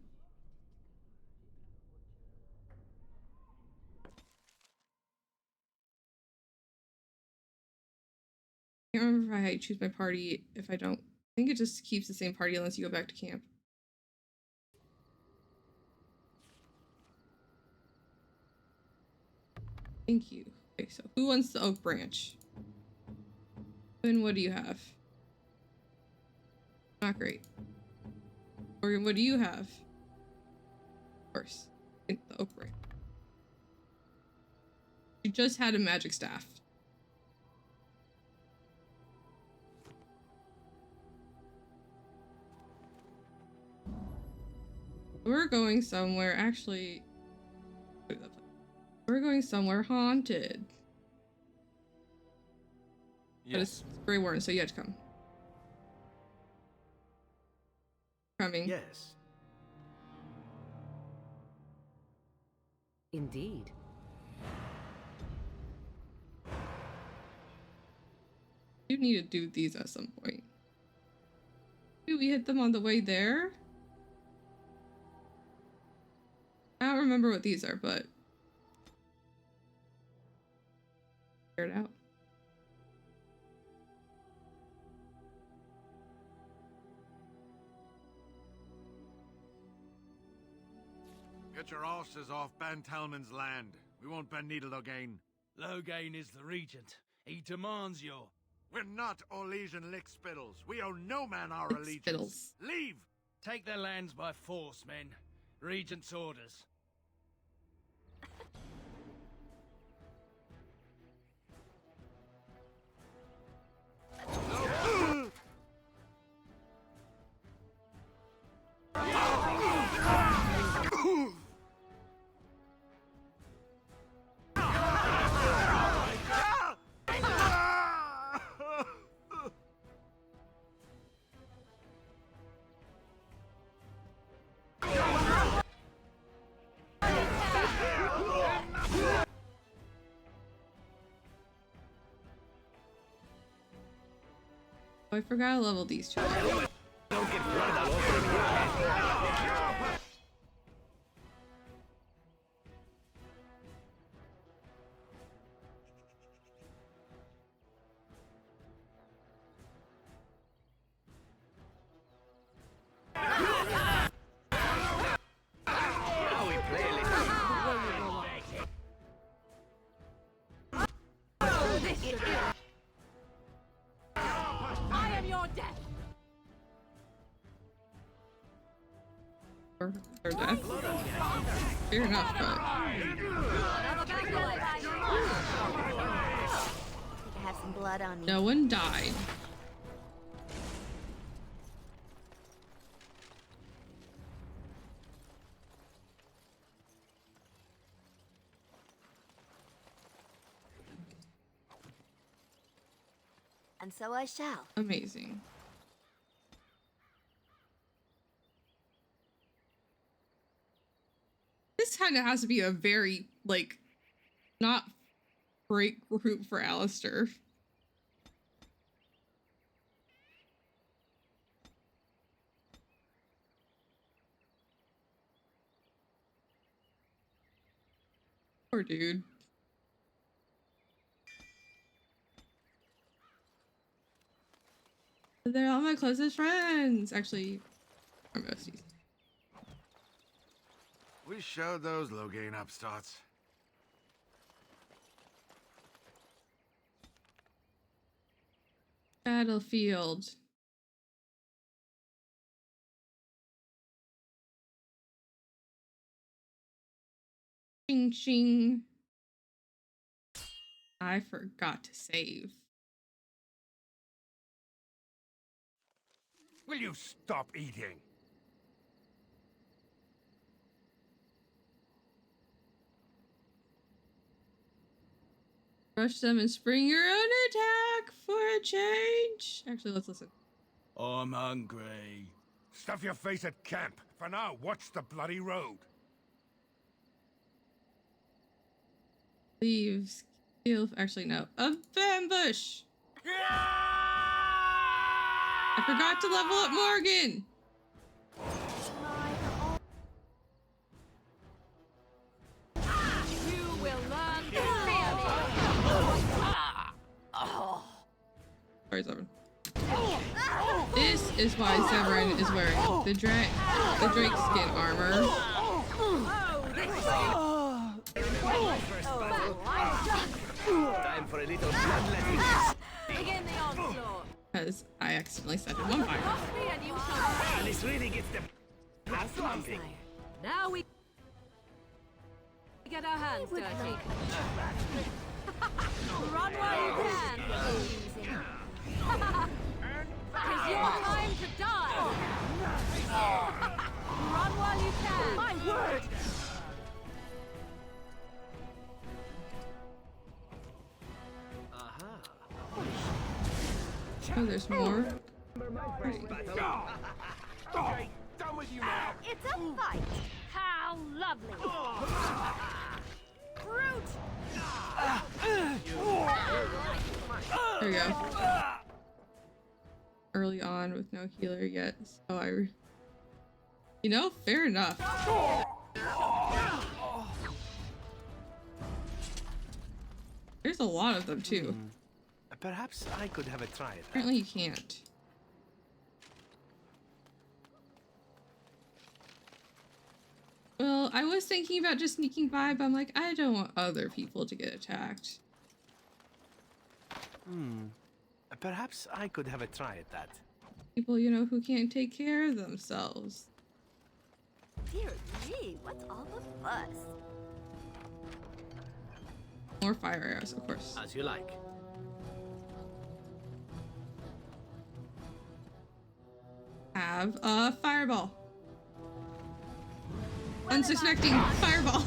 I can't remember if I choose my party if I don't. I think it just keeps the same party unless you go back to camp. Thank you. Okay, so who wants the oak branch? And what do you have? Not great. Or what do you have? Of course, the oak branch. You just had a magic staff. We're going somewhere, actually. We're going somewhere haunted. Yes. But it's Grey Warden, so you have to come. Coming. Yes. Indeed. You need to do these at some point. Did we hit them on the way there? I don't remember what these are, but figure it out. Get your horses off Ben Talman's land. We won't bend needle again. Loghain is the regent. He demands your... We're not Orlesian lick-spittles. We owe no man our allegiance. Leave! Take their lands by force, men. Regent's orders. Oh, I forgot to level these two. Or death. Fair enough, but have some blood on me. no one died. And so I shall. Amazing. This kind of has to be a very, like, not great group for Alistair. Poor dude. They're all my closest friends. Actually, our besties. We showed those Loghain upstarts. Battlefield. Ching ching. I forgot to save. Will you stop eating? Rush them and spring your own attack for a change. Actually, let's listen. I'm hungry. Stuff your face at camp. For now, watch the bloody road. Leaves. Kill. Actually, no. A ambush. I forgot to level up Morgan. You will learn to Sorry, Zevran. This is why Zevran is wearing the Drake skin armor. Time for a little bloodletting. Begin the onslaught. Because I accidentally set it on fire. And this really gets them pumping. Now we get our hands dirty. Run while you can. It's your time to die. Run while you can. My word. Oh, there's more. Okay, done with you now. It's a fight. How lovely. Brute. There we go. Early on with no healer yet, so you know, fair enough. There's a lot of them too. Perhaps I could have a try at that. Apparently you can't. Well, I was thinking about just sneaking by, but I'm like, I don't want other people to get attacked. Perhaps I could have a try at that. People, you know, who can't take care of themselves. Dear me, what's all the fuss? More fire arrows, of course. As you like. Have a fireball. Unsuspecting fireball.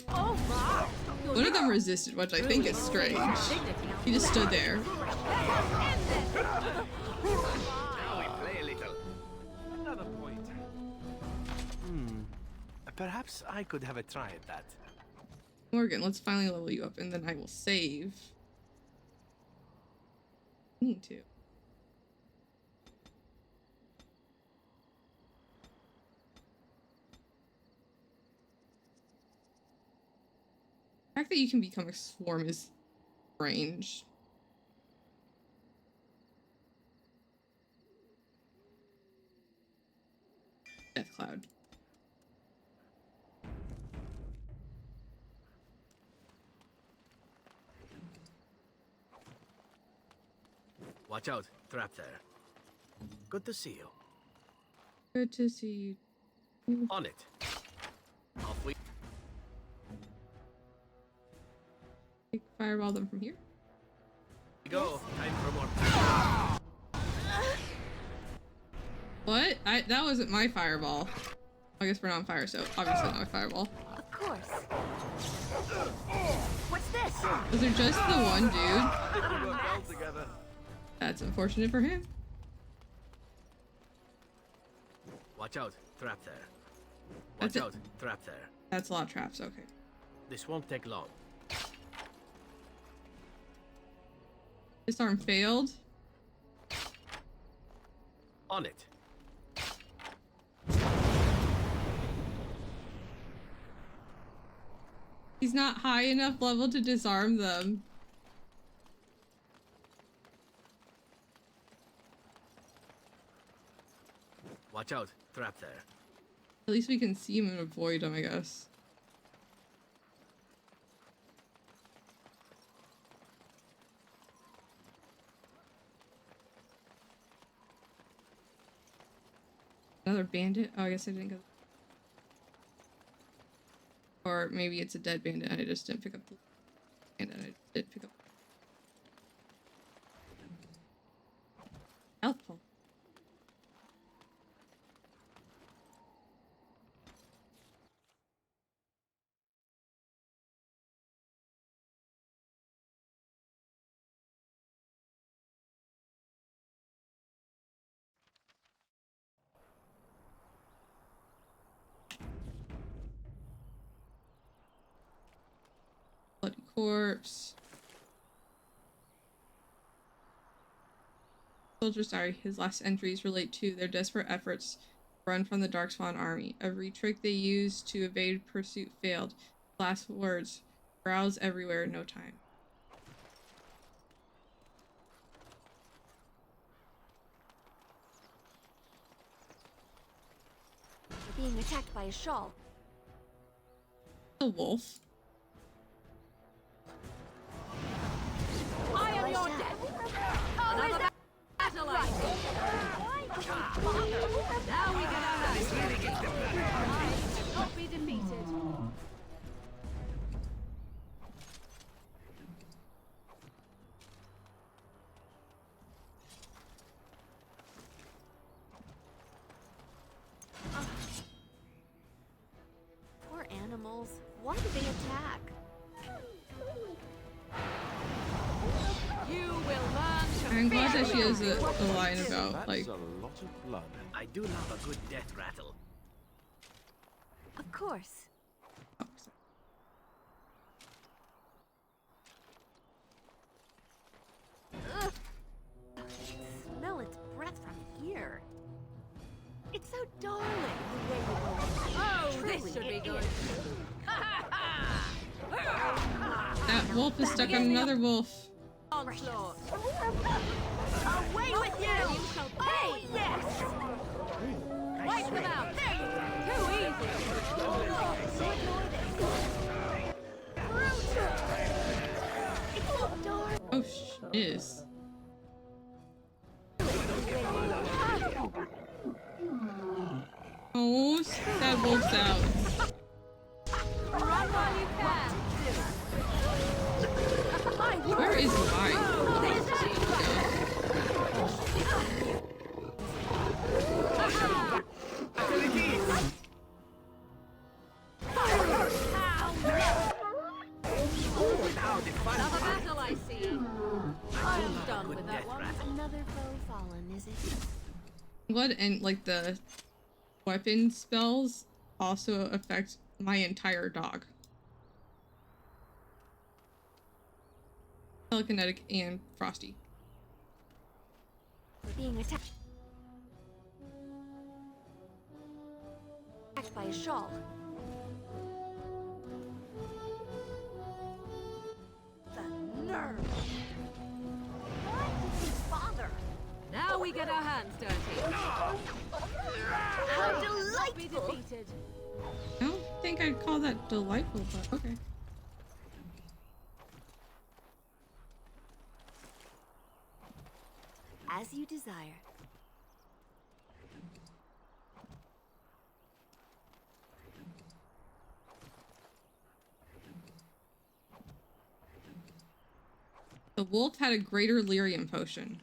Oh my! One of them resisted, which I think is strange. He just stood there. Now we play a little. Another point. Perhaps I could have a try at that. Morgan, let's finally level you up, and then I will save. I need to. The fact that you can become a swarm is strange. Death cloud. Watch out, trap there. Good to see you. Good to see you. On it. Off we Fireball them from here. go. Time for more. What? That wasn't my fireball. I guess we're not on fire, so obviously not my fireball. Of course. What's this? Was there just the one dude? We work well together. That's unfortunate for him. Watch out, trap there. That's Watch out, trap there. That's a lot of traps, okay. This won't take long. Disarm failed. On it. He's not high enough level to disarm them. Watch out, trap there. At least we can see him and avoid him, I guess. Another bandit? Oh, I guess I didn't go. Or maybe it's a dead bandit and I just didn't pick up the bandit and I didn't pick up. Helpful. Bloody corpse. Soldier's diary. His last entries relate to their desperate efforts to run from the Darkspawn army. Every trick they used to evade pursuit failed. Last words. Growls everywhere, no time. We're being attacked by a shawl. A wolf. I am your death. Another satellite. Now we get our hands. I will not be defeated. Poor animals. Why do they attack? You will learn to I'm glad that she fear has me. a line about, like, That's a lot of blood. I do love a good death rattle. Of course. Ugh. Smell its breath from here. It's so darling the way you go. Oh, Truly, this should be it good. is. that wolf is stuck on another wolf. Onslaught. Away with you! Oh, yes! Wipe them out. Too easy. Is. Oh, that wolf's out. Run while you can. Where is mine? Another battle, I see. I'm done with that one. Another foe fallen, is it? What and like the weapon spells also affect my entire dog. Telekinetic and frosty. We're being attacked. Attacked by a shawl. The nerve! Why did he bother? Now we get our hands dirty. How delightful! Be defeated. I don't think I'd call that delightful, but okay. As you desire. The wolf had a greater lyrium potion.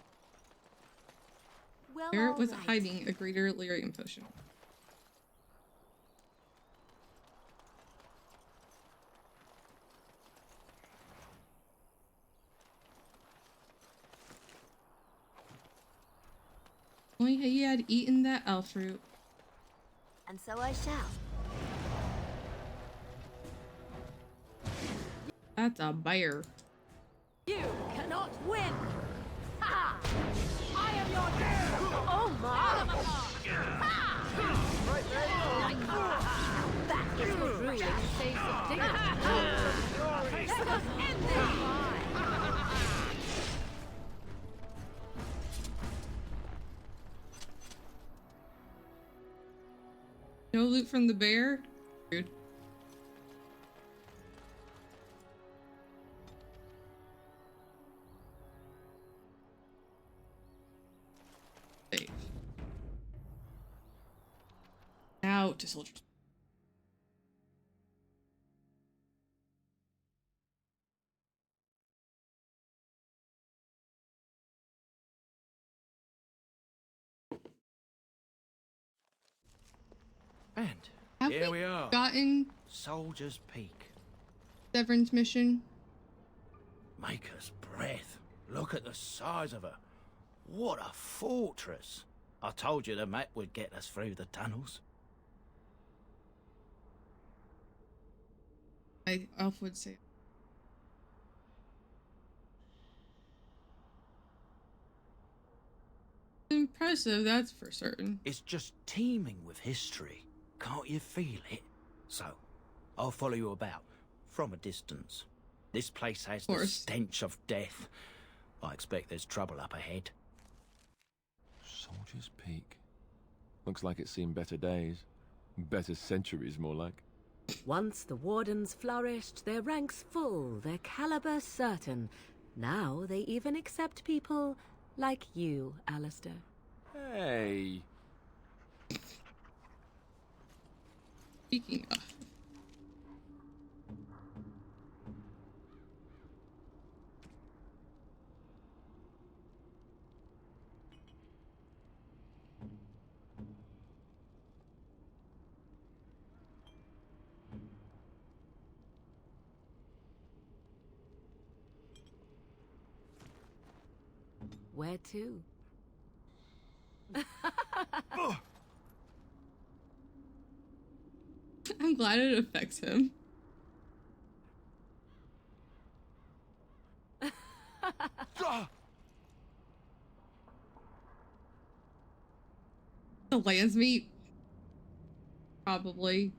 Well, Where was all right. hiding a greater lyrium potion? Only he had eaten that elf fruit. And so I shall. That's a bear. You cannot win. Ha! I am your doom. Oh my! This will really save some dignity. Let us end this. No loot from the bear? Dude. Save. Now to soldiers. And Have here we are. Gotten Soldier's Peak. Severn's mission. Maker's breath. Look at the size of her. What a fortress. I told you the map would get us through the tunnels. Elf would say. Impressive, that's for certain. It's just teeming with history. Can't you feel it? So, I'll follow you about, from a distance. This place has the stench of death. I expect there's trouble up ahead. Soldier's Peak. Looks like it's seen better days. Better centuries, more like. Once the wardens flourished, their ranks full, their caliber certain. Now they even accept people like you, Alistair. Hey. Speaking of. Where to? I'm glad it affects him. The lance meat? Probably.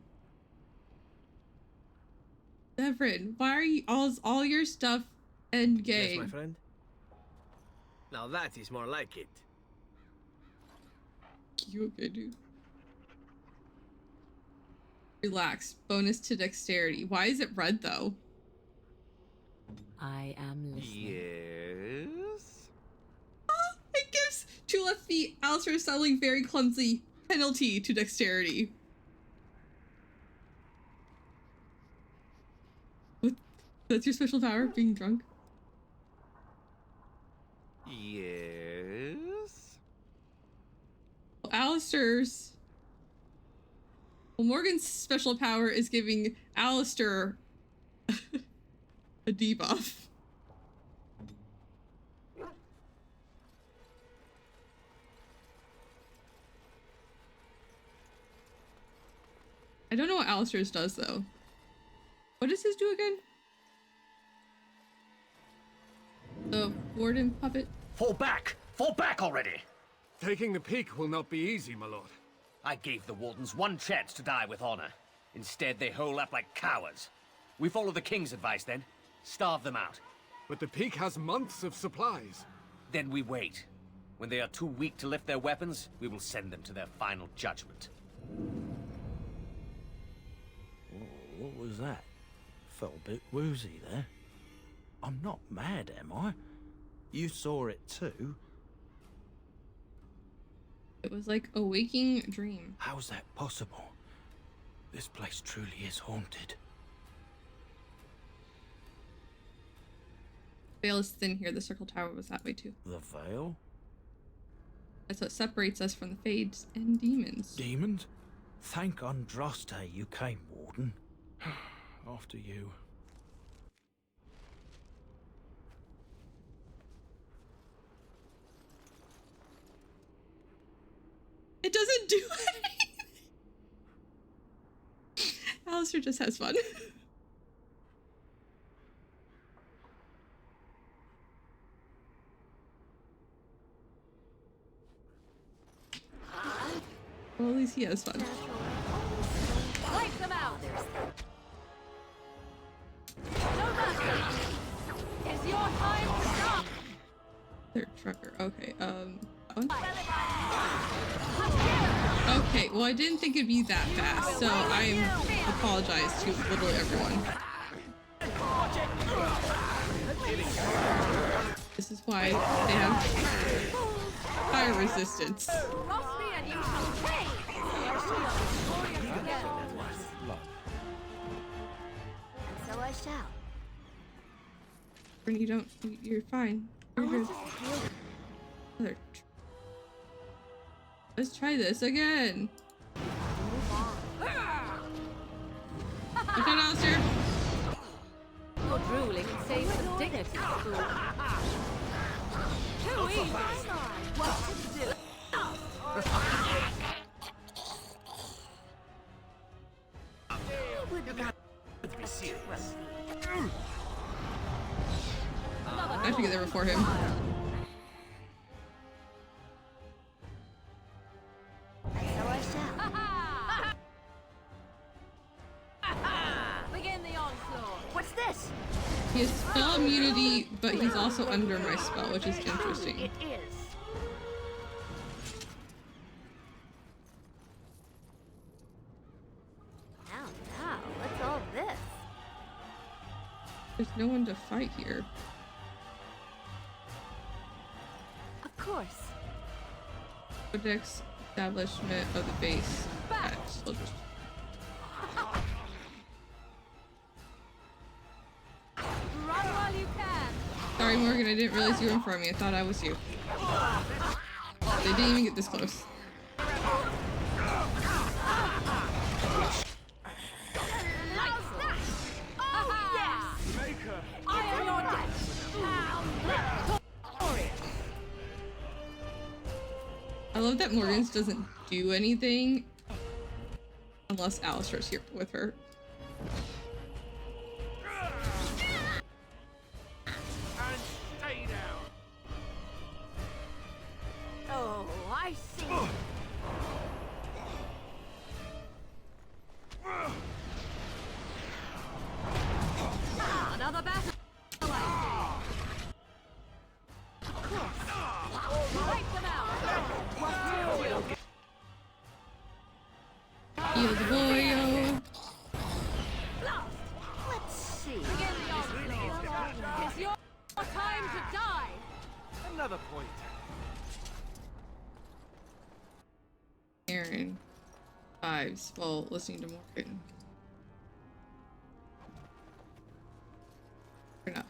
Severin, why are you all your stuff end game? Yes, my friend. Now that is more like it. You okay, dude? Relax. Bonus to dexterity. Why is it red though? I am listening. Yeah. 2 left feet. Alistair is suddenly very clumsy. Penalty to dexterity. What? That's your special power, being drunk? Yes? Well, Alistair's... Well, Morgan's special power is giving Alistair a debuff. I don't know what Alistair's does, though. What does his do again? The warden puppet? Fall back! Fall back already! Taking the peak will not be easy, my lord. I gave the wardens one chance to die with honor. Instead, they hole up like cowards. We follow the king's advice, then. Starve them out. But the peak has months of supplies. Then we wait. When they are too weak to lift their weapons, we will send them to their final judgment. What was that? Felt a bit woozy there. I'm not mad, am I? You saw it too. It was like a waking dream. How's that possible? This place truly is haunted. Veil is thin here. The circle tower was that way too. The veil? That's what separates us from the Fades and demons. Demons? Thank Andraste you came, Warden. After you. It doesn't do anything. Alistair just has fun. Well, at least he has fun. Wipe them out. No mercy. It's your time to stop. Third trucker. Okay. That one? Okay. Well, I didn't think it'd be that fast, so I apologize to literally everyone. This is why they have fire resistance. Cross me and you shall pay. So I shall. You don't. You're fine. You're good. Let's try this again. Look out, Alistair. You're drooling and save some dignity, fool. Too easy. What to do? I have to get there before him. So I shall. Begin the onslaught. What's this? He has spell immunity, but he's also under my spell, which is interesting. It is. Now, what's all this? There's no one to fight here. Of course. Codex establishment of the base. Soldiers. Run while you can. Sorry, Morgan, I didn't realize you were in front of me. I thought I was you. They didn't even get this close. I love that Morgan's doesn't do anything unless Alistair's here with her. And stay down. Oh, I see. Another battle. Wipe them out. Heal the boyo. Let's see. Begin the onslaught. It's your time to die. Another point. lives while listening to Morgan. Fair enough.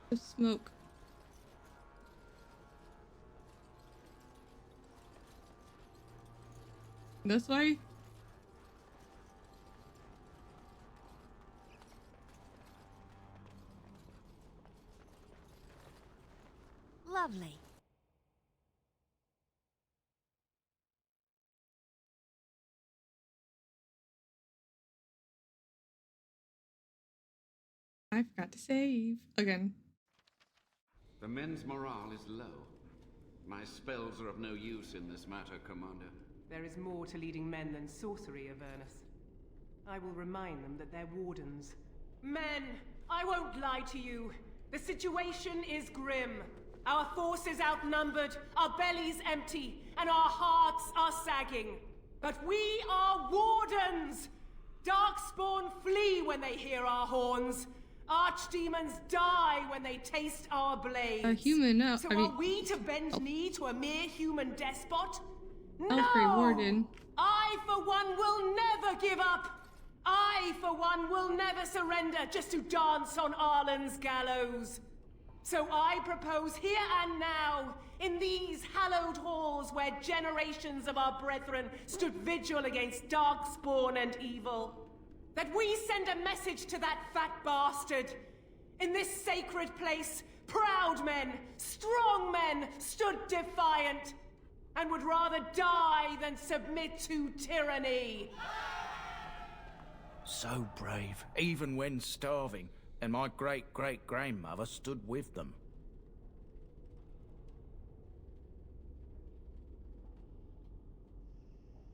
The smoke. This way? Lovely. I forgot to save again. The men's morale is low. My spells are of no use in this matter, Commander. There is more to leading men than sorcery, Avernus. I will remind them that they're wardens. Men, I won't lie to you. The situation is grim. Our forces outnumbered, our bellies empty, and our hearts are sagging. But we are wardens! Darkspawn flee when they hear our horns. Archdemons die when they taste our blades. A human, no. So are we to bend knee to a mere human despot? No! Warden. I, for one, will never give up! I, for one, will never surrender just to dance on Arlen's gallows. So I propose here and now, in these hallowed halls where generations of our brethren stood vigil against darkspawn and evil, that we send a message to that fat bastard. In this sacred place, proud men, strong men stood defiant, and would rather die than submit to tyranny. So brave, even when starving, and my great-great-grandmother stood with them.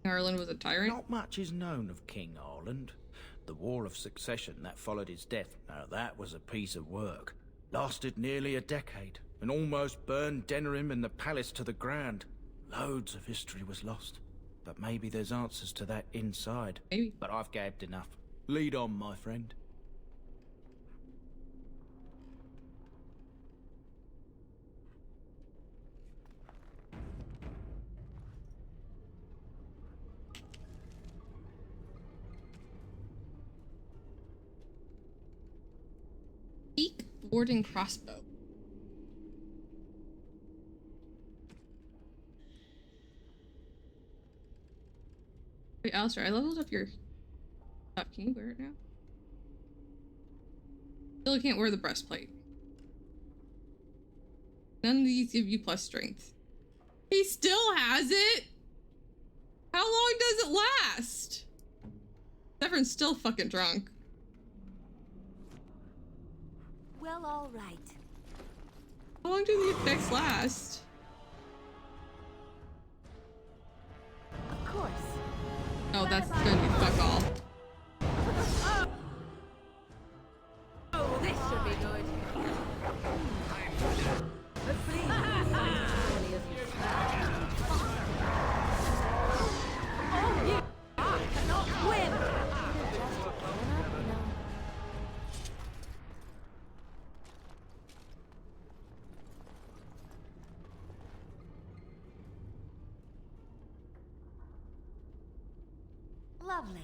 Arlen was a tyrant? Not much is known of King Arlen. The War of Succession that followed his death, now that was a piece of work. Lasted nearly a decade, and almost burned Denerim and the palace to the ground. Loads of history was lost, but maybe there's answers to that inside. Maybe. But I've gabbed enough. Lead on, my friend. Peak warding crossbow. Wait, Alistair, I leveled up your stuff. Can you wear it now? Still can't wear the breastplate. None of these give you plus strength. He still has it? How long does it last? Severin's still fucking drunk. Well, all right. How long do the effects last? Of course. Oh, that's gonna be fuck all. Oh, this should be good. Oh, you cannot win. Lovely.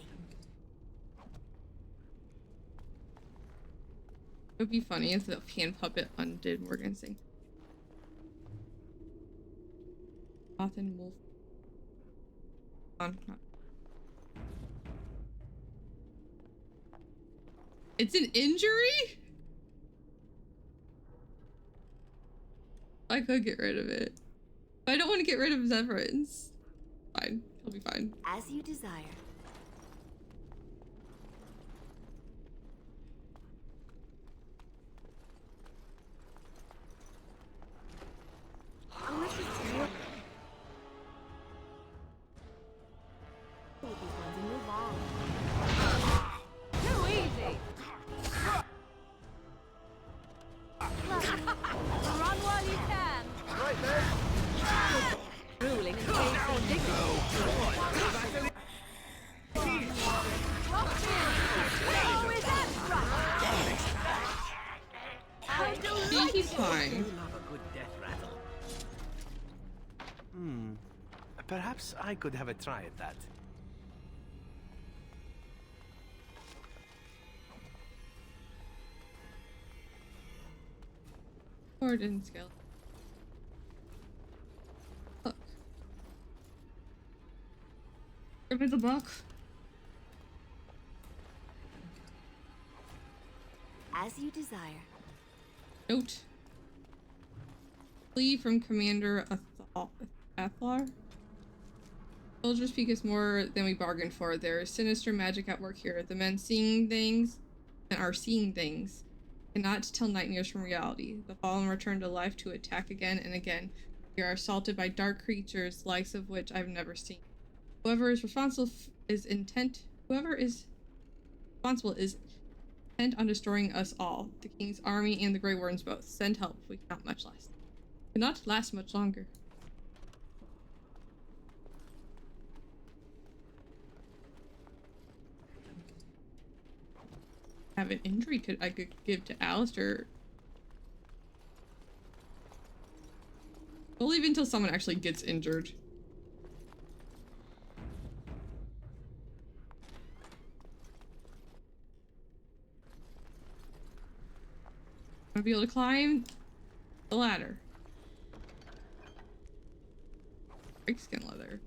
It would be funny if the hand puppet undid Morgan's thing. Moth and wolf. It's an injury? I could get rid of it. But I don't want to get rid of Severin's. Fine. He'll be fine. As you desire. Unless it's real. These ones and move on. Too easy. Run while you can. Right there. Ruling and taking dignity. keep time. Love a good death rattle. Perhaps I could have a try at that. Gordon skill. Look. Give me the book. As you desire. Note. Flee from Commander Athlar. Soldiers speak us more than we bargained for. There is sinister magic at work here. The men seeing things and are seeing things cannot tell nightmares from reality. The fallen return to life to attack again and again. We are assaulted by dark creatures, likes of which I've never seen. Whoever is responsible is intent on destroying us all. The King's army and the Grey Wardens both. Send help. We cannot last much longer. Have an injury I could give to Alistair. We'll leave until someone actually gets injured. I'm gonna be able to climb the ladder. Skin leather.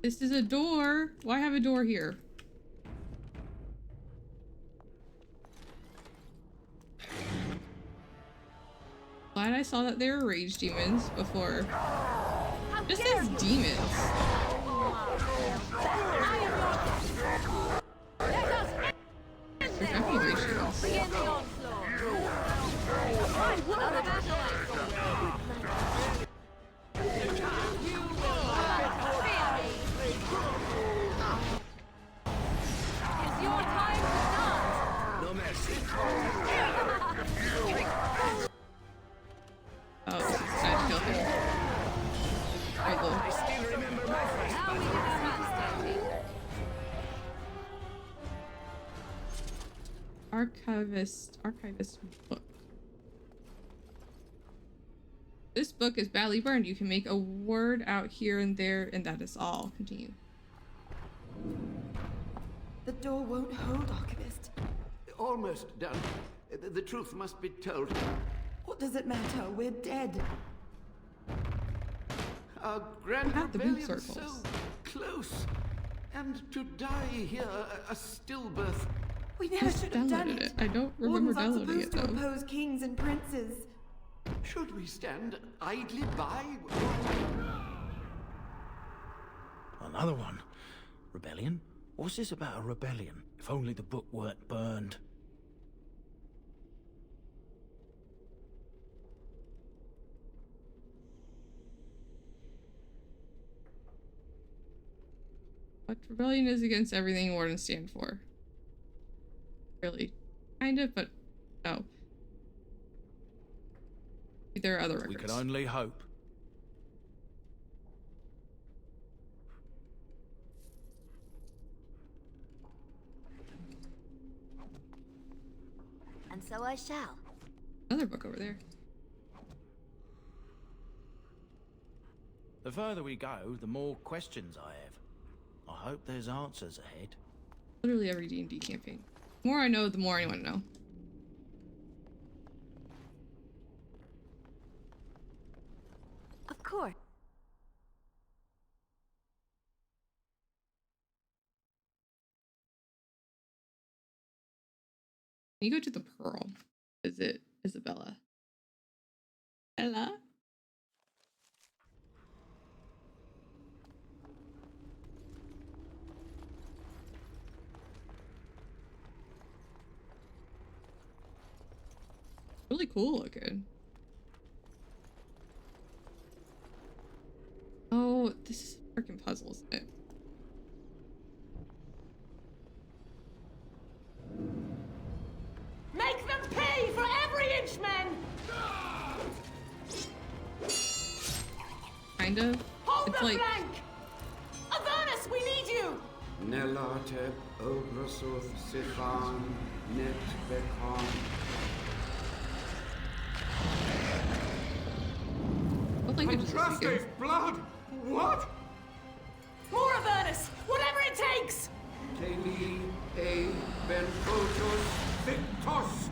This is a door. Why have a door here? Glad I saw that they were rage demons before. Just as demons. They're definitely rage demons. Oh, this is time to kill him. I still remember my first Archivist book. This book is badly burned. You can make a word out here and there, and that is all. Continue. The door won't hold, Archivist. Almost done. The truth must be told. What does it matter? We're dead. Our grand the boot rebellion so circles. close. And to die here, a stillbirth. We never should have done it. I don't remember Wardens aren't downloading it supposed to though. oppose kings and princes. Should we stand idly by? Another one. Rebellion? What's this about a rebellion? If only the book weren't burned. What rebellion is against everything wardens stand for? Really? Kind of, but no. There are other records. We can only hope. And so I shall. Another book over there. The further we go, the more questions I have. I hope there's answers ahead. Literally every D&D campaign. The more I know, the more I want to know. Of course. You go to the Pearl. Is it Isabella? Ella? Really cool looking. Oh, this is a freaking puzzle, isn't it? Make them pay for every inch, men! Kind of. Hold It's the like flank! Nelatep Obrasoth Sifan Net Bekon. Contrastive blood! What? More Avernus! Whatever it takes! Teli E Ben Photos Victos!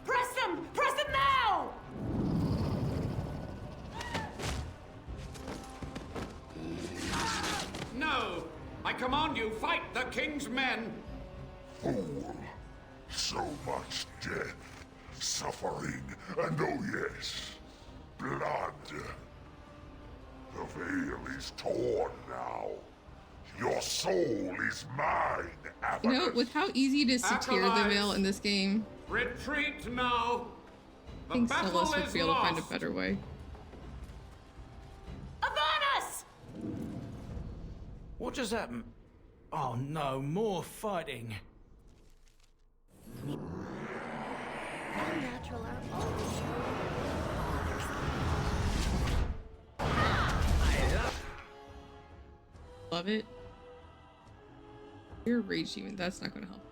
Press them! Press them now! No! I command you, fight the king's men! Fool! So much death, suffering, and oh yes, blood. The veil is torn now. Your soul is mine, Avernus. You know, with how easy it is to tear the veil in this game, retreat now. I think Celis would be able to find a better way. Avernus! What does that Oh no, more fighting. Unnatural are always Love it. Your rage demon, that's not gonna help.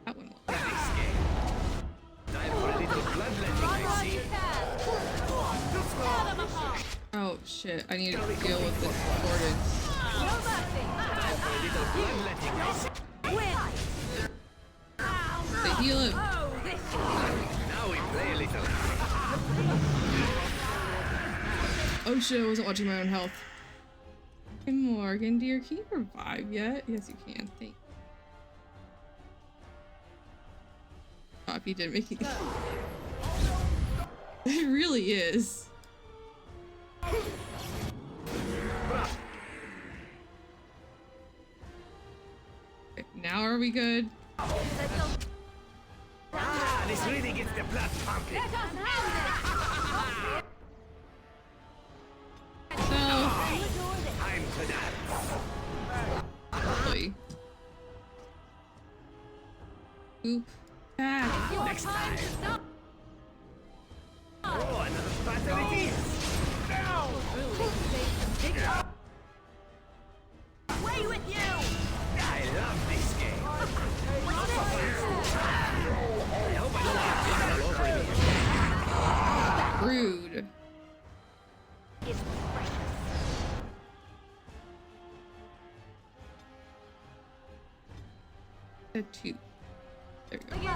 That one will. Oh shit, I need to deal with this Gordon. They heal him. Now we play a little. Oh shit, I wasn't watching my own health. Hey Morgan, dear, can you revive yet? Yes, you can. Thank you. Poppy didn't make it. It really is. Okay, now are we good? Ah, this really gets the blood pumping. Time to dance. Probably. Oop. Back. Next time. Oh, another battle it is. Away with you! I love this game. I hope I don't get blood all over me. Rude. It's precious. A 2. There we go.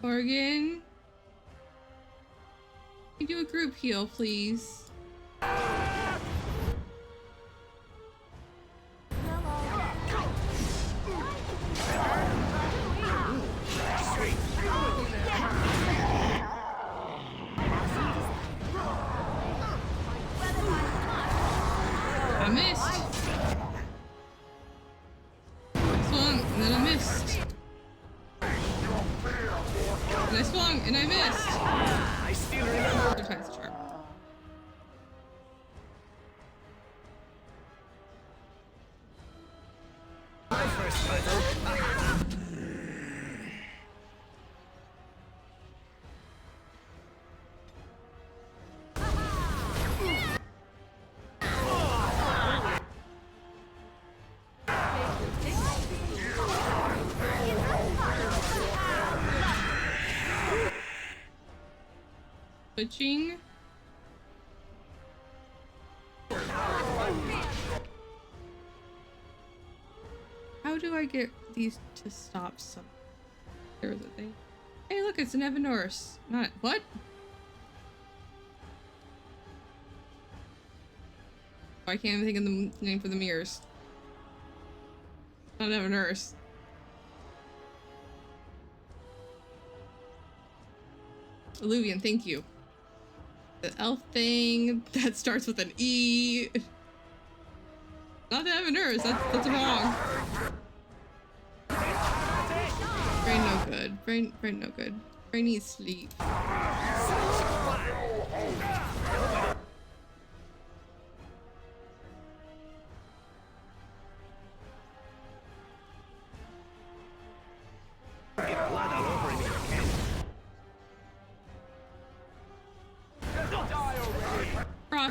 Morgan, can you do a group heal, please? I missed. I swung and then I missed. And I swung and I missed. I still remember. Defense charm. My first battle. Switching. How do I get these to stop some? There is a thing. Hey, look, it's an Evanors. Not what? Oh, I can't even think of the name for the mirrors. Not Evanors. Illuvian, thank you. The elf thing that starts with an E. Not the Evanors, that's wrong. Brain no good. Brain no good. Brain needs sleep. Get blood all over me again.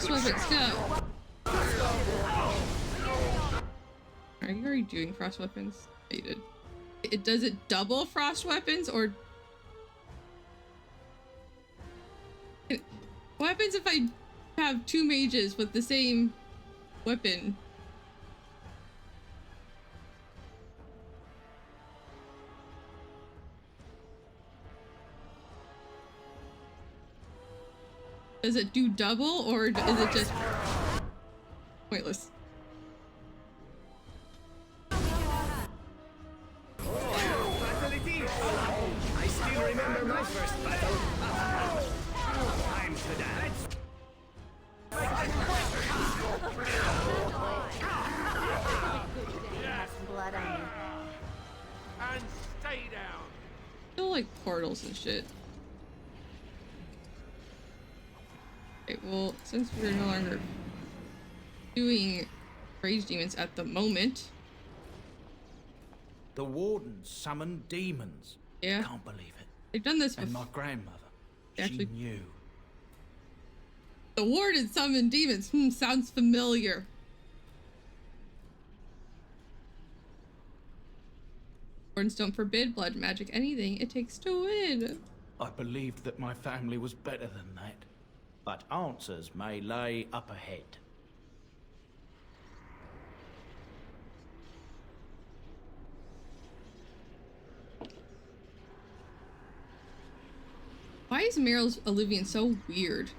Frost weapons, go! Are you already doing frost weapons? Yeah, you did. Does it double frost weapons or... What happens if I have two mages with the same weapon? Does it do double or is it just pointless? I still remember my first battle. Time to dance. Blood on you. And stay down. Still like portals and shit. Okay, well, since we're no longer doing rage demons at the moment. The wardens summoned demons. Yeah. Can't believe it. They've done this before. And my grandmother, Actually, she knew. The warden summoned demons. Sounds familiar. Wardens don't forbid blood magic anything it takes to win. I believed that my family was better than that. But answers may lay up ahead. Why is Meryl's Alluvian so weird?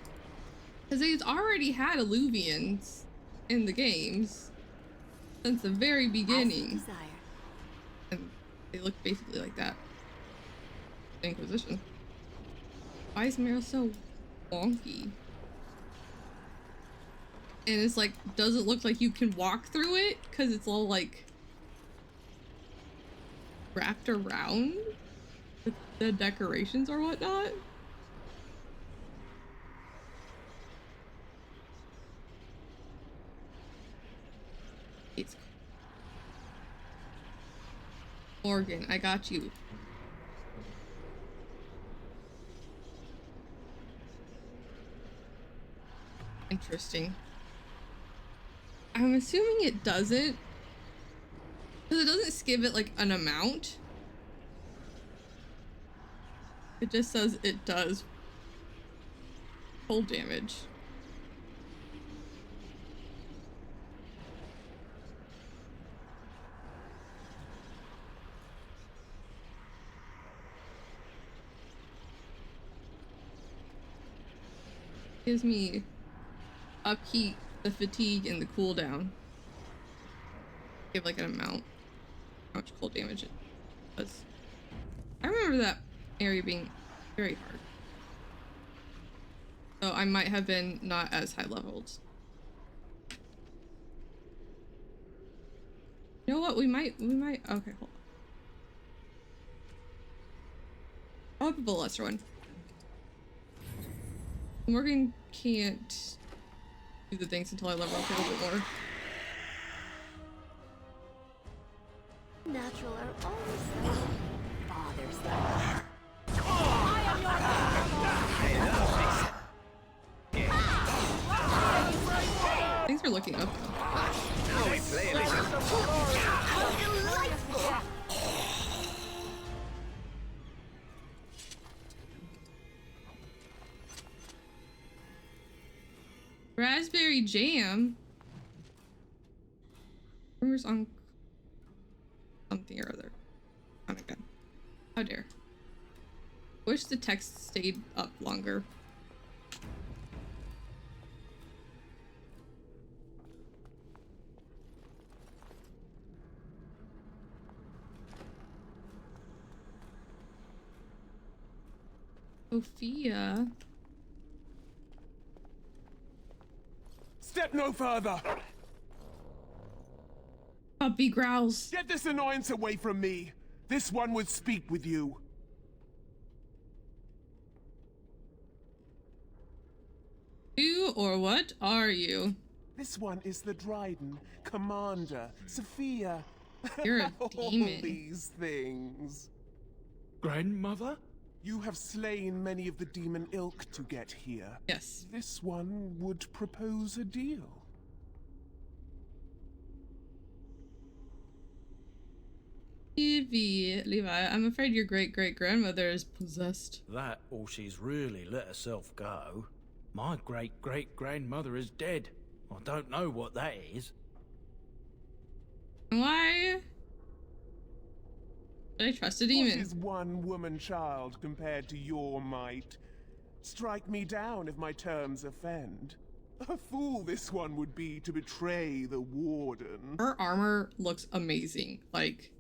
Because they've already had Alluvians in the games since the very beginning. And they look basically like that. Inquisition. Why is Meryl so wonky? And it's like, does it look like you can walk through it? Because it's all like wrapped around with the decorations or whatnot. It's Morgan, I got you. Interesting. I'm assuming it doesn't, because it doesn't give it like an amount. It just says it does full damage. Gives me upkeep, the fatigue, and the cooldown. Give like an amount. How much cold damage it does. I remember that area being very hard. So I might have been not as high leveled. You know what? We might, okay, hold on. I'll up a lesser one. Morgan can't do the things until I level up a little bit more. Natural are always so bothersome. Thanks for looking up. Now we play a little. Raspberry jam? Rumors on something or other. Oh my god. How dare. Wish the text stayed up longer. Sophia. Step no further! Puppy growls. Get this annoyance away from me! This one would speak with you. Who or what are you? This one is the Dryden, Commander, Sophia. You're a All demon. these things. Grandmother? You have slain many of the demon ilk to get here. Yes. This one would propose a deal. Levi, I'm afraid your great-great-grandmother is possessed. That, or she's really let herself go. My great-great-grandmother is dead. I don't know what that is. Why? I trust a demon. What is one woman child compared to your might? Strike me down if my terms offend. A fool this one would be to betray the warden. Her armor looks amazing. Like,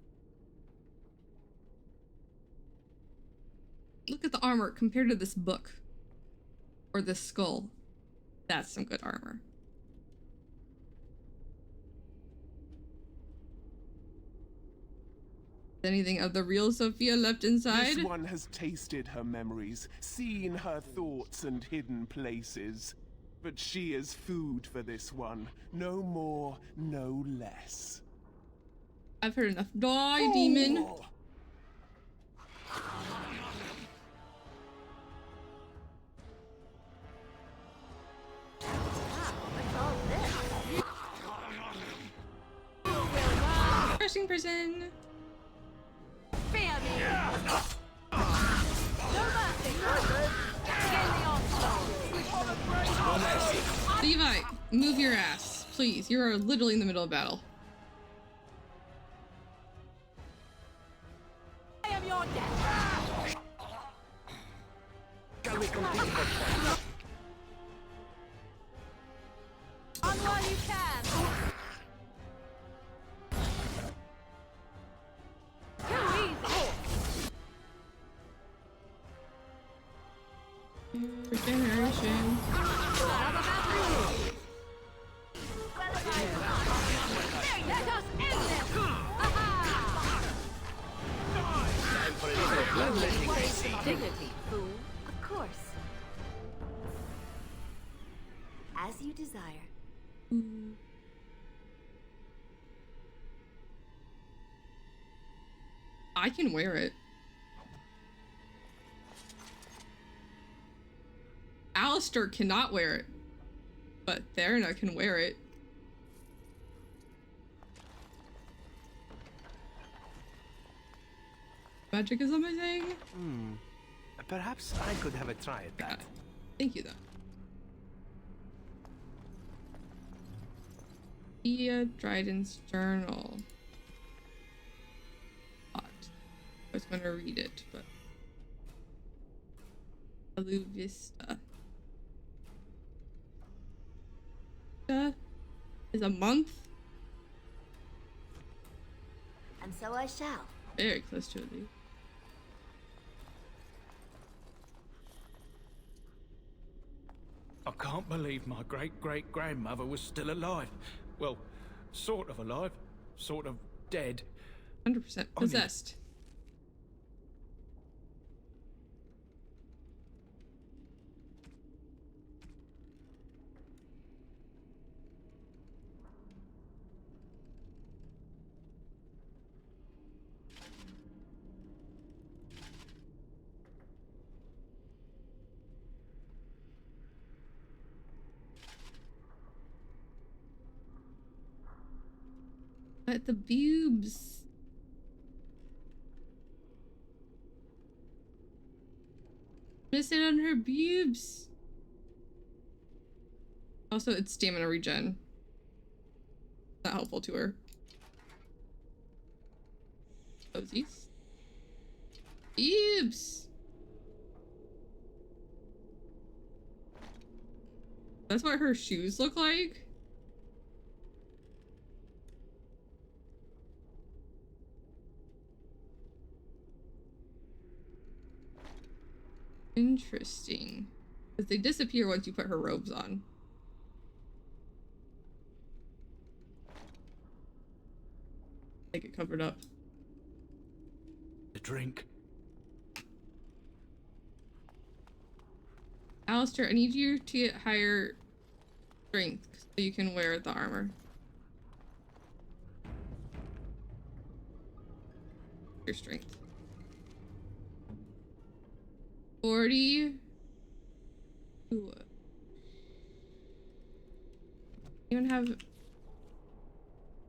look at the armor compared to this book. Or this skull. That's some good armor. Anything of the real Sophia left inside? This one has tasted her memories, seen her thoughts and hidden places. But she is food for this one. No more, no less. I've heard enough. Die, demon! Crushing prison! Fear me! No mercy! Begin the onslaught! Levi, move your ass, please. You are literally in the middle of battle. I am your death! Shall we complete the On while you can! Too easy! Regeneration. Let us end this! Time for a little bloodletting, I see. Dignity, fool. Of course. As you desire. I can wear it. Alistair cannot wear it, but Therna can wear it. Magic is amazing. Perhaps I could have a try at that. Thank you, though. Thea Dryden's journal. I was going to read it, but Alu Vista is a month. And so I shall. Very close to it. I can't believe my great-great-grandmother was still alive. Well, sort of alive, sort of dead. 100% possessed. But the boobs. Missing on her boobs. Also, it's stamina regen. Not helpful to her. Posies. Boobs. That's what her shoes look like. Interesting. Because they disappear once you put her robes on. They get covered up. A drink. Alistair, I need you to get higher strength so you can wear the armor. Your strength. 40. Ooh. Anyone have a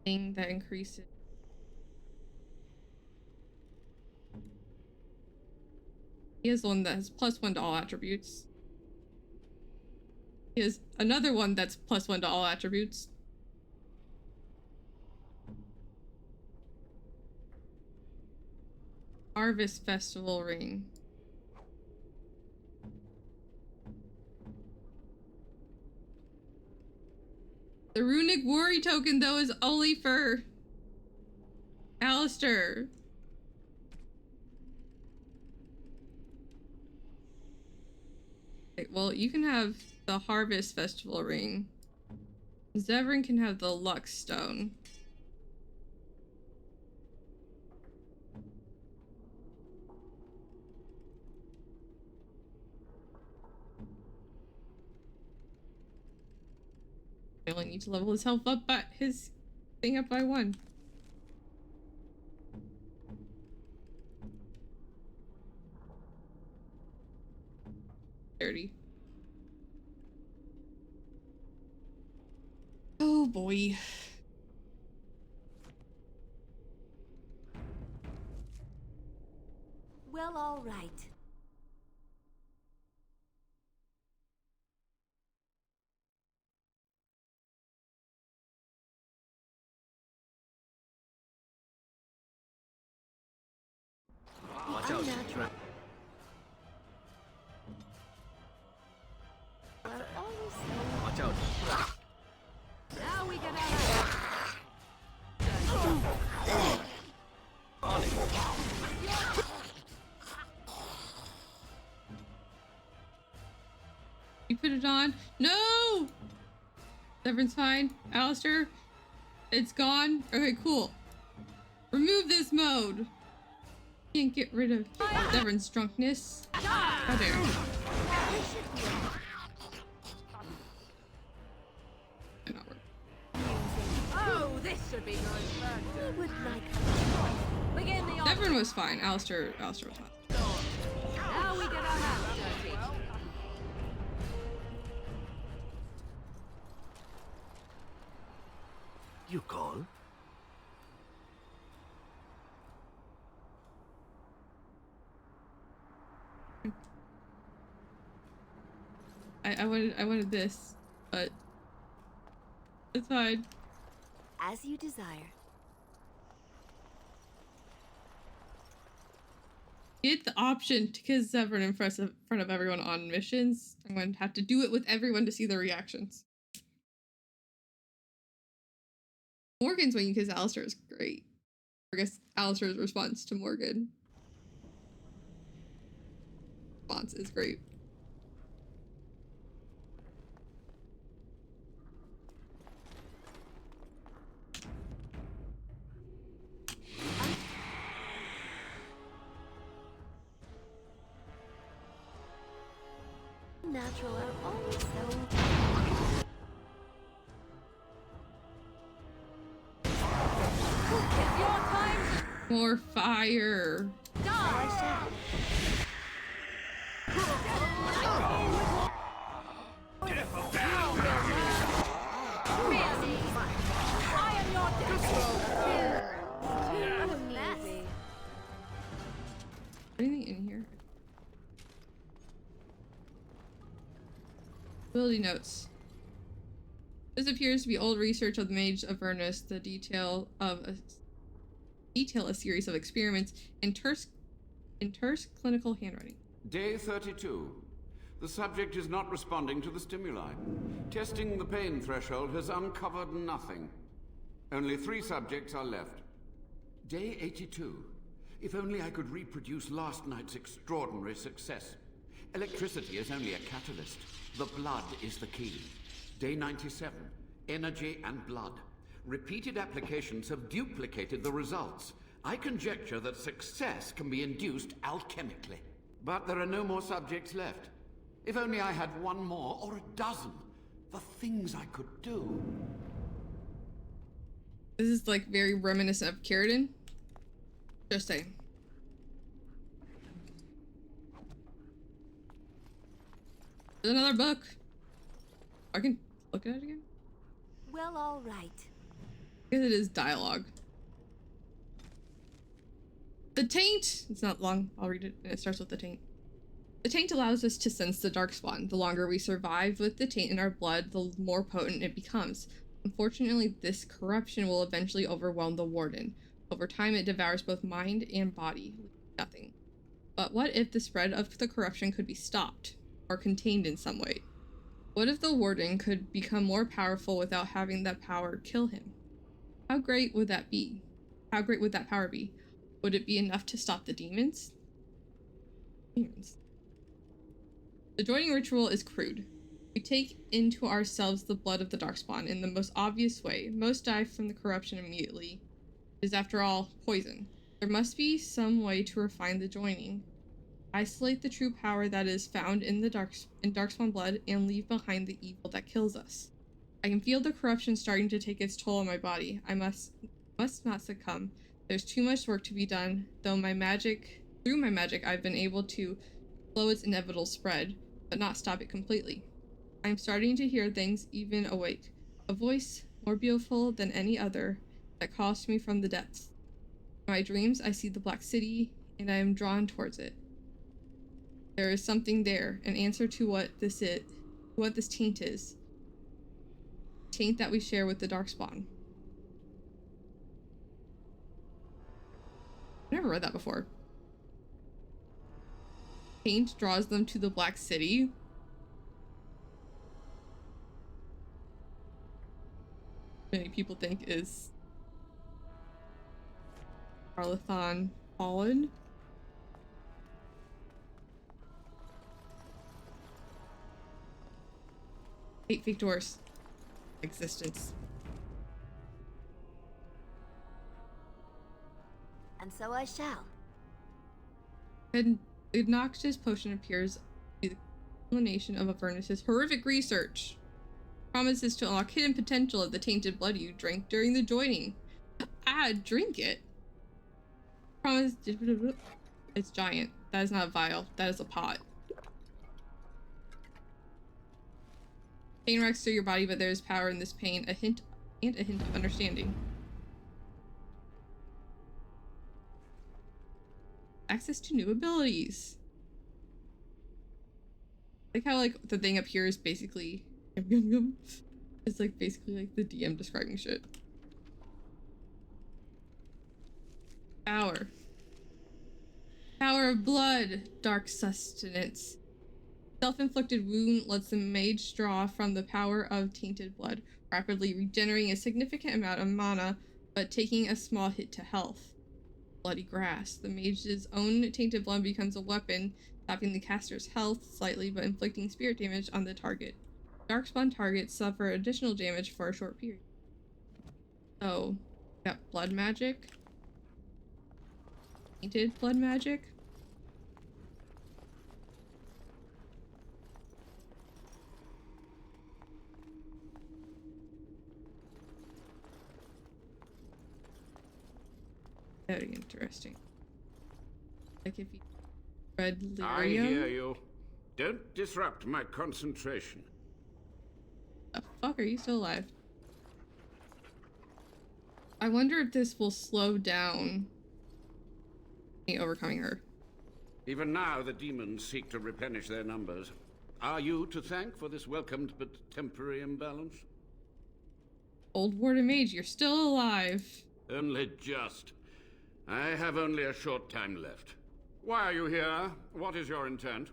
thing that increases? He has one that has +1 to all attributes. He has another one that's +1 to all attributes. Harvest Festival ring. The runic worry token though is only for Alistair. Okay, well, you can have the Harvest Festival ring. Zevran can have the Lux stone. I only need to level his health up, but his thing up by 1. $30. Oh boy. Well, all right. Watch out. Unnatural. Are always so... Watch out. Now we get out. On it. You put it on? No! Severn's fine. Alistair, it's gone. Okay, cool. Remove this mode. Can't get rid of Severn's drunkenness. How dare. Oh, this should be good. We would like... Begin the Severn was fine. Alistair was fine. Now we get our hands dirty. You call? I wanted this, but it's fine. As you desire. Get the option to kiss Severn in front of everyone on missions. I'm going to have to do it with everyone to see their reactions. Morgan's when you kiss Alistair is great. I guess Alistair's response to Morgan. Response is great. Natural are always so... More fire. Anything in here? Ability notes. This appears to be old research of the Mage of Avernus, the detail a series of experiments in terse clinical handwriting. Day 32. The subject is not responding to the stimuli. Testing the pain threshold has uncovered nothing. Only 3 subjects are left. Day 82. If only I could reproduce last night's extraordinary success. Electricity is only a catalyst. The blood is the key. Day 97. Energy and blood. Repeated applications have duplicated the results. I conjecture that success can be induced alchemically. But there are no more subjects left. If only I had 1 more or a dozen. The things I could do. This is like very reminiscent of Keratin. Just saying. There's another book. I can look at it again. Well, all right. Because it is dialogue. The taint! It's not long. I'll read it, and it starts with the taint. The taint allows us to sense the darkspawn. The longer we survive with the taint in our blood, the more potent it becomes. Unfortunately, this corruption will eventually overwhelm the warden. Over time, it devours both mind and body. Nothing. But what if the spread of the corruption could be stopped, or contained in some way? What if the warden could become more powerful without having that power kill him? How great would that be? How great would that power be? Would it be enough to stop the demons? The joining ritual is crude. We take into ourselves the blood of the darkspawn in the most obvious way. Most die from the corruption immediately. It is, after all, poison. There must be some way to refine the joining. Isolate the true power that is found in the darkspawn blood and leave behind the evil that kills us. I can feel the corruption starting to take its toll on my body. I must not succumb. There's too much work to be done, though through my magic, I've been able to slow its inevitable spread, but not stop it completely. I'm starting to hear things even awake. A voice, more beautiful than any other, that calls to me from the depths. In my dreams, I see the Black City, and I am drawn towards it. There is something there, an answer to what this taint is. Taint that we share with the Darkspawn. I've never read that before. Taint draws them to the Black City. Many people think is Arlathon fallen. Eight fake doors. Existence. And so I shall. And the obnoxious potion appears to be the culmination of Avernus's horrific research. Promises to unlock hidden potential of the tainted blood you drank during the joining. Drink it. Promise. It's giant. That is not a vial. That is a pot. Pain wrecks through your body, but there is power in this pain, a hint of understanding. Access to new abilities. I like how like the thing up here is basically it's like basically like the DM describing shit. Power. Power of blood. Dark sustenance. Self-inflicted wound lets the mage draw from the power of tainted blood, rapidly regenerating a significant amount of mana, but taking a small hit to health. Bloody grass. The mage's own tainted blood becomes a weapon, stopping the caster's health slightly, but inflicting spirit damage on the target. Darkspawn targets suffer additional damage for a short period. So, got blood magic. Tainted blood magic. Very interesting. Like if you read Lyrium. I hear you. Don't disrupt my concentration. The fuck, are you still alive? I wonder if this will slow down me overcoming her. Even now, the demons seek to replenish their numbers. Are you to thank for this welcomed but temporary imbalance? Old Warden Mage, you're still alive. Only just. I have only a short time left. Why are you here? What is your intent?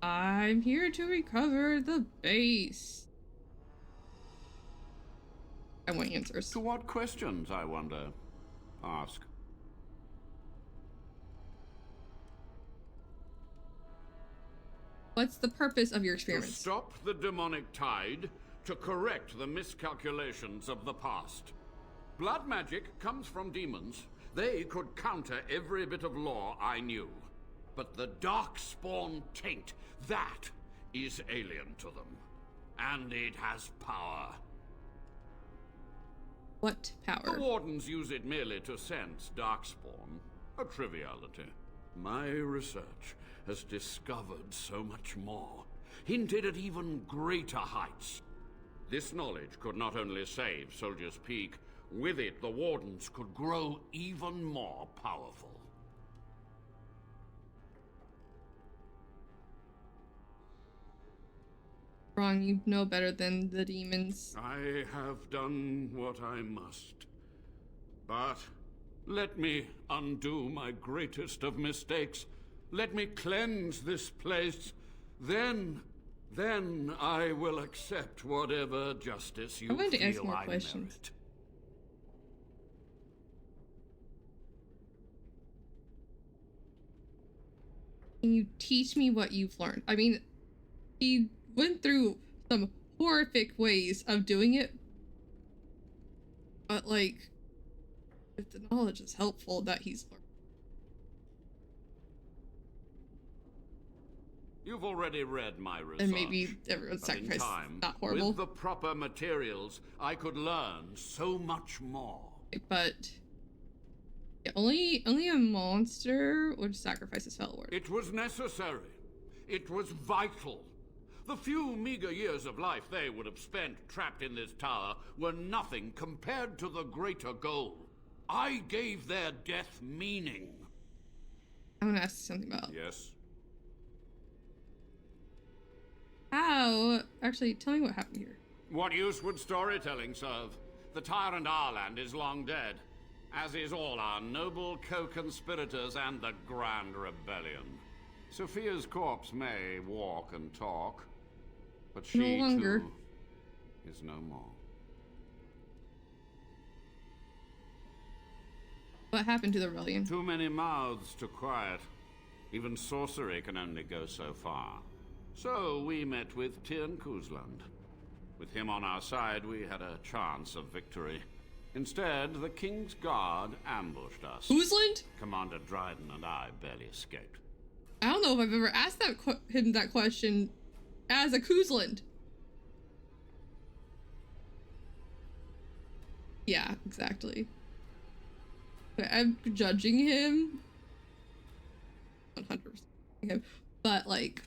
I'm here to recover the base. I want answers. To what questions, I wonder? Ask. What's the purpose of your experiments? To stop the demonic tide, to correct the miscalculations of the past. Blood magic comes from demons. They could counter every bit of law I knew. But the Darkspawn taint, that is alien to them. And it has power. What power? The Wardens use it merely to sense Darkspawn. A triviality. My research has discovered so much more. hinted at even greater heights. This knowledge could not only save Soldier's Peak, with it the Wardens could grow even more powerful. Wrong, you know better than the demons. I have done what I must. But let me undo my greatest of mistakes. Let me cleanse this place. Then I will accept whatever justice you I'm going to ask feel more I questions. merit. Can you teach me what you've learned? I mean, he went through some horrific ways of doing it, but like, if the knowledge is helpful that he's learned. You've already read my research. And maybe everyone's But in sacrifice time, not horrible. with the proper materials, I could learn so much more. But yeah, only a monster would sacrifice his fellow work. It was necessary. It was vital. The few meager years of life they would have spent trapped in this tower were nothing compared to the greater goal. I gave their death meaning. I want to ask something about. Yes? How? Actually, tell me what happened here. What use would storytelling serve? The tyrant Arland is long dead, as is all our noble co-conspirators and the Grand Rebellion. Sophia's corpse may walk and talk, but she No longer. too is no more. What happened to the rebellion? Too many mouths to quiet. Even sorcery can only go so far. So we met with Tyrn Kuzland. With him on our side, we had a chance of victory. Instead, the King's Guard ambushed us. Kuzland? Commander Dryden and I barely escaped. I don't know if I've ever asked him that question as a Kuzland. Yeah, exactly. I'm judging him. 100% him. But like,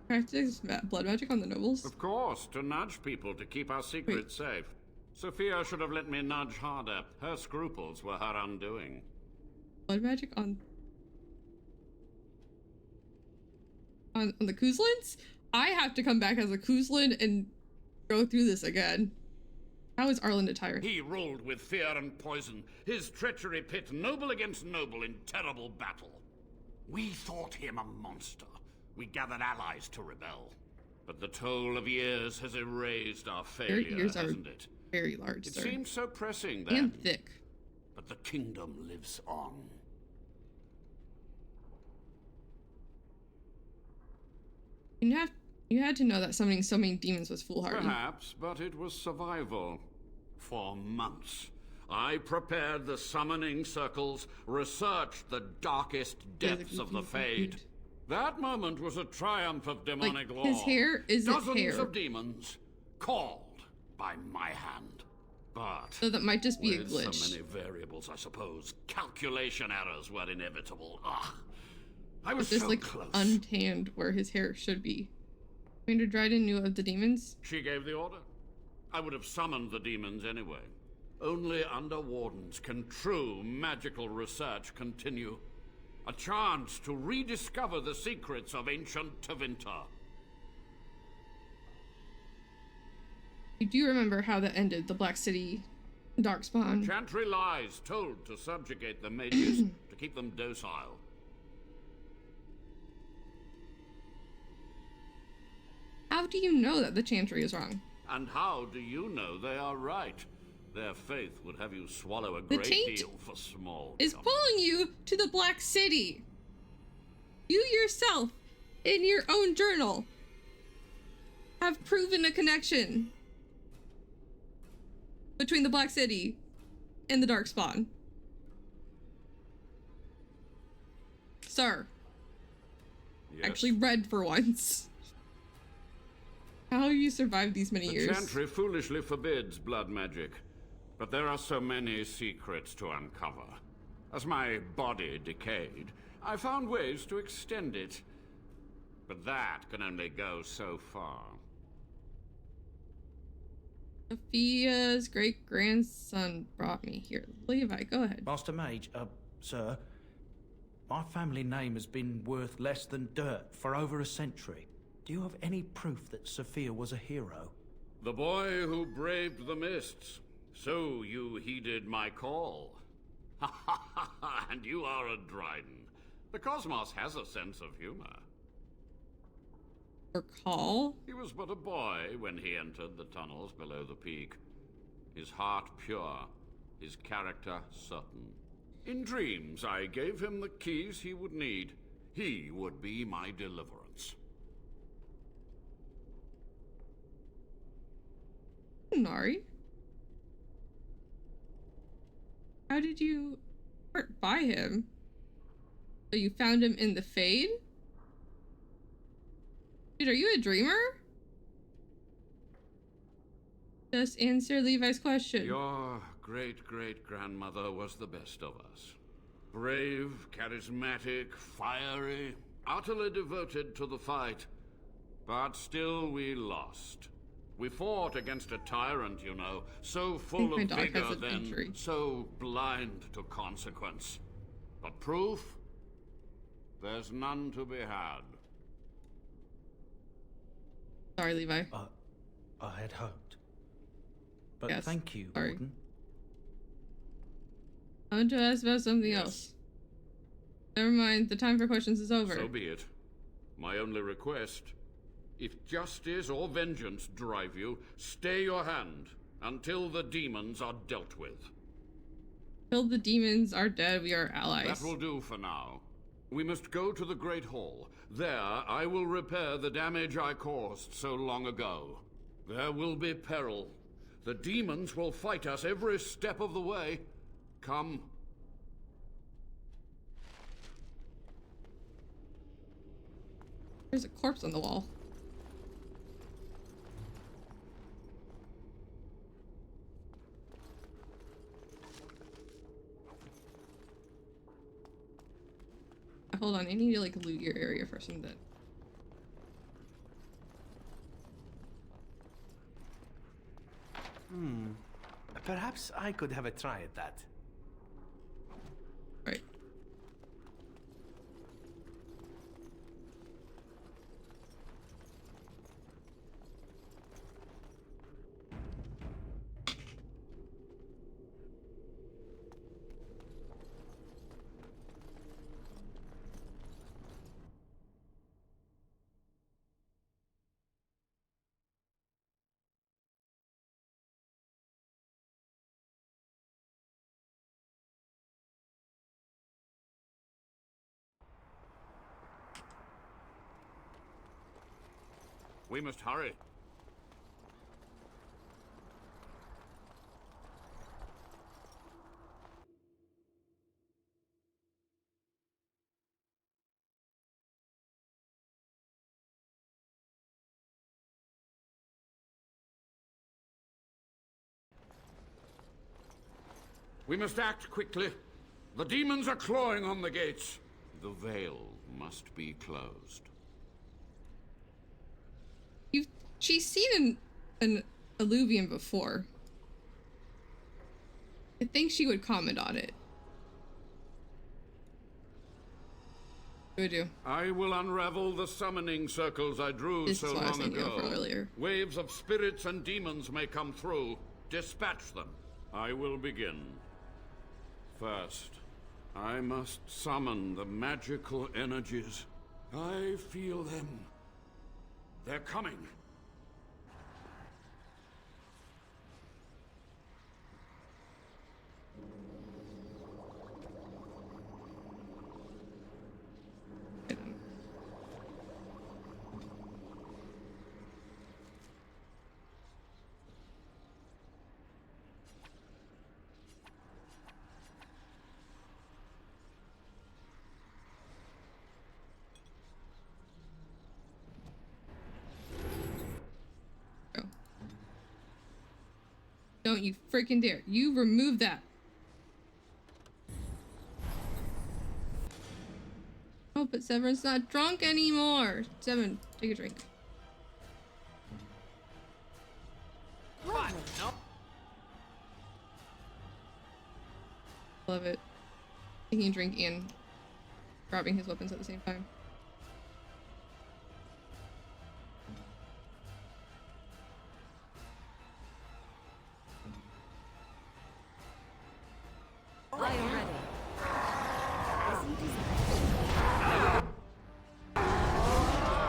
practice blood magic on the nobles? Of course, to nudge people to keep our secrets safe. Sophia should have let me nudge harder. Her scruples were her undoing. Blood magic on the Kuzlins? I have to come back as a Kuzlin and go through this again. How is Arland a tyrant? He ruled with fear and poison. His treachery pit noble against noble in terrible battle. We thought him a monster. We gathered allies to rebel. But the toll of years has erased our failure, Ears are hasn't it? very large, It sir. seems so pressing then. And thick. But the kingdom lives on. You had to know that summoning so many demons was foolhardy. Perhaps, but it was survival. For months, I prepared the summoning circles, researched the darkest depths of the Fade. That moment was a triumph of demonic law. His hair isn't Dozens hair. of demons, called by my hand. But So that might just be a with glitch. so many variables, I suppose, calculation errors were inevitable. I was Just so like close. untanned where his hair should be. Commander Dryden knew of the demons? She gave the order. I would have summoned the demons anyway. Only under Wardens can true magical research continue. A chance to rediscover the secrets of ancient Tevinter. You do remember how that ended, the Black City Darkspawn. Chantry lies told to subjugate the mages, to keep them docile. How do you know that the Chantry is wrong? And how do you know they are right? Their faith would have you swallow a The great taint deal for small. Is pulling you to the Black City. You yourself, in your own journal, have proven a connection between the Black City and the Darkspawn. Sir. Yes. Actually read for once. How have you survived these many The years? Chantry foolishly forbids blood magic, but there are so many secrets to uncover. As my body decayed, I found ways to extend it. But that can only go so far. Sophia's great-grandson brought me here. Levi, go ahead. Master Mage, sir, my family name has been worth less than dirt for over a century. Do you have any proof that Sophia was a hero? The boy who braved the mists. So you heeded my call. Ha ha ha ha, and you are a Dryden. The cosmos has a sense of humor. Recall? He was but a boy when he entered the tunnels below the peak. His heart pure, his character certain. In dreams, I gave him the keys he would need. He would be my deliverance. Nari? How did you buy him? So you found him in the Fade? Dude, are you a dreamer? Just answer Levi's question. Your great-great-grandmother was the best of us. Brave, charismatic, fiery, utterly devoted to the fight. But still we lost. We fought against a tyrant, you know, so full of vigor then, so blind to consequence. But proof? There's none to be had. Sorry, Levi. I had hoped. But yes, thank you, sorry. Warden. I want to ask about something else. Never mind, the time for questions is over. So be it. My only request, if justice or vengeance drive you, stay your hand until the demons are dealt with. Till the demons are dead, we are allies. That will do for now. We must go to the Great Hall. There, I will repair the damage I caused so long ago. There will be peril. The demons will fight us every step of the way. Come. There's a corpse on the wall. Hold on, I need to like loot your area for something. Perhaps I could have a try at that. Right. We must hurry. We must act quickly. The demons are clawing on the gates. The veil must be closed. She's seen an alluvium before. I think she would comment on it. What do we do? I will unravel the summoning circles I drew so long ago. Waves of spirits and demons may come through. Dispatch them. I will begin. First, I must summon the magical energies. I feel them. They're coming. Don't you freaking dare. You remove that. Oh, but Severin's not drunk anymore. Severin, take a drink. Lovely. Love it. Taking a drink and grabbing his weapons at the same time. I am ready.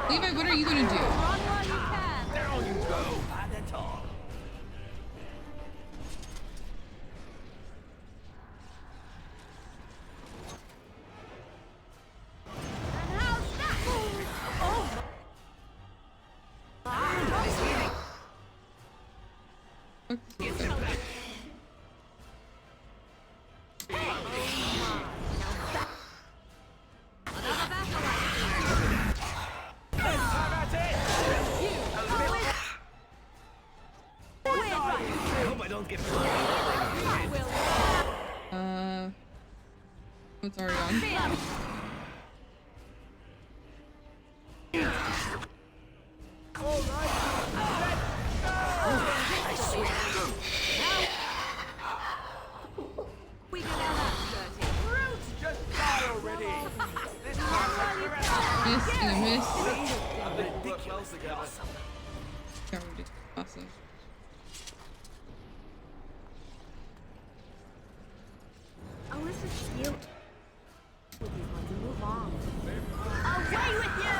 Levi, what are you gonna do? Run while you can. Down you go! Not at all. And how's that? Oh! What's already on? We can have that dirty. Roots just die already! Miss and a miss. Ridiculous. Yeah, we did awesome. Oh, this is cute. With these ones and move on. Away with you!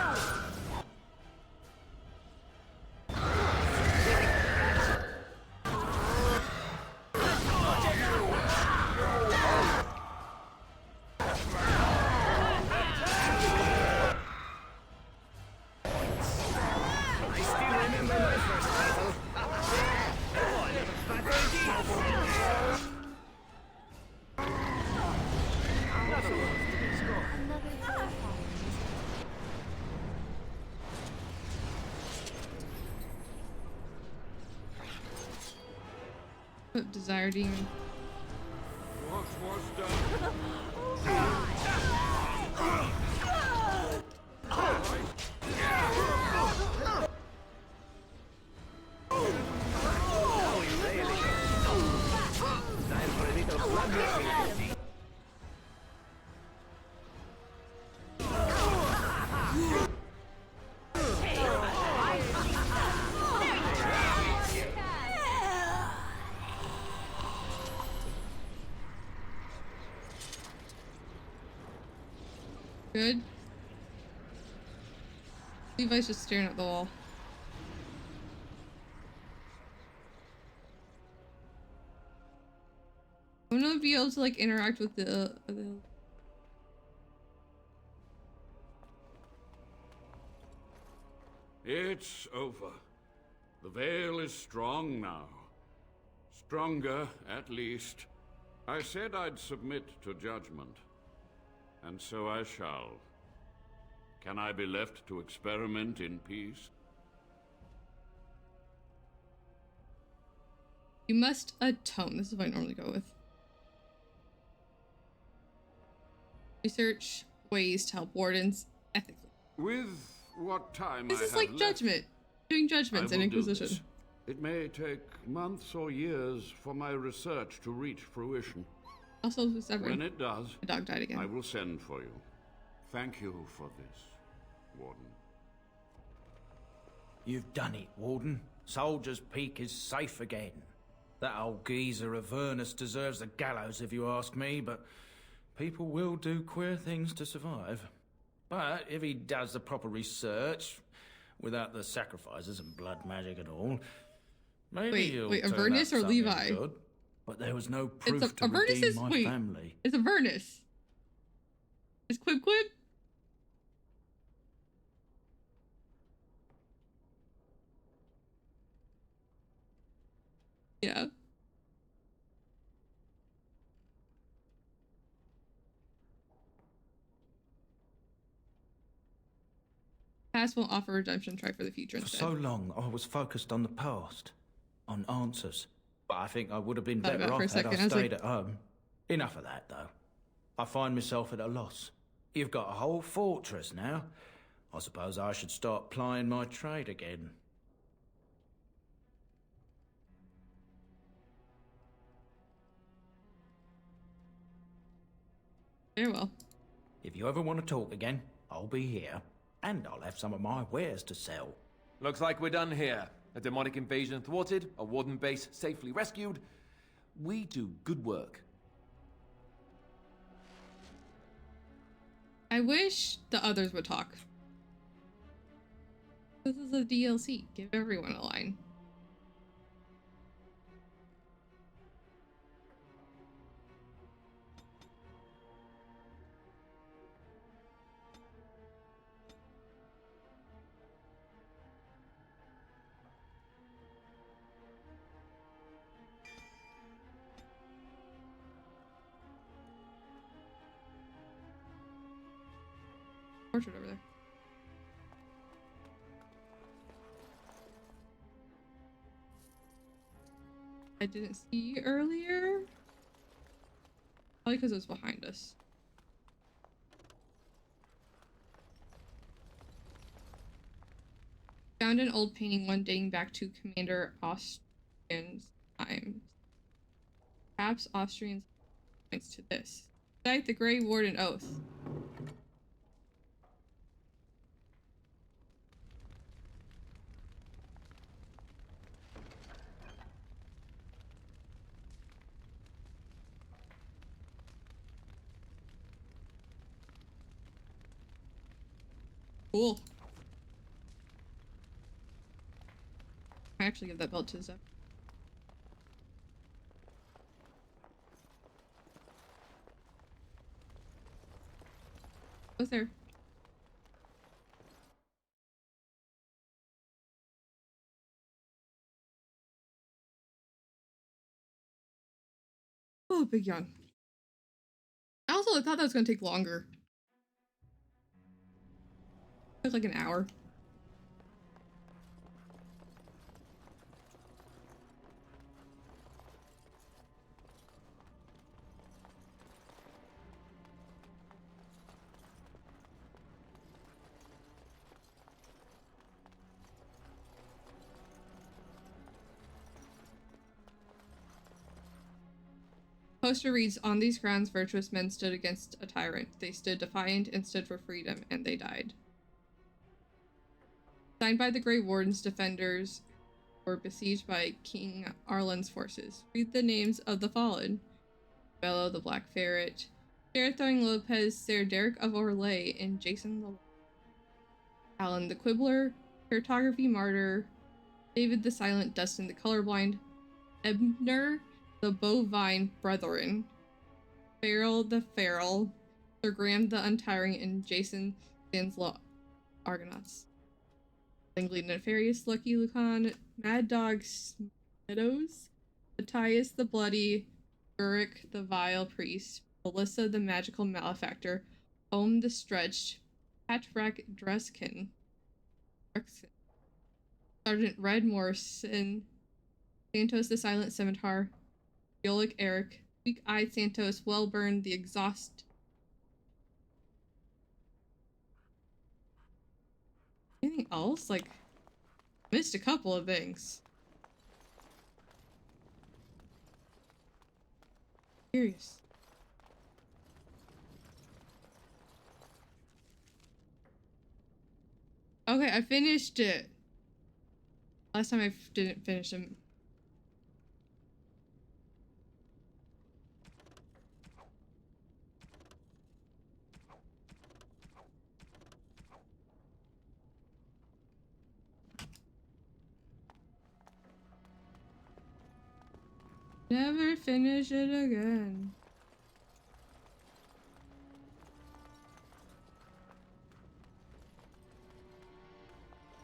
I still remember my first battle. Desire demon. What was done? Time for a little blood. Good. Levi's just staring at the wall. I want to be able to like interact with the It's over. The veil is strong now. Stronger, at least. I said I'd submit to judgment. And so I shall. Can I be left to experiment in peace? You must atone. This is what I normally go with. Research ways to help wardens ethically. With what time This I is have like left, judgment. Doing judgments I and will do Inquisition. this. It may take months or years for my research to reach fruition. Also, Severin. When it does, My dog died again. I will send for you. Thank you for this, Warden. You've done it, Warden. Soldier's Peak is safe again. That old geezer Avernus deserves the gallows if you ask me, but people will do queer things to survive. But if he does the proper research, without the sacrifices and blood magic and all, maybe he'll wait, turn Avernus up or something Levi? good. But there was no proof It's to Avernus redeem is my wait. family. It's Avernus. It's Quib Quib. Yeah. Past will offer redemption. Try for the future For instead. so long, I was focused on the past, on answers. But I think I would have been Thought better about it for off a had I second. I was stayed like- at home. Enough of that, though. I find myself at a loss. You've got a whole fortress now. I suppose I should start plying my trade again. Very well. If you ever want to talk again, I'll be here. And I'll have some of my wares to sell. Looks like we're done here. A demonic invasion thwarted, a warden base safely rescued. We do good work. I wish the others would talk. This is a DLC. Give everyone a line. Portrait over there. I didn't see earlier. Probably because it was behind us. Found an old painting one dating back to Commander Austrian's times. Perhaps Austrians points to this. Cite the Grey Warden Oath. Cool. I actually give that belt to Zep. What's there? Oh, big yawn. I also thought that was gonna take longer. It took like an hour. Poster reads, on these grounds, virtuous men stood against a tyrant. They stood defiant and stood for freedom, and they died. Signed by the Grey Warden's defenders were besieged by King Arlen's forces. Read the names of the fallen. Bello the Black Ferret, Throwing Lopez, Sir Derek of Orlais, and Jason the Alan the Quibbler, Cartography Martyr, David the Silent, Dustin the Colorblind, Ebner the Bovine Brethren, Farrell the Feral, Sir Graham the Untiring, and Jason Stanslow Argonauts. Langley Nefarious, Lucky Lucan, Mad Dog Meadows, Matthias the Bloody, Urich the Vile Priest, Melissa the Magical Malefactor, Ohm the Stretched, Patrak Dreskin, Sergeant Red Morrison, Santos the Silent Scimitar, Yolik Eric, Weak-Eyed Santos, Wellburn the Exhaust. Anything else? Like, missed a couple of things. Curious. Okay, I finished it. Last time I didn't finish them. Never finish it again.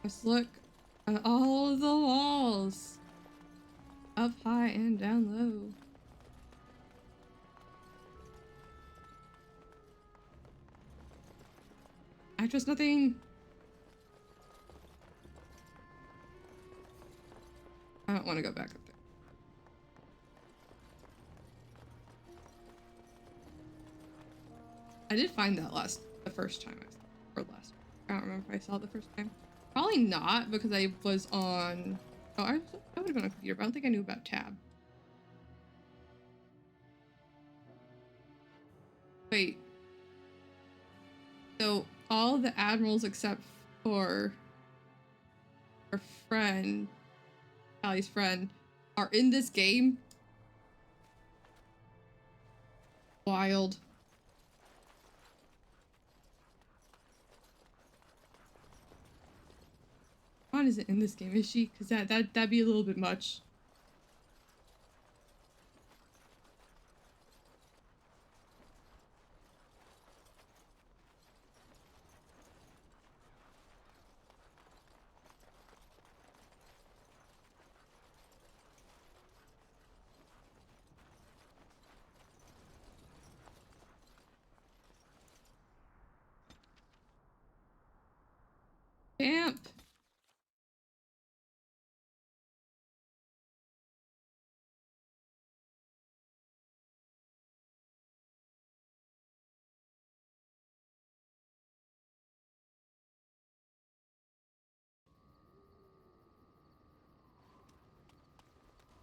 Let's look at all of the walls. Up high and down low. Actress nothing. I don't want to go back up there. I did find that last first time I saw it, or last. I don't remember if I saw it the first time. Probably not, because I was on... Oh, I would have been on a computer, but I don't think I knew about Tab. Wait. So, all the admirals except for our friend, Allie's friend, are in this game? Wild. Dawn isn't in this game, is she? Because that'd be a little bit much. Vamp.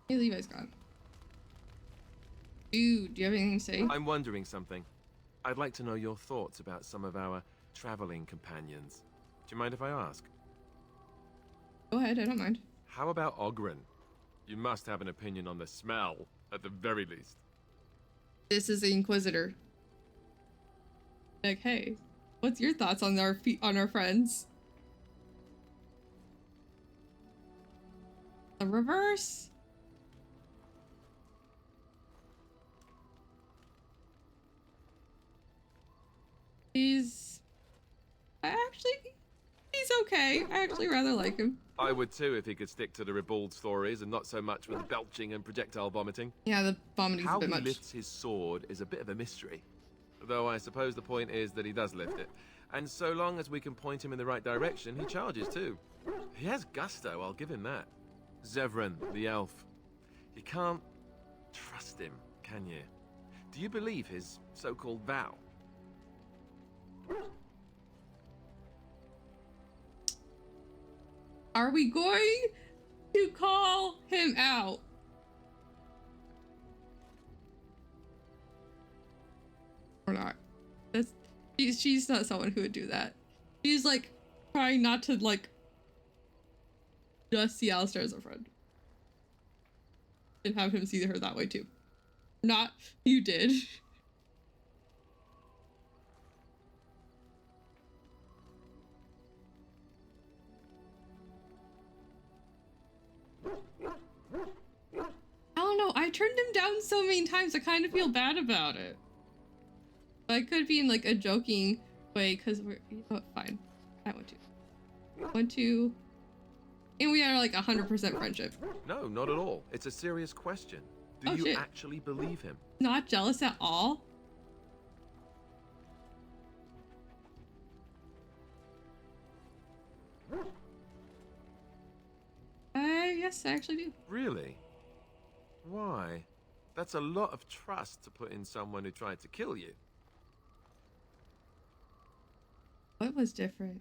Hey, Levi's gone. Dude, do you have anything to say? I'm wondering something. I'd like to know your thoughts about some of our traveling companions. Do you mind if I ask? Go ahead, I don't mind. How about Ogren? You must have an opinion on the smell, at the very least. This is the Inquisitor. Like, hey, what's your thoughts on our friends? The reverse? He's okay. I actually rather like him. I would too if he could stick to the ribald stories and not so much with the belching and projectile vomiting. Yeah, the vomiting's a bit much. How he lifts his sword is a bit of a mystery. Though I suppose the point is that he does lift it. And so long as we can point him in the right direction, he charges too. He has gusto, I'll give him that. Zevran, the elf. You can't trust him, can you? Do you believe his so-called vow? Are we going to call him out? Or not? She's not someone who would do that. She's like trying not to like just see Alistair as a friend. And have him see her that way too. Not you did. I don't know, I turned him down so many times, I kind of feel bad about it. But I could be in like a joking way, because we're, you know what, fine. I want to. And we are like 100% friendship. No, not at all. It's a serious question. Do you actually believe him? Not jealous at all? Yes, I actually do. Really? Why? That's a lot of trust to put in someone who tried to kill you. What was different?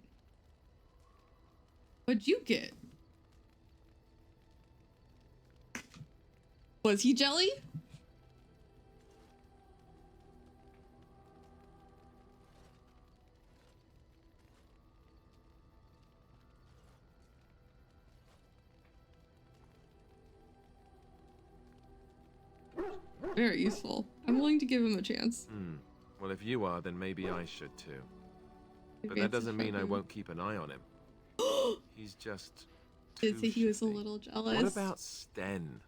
What'd you get? Was he jelly? Very useful. I'm willing to give him a chance. Well, if you are, then maybe I should too. But that doesn't mean I won't keep an eye on him. He's just Did say he was a little jealous. What about Sten?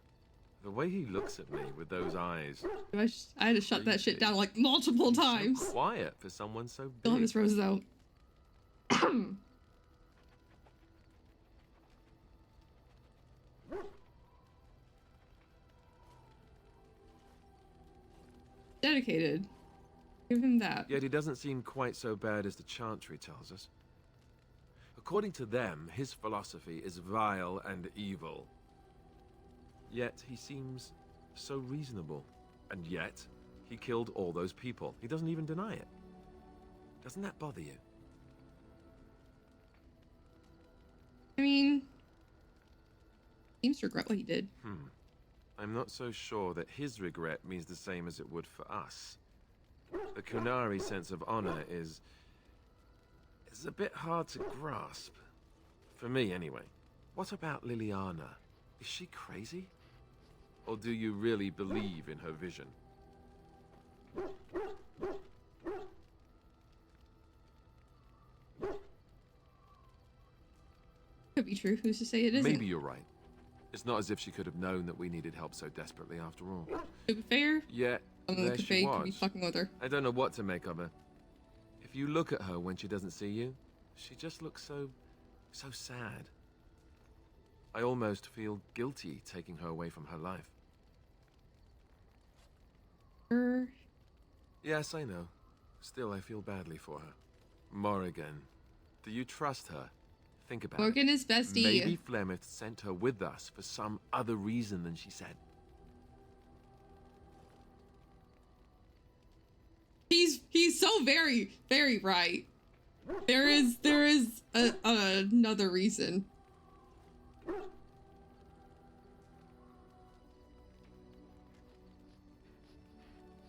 The way he looks at me with those eyes. I had to shut that shit down like multiple times. So quiet for someone so big. Still have his roses out. Dedicated. Give him that. Yet he doesn't seem quite so bad as the Chantry tells us. According to them, his philosophy is vile and evil. Yet he seems so reasonable. And yet, he killed all those people. He doesn't even deny it. Doesn't that bother you? I mean, seems to regret what he did. I'm not so sure that his regret means the same as it would for us. The Kunari sense of honor is a bit hard to grasp. For me, anyway. What about Liliana? Is she crazy? Or do you really believe in her vision? Could be true. Who's to say it isn't? Maybe you're right. It's not as if she could have known that we needed help so desperately after all. To be fair, Yeah, someone there could she be was. fucking with her. I don't know what to make of her. If you look at her when she doesn't see you, she just looks so sad. I almost feel guilty taking her away from her life. Yes, I know. Still, I feel badly for her. Morrigan, do you trust her? Think about Morgan it. is bestie. Maybe Flemeth sent her with us for some other reason than she said. He's so very, very right. There is another reason.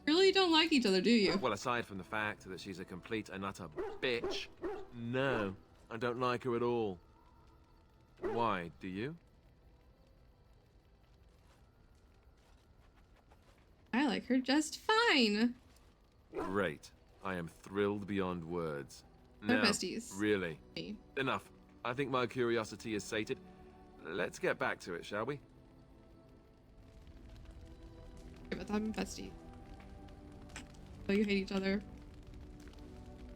Really don't like each other, do you? Well, aside from the fact that she's a complete and utter bitch, no, I don't like her at all. Why, do you? I like her just fine. Great. I am thrilled beyond words. We're Now, besties. really, enough. I think my curiosity is sated. Let's get back to it, shall we? Okay, but I'm bestie. Oh, you hate each other.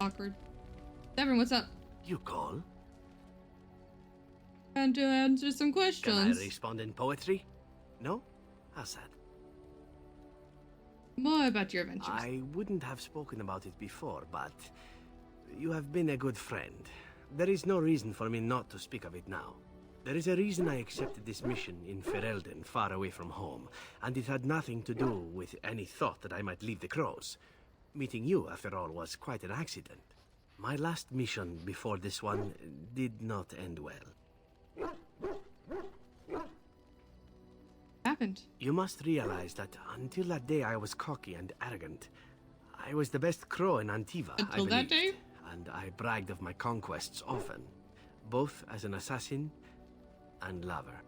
Awkward. Devin, what's up? You call? And to answer some Can I questions. respond in poetry? No? How sad. More about your adventures. I wouldn't have spoken about it before, but you have been a good friend. There is no reason for me not to speak of it now. There is a reason I accepted this mission in Ferelden, far away from home, and it had nothing to do with any thought that I might leave the Crows. Meeting you, after all, was quite an accident. My last mission before this one did not end well. Happened. You must realize that until that day I was cocky and arrogant. I was the best crow in Antiva, Until I that believed, day? and I bragged of my conquests often, both as an assassin and lover.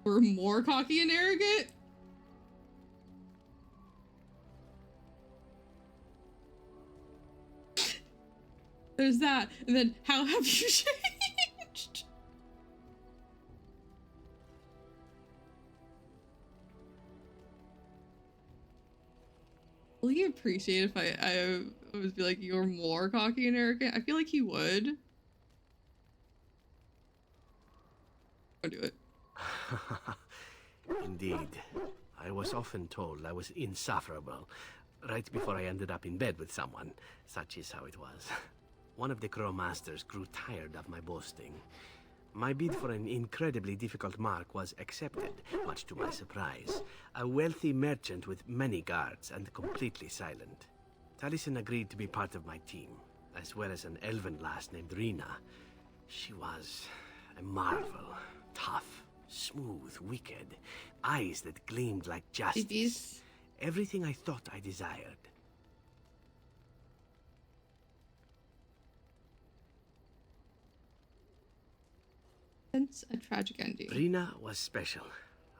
We're more cocky and arrogant? There's that. And then, how have you changed? Will he appreciate if I was be like, you're more cocky and arrogant? I feel like he would. I'll do it. Indeed. I was often told I was insufferable, right before I ended up in bed with someone. Such is how it was. One of the Crow Masters grew tired of my boasting. My bid for an incredibly difficult mark was accepted, much to my surprise. A wealthy merchant with many guards and completely silent. Taliesin agreed to be part of my team, as well as an elven lass named Rina. She was a marvel. Tough, smooth, wicked. Eyes that gleamed like justice. Everything I thought I desired. That's a tragic ending. Rina was special.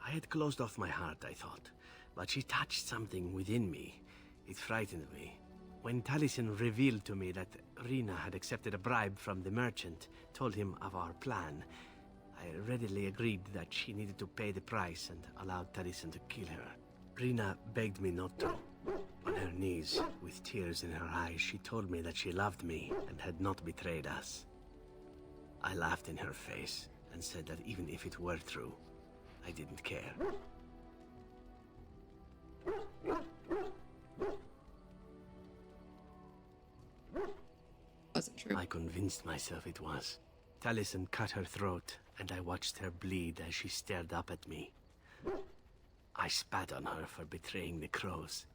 I had closed off my heart, I thought. But she touched something within me. It frightened me. When Taliesin revealed to me that Rina had accepted a bribe from the merchant, told him of our plan, I readily agreed that she needed to pay the price and allowed Taliesin to kill her. Rina begged me not to. On her knees, with tears in her eyes, she told me that she loved me and had not betrayed us. I laughed in her face and said that even if it were true, I didn't care. Wasn't true. I convinced myself it was. Taliesin cut her throat, and I watched her bleed as she stared up at me. I spat on her for betraying the crows.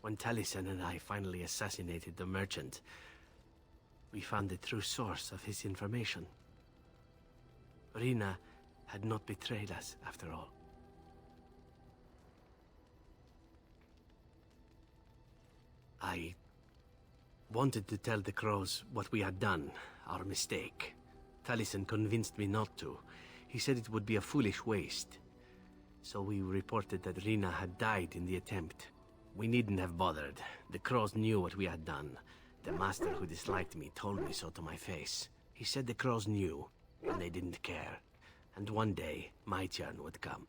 When Taliesin and I finally assassinated the merchant, we found the true source of his information. Rina had not betrayed us, after all. I wanted to tell the crows what we had done, our mistake. Taliesin convinced me not to. He said it would be a foolish waste. So we reported that Rina had died in the attempt. We needn't have bothered. The crows knew what we had done. The master who disliked me told me so to my face. He said the crows knew, and they didn't care. And one day, my turn would come.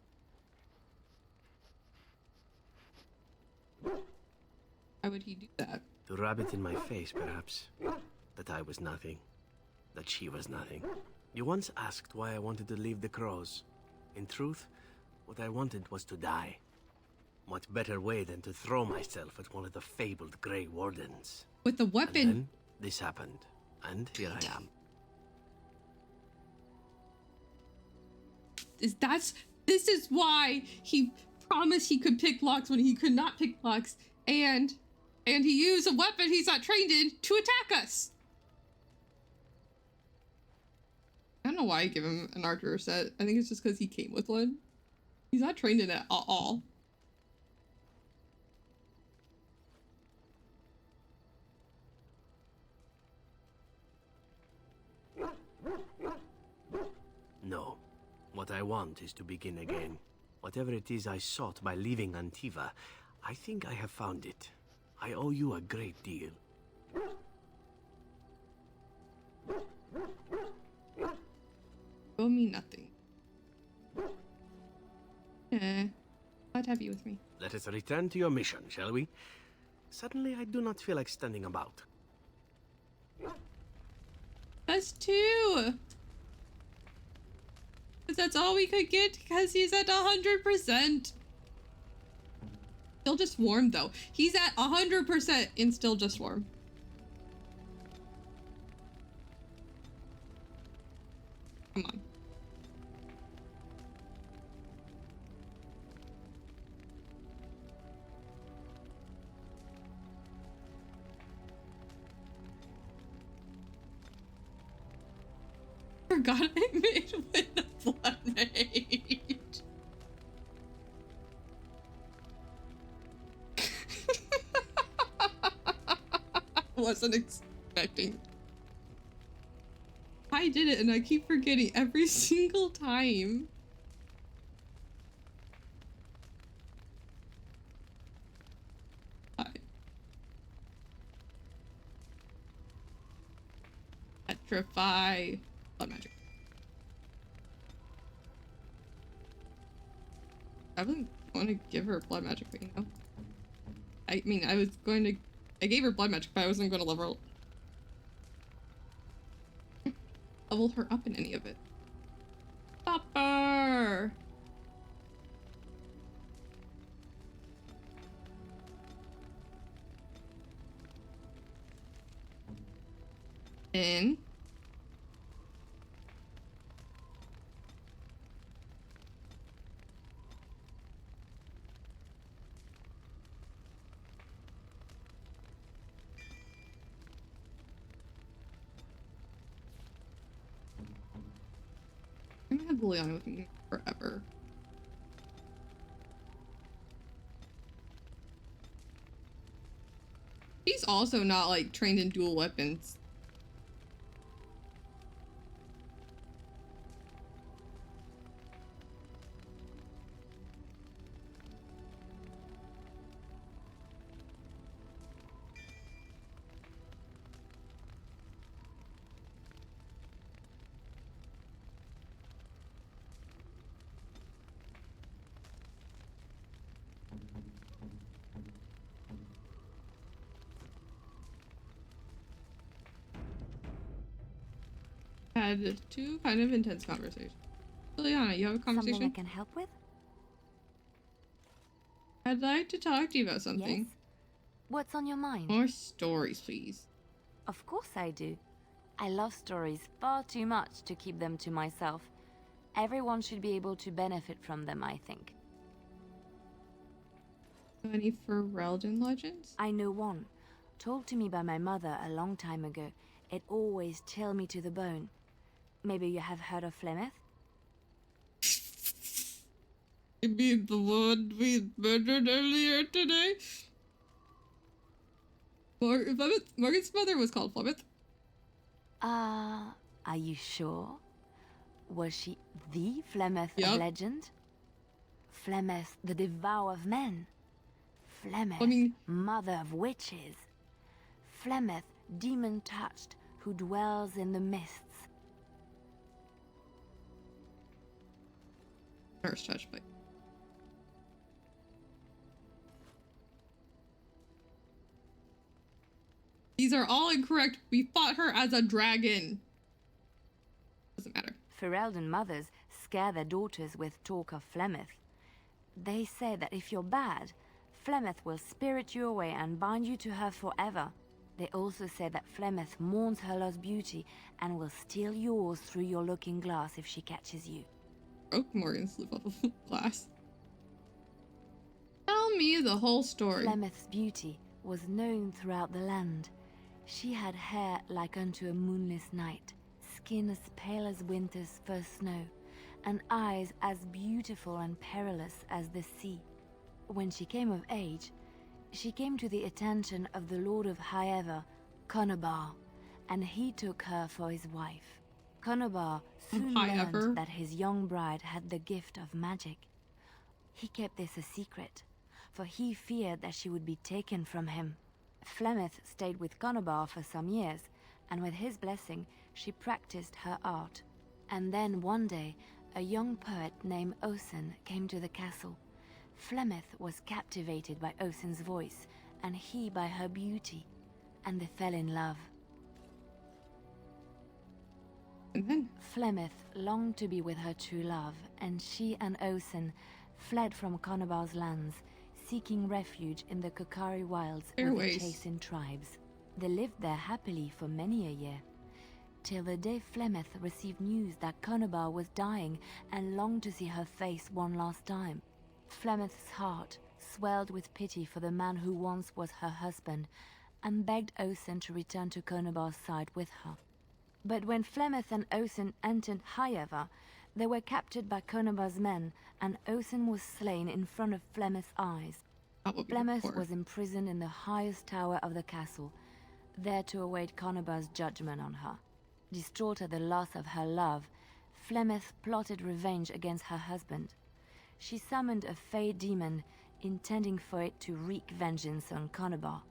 Why would he do that? To rub it in my face, perhaps. That I was nothing. That she was nothing. You once asked why I wanted to leave the crows. In truth, what I wanted was to die. What better way than to throw myself at one of the fabled Grey Wardens? With a weapon. And then this happened, and here I am. This is why he promised he could pick locks when he could not pick locks, and he used a weapon he's not trained in to attack us. I don't know why I give him an archer set. I think it's just because he came with one. He's not trained in it at all. No. What I want is to begin again. Whatever it is I sought by leaving Antiva, I think I have found it. I owe you a great deal. Owe me nothing. Glad to have you with me. Let us return to your mission, shall we? Suddenly, I do not feel like standing about. Us too! Because that's all we could get because he's at 100%. Still just warm though. He's at 100% and still just warm. Come on. Forgot I made with a blood mage. Wasn't expecting. I did it and I keep forgetting every single time. Petrify. Blood magic. I wouldn't want to give her blood magic, but you know. I mean, I gave her blood magic, but I wasn't going to level her up in any of it. Stopper! In. I'm gonna have Liliana with me forever. She's also not like trained in dual weapons. Had two kind of intense conversations. Liliana, you have a conversation? Something I can help with? I'd like to talk to you about something. Yes? What's on your mind? More stories, please. Of course I do. I love stories far too much to keep them to myself. Everyone should be able to benefit from them, I think. Any Ferelden legends? I know one, told to me by my mother a long time ago. It always chilled me to the bone. Maybe you have heard of Flemeth? You mean the one we murdered earlier today? Morgan's mother was called Flemeth. Are you sure? Was she the Flemeth Yep. of legend? Flemeth, the devourer of men. Flemeth, mother of witches. Flemeth, demon-touched, who dwells in the mists. First touch, but these are all incorrect. We fought her as a dragon. Doesn't matter. Ferelden mothers scare their daughters with talk of Flemeth. They say that if you're bad, Flemeth will spirit you away and bind you to her forever. They also say that Flemeth mourns her lost beauty and will steal yours through your looking glass if she catches you. Broke Morgan's lip off of glass. Tell me the whole story. Flemeth's beauty was known throughout the land. She had hair like unto a moonless night, skin as pale as winter's first snow, and eyes as beautiful and perilous as the sea. When she came of age, she came to the attention of the Lord of Highever, Conobar, and he took her for his wife. Conobar soon learned that his young bride had the gift of magic. He kept this a secret, for he feared that she would be taken from him. Flemeth stayed with Conobar for some years, and with his blessing, she practiced her art. And then one day, a young poet named Osen came to the castle. Flemeth was captivated by Osen's voice, and he by her beauty, and they fell in love. Flemeth longed to be with her true love, and she and Osen fled from Conobar's lands, seeking refuge in the Kokari wilds with the Chasing tribes. They lived there happily for many a year, till the day Flemeth received news that Conobar was dying and longed to see her face one last time. Flemeth's heart swelled with pity for the man who once was her husband, and begged Osen to return to Conobar's side with her. But when Flemeth and Osen entered Highever, they were captured by Conobar's men, and Osen was slain in front of Flemeth's eyes. Flemeth was imprisoned in the highest tower of the castle, there to await Conobar's judgment on her. Distraught at the loss of her love, Flemeth plotted revenge against her husband. She summoned a fey demon, intending for it to wreak vengeance on Conobar.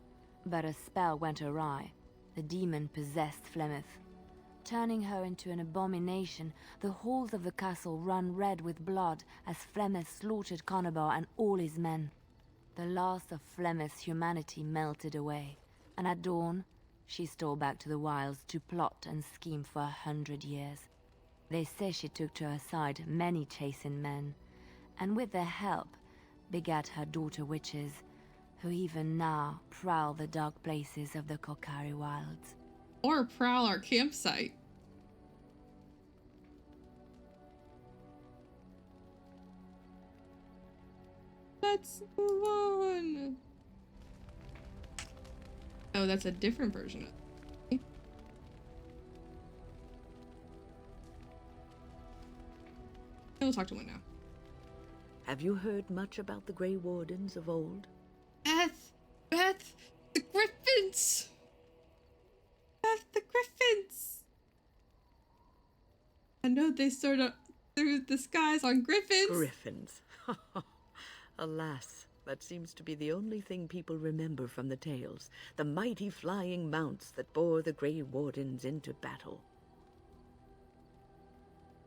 But a spell went awry. The demon possessed Flemeth. Turning her into an abomination, the halls of the castle ran red with blood as Flemeth slaughtered Conobar and all his men. The last of Flemeth's humanity melted away, and at dawn, she stole back to the wilds to plot and scheme for 100 years. They say she took to her side many Chasing men, and with their help, begat her daughter witches, who even now prowl the dark places of the Kokari wilds. Or prowl our campsite. Let's move on. Oh, that's a different version of it. We'll talk to one now. Have you heard much about the Grey Wardens of old? Beth, the Griffins! Beth, the Griffins! I know they sort of threw the skies on Griffins. Griffins. Alas, that seems to be the only thing people remember from the tales. The mighty flying mounts that bore the Grey Wardens into battle.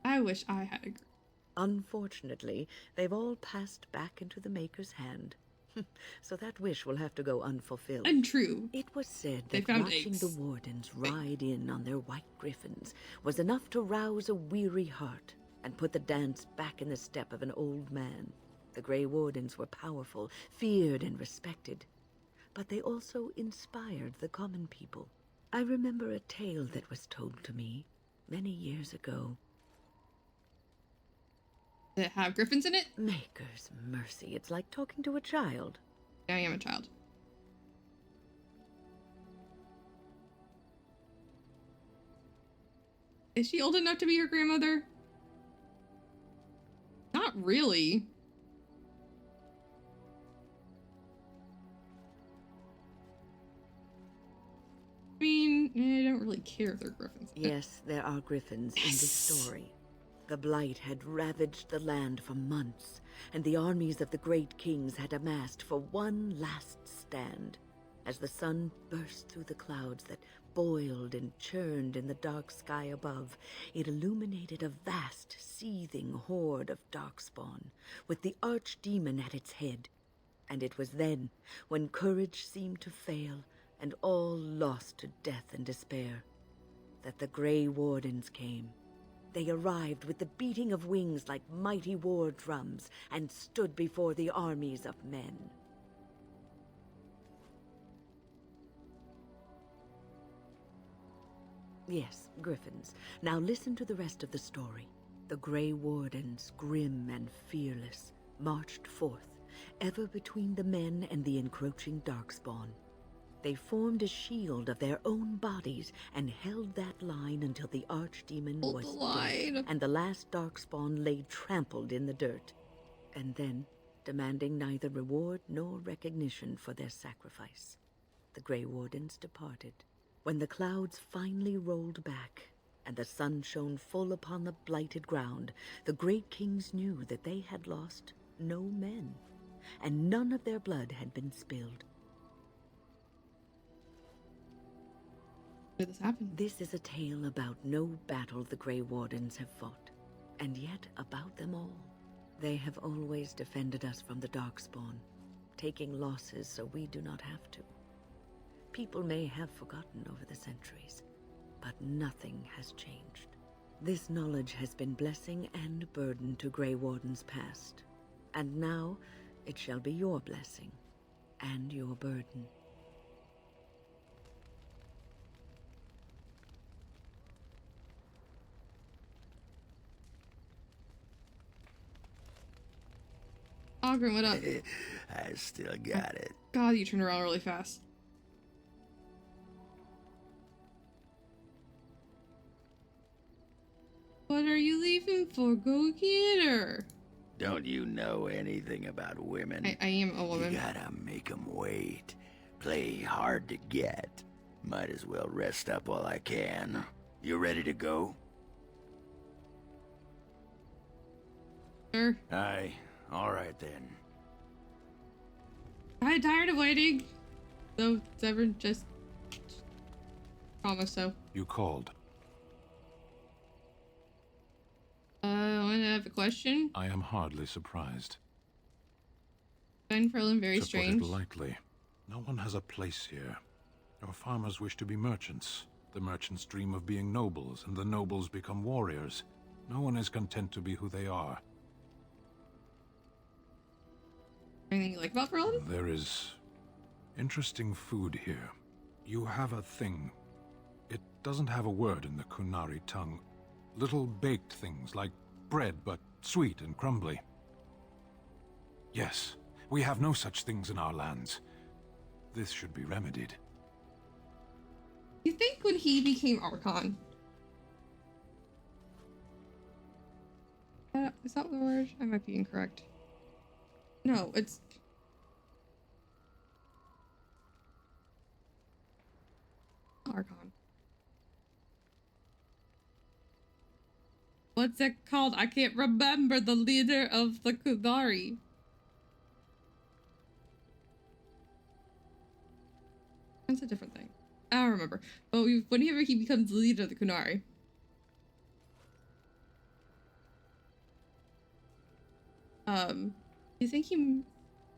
I wish I had a Griffin. Unfortunately, they've all passed back into the Maker's hand. So that wish will have to go unfulfilled. Untrue. It was said They that found watching eggs. the Wardens ride in on their white griffins was enough to rouse a weary heart and put the dance back in the step of an old man. The Grey Wardens were powerful, feared and respected, but they also inspired the common people. I remember a tale that was told to me many years ago. Does it have Griffins in it? Maker's mercy, it's like talking to a child. I am a child. Is she old enough to be your grandmother? Not really. I mean, I don't really care if they're griffins. Yes, there are griffins in this story. The blight had ravaged the land for months, and the armies of the great kings had amassed for one last stand. As the sun burst through the clouds that boiled and churned in the dark sky above, it illuminated a vast, seething horde of darkspawn, with the archdemon at its head. And it was then, when courage seemed to fail, and all lost to death and despair, that the Grey Wardens came. They arrived with the beating of wings like mighty war drums, and stood before the armies of men. Yes, griffins. Now listen to the rest of the story. The Grey Wardens, grim and fearless, marched forth, ever between the men and the encroaching darkspawn. They formed a shield of their own bodies and held that line until the archdemon was dead, and the last darkspawn lay trampled in the dirt. And then, demanding neither reward nor recognition for their sacrifice, the Grey Wardens departed. When the clouds finally rolled back, and the sun shone full upon the blighted ground, the great kings knew that they had lost no men, and none of their blood had been spilled. Did this happen? This is a tale about no battle the Grey Wardens have fought, and yet about them all. They have always defended us from the Darkspawn, taking losses so we do not have to. People may have forgotten over the centuries, but nothing has changed. This knowledge has been blessing and burden to Grey Wardens past, and now it shall be your blessing and your burden. Ogren, what up? I still got it. God, you turned around really fast. What are you leaving for? Go get her. Don't you know anything about women? I am a woman. You gotta make 'em wait. Play hard to get. Might as well rest up while I can. You ready to go? Sure. Aye. All right then. I'm tired of waiting. So, Severn just promise so. You called. I want to have a question. I am hardly surprised. Ben Ferlin, very to strange. put it lightly, no one has a place here. Your farmers wish to be merchants. The merchants dream of being nobles, and the nobles become warriors. No one is content to be who they are. Anything you like about Ferlin? There is interesting food here. You have a thing. It doesn't have a word in the Kunari tongue. Little baked things like bread, but sweet and crumbly. Yes, we have no such things in our lands. This should be remedied. You think when he became Archon? Is that the word? I might be incorrect. No, it's... Archon. What's it called? I can't remember the leader of the Kunari. That's a different thing. I don't remember. But whenever he becomes the leader of the Kunari. You think he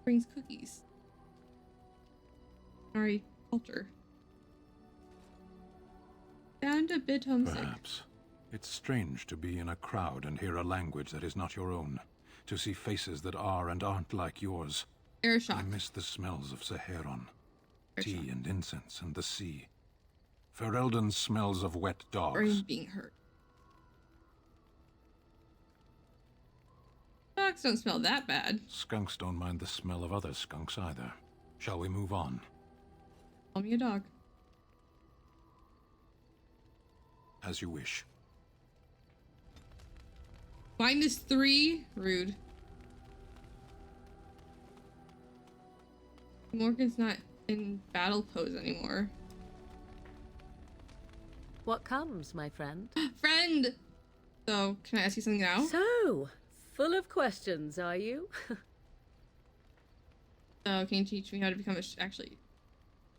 brings cookies? Kunari culture. Sound a bit homesick. Perhaps. It's strange to be in a crowd and hear a language that is not your own. To see faces that are and aren't like yours. Air shock. I miss the smells of Saharon. Tea and incense and the sea. Ferelden smells of wet dogs. Brain being hurt. Dogs don't smell that bad. Skunks don't mind the smell of other skunks either. Shall we move on? Call me a dog. As you wish. -3? Rude. Morgan's not in battle pose anymore. What comes, my friend? Friend! So, can I ask you something now? So, full of questions, are you? So, can you teach me how to become actually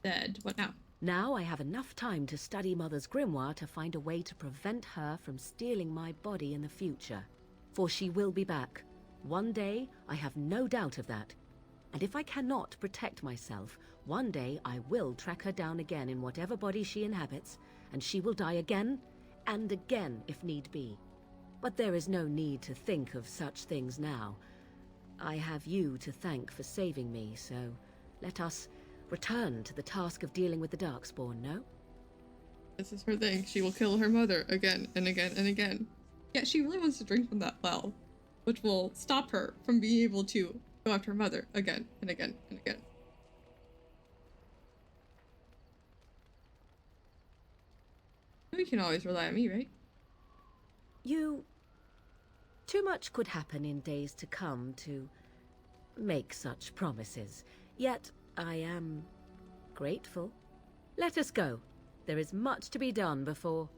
dead? What now? Now I have enough time to study Mother's grimoire to find a way to prevent her from stealing my body in the future. For she will be back. One day, I have no doubt of that. And if I cannot protect myself, one day I will track her down again in whatever body she inhabits, and she will die again and again if need be. But there is no need to think of such things now. I have you to thank for saving me, so let us return to the task of dealing with the Darkspawn, no? This is her thing. She will kill her mother again and again and again. Yeah, she really wants to drink from that well, which will stop her from being able to go after her mother again and again and again. We can always rely on me, right? Too much could happen in days to come to make such promises. Yet I am grateful. Let us go. There is much to be done before...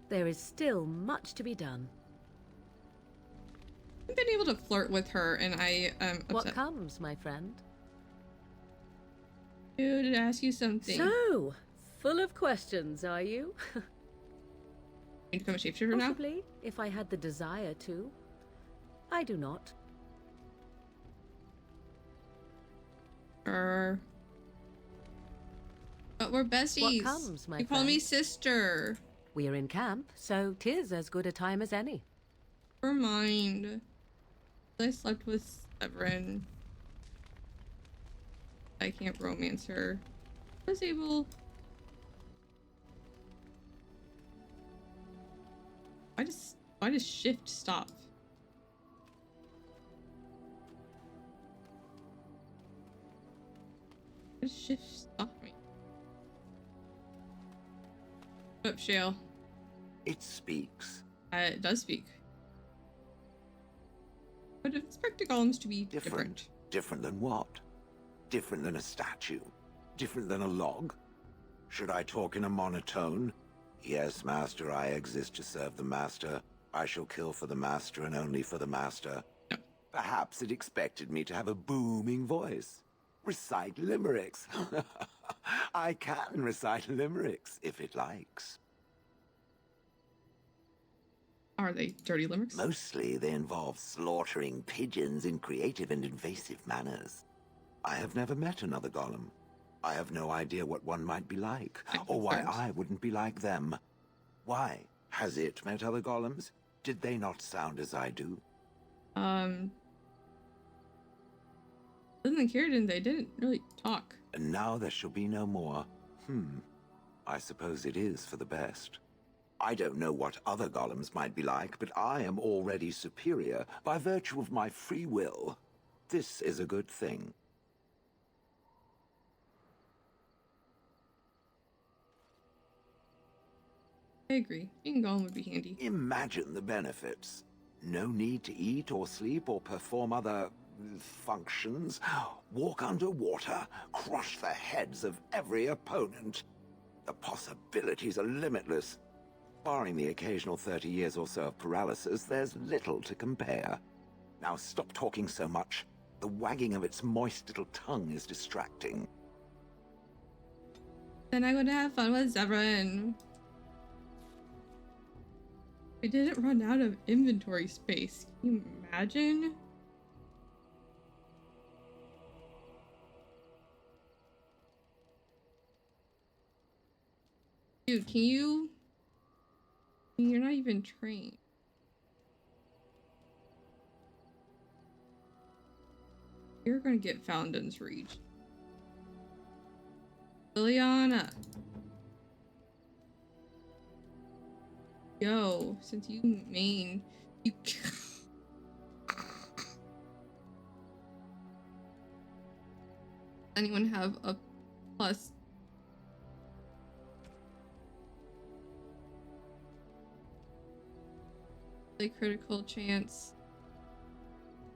There is still much to be done. I've been able to flirt with her, and I am upset. What comes, my friend? Dude, to ask you something. So, full of questions, are you? You become a shapeshifter now? Possibly, if I had the desire to. I do not. But we're besties. What comes, my You friend? call me sister. We're in camp, so 'tis as good a time as any. Never mind. I slept with Severin. I can't romance her. I was able... Why does shift stop? Why does shift stop me? Up, Shale. It speaks. It does speak. But expect the golems to be different. Different than what? Different than a statue? Different than a log? Should I talk in a monotone? Yes, Master, I exist to serve the Master. I shall kill for the Master and only for the Master. No. Perhaps it expected me to have a booming voice. Recite limericks. I can recite limericks, if it likes. Are they dirty limericks? Mostly they involve slaughtering pigeons in creative and invasive manners. I have never met another golem. I have no idea what one might be like, or why I wouldn't be like them. Why? Has it met other golems? Did they not sound as I do? Other than Kieran, they didn't really talk. And now there shall be no more. I suppose it is for the best. I don't know what other golems might be like, but I am already superior by virtue of my free will. This is a good thing. I agree. Being golem would be handy. Imagine the benefits. No need to eat or sleep or perform other functions. Walk underwater, crush the heads of every opponent. The possibilities are limitless. Barring the occasional 30 years or so of paralysis, there's little to compare. Now stop talking so much. The wagging of its moist little tongue is distracting. Then I would have fun with Severin. We didn't run out of inventory space. Can you imagine? Dude, can you... You're not even trained. You're gonna get Fountain's Reach. Liliana. Yo, since you main, you... Anyone have a plus? A critical chance.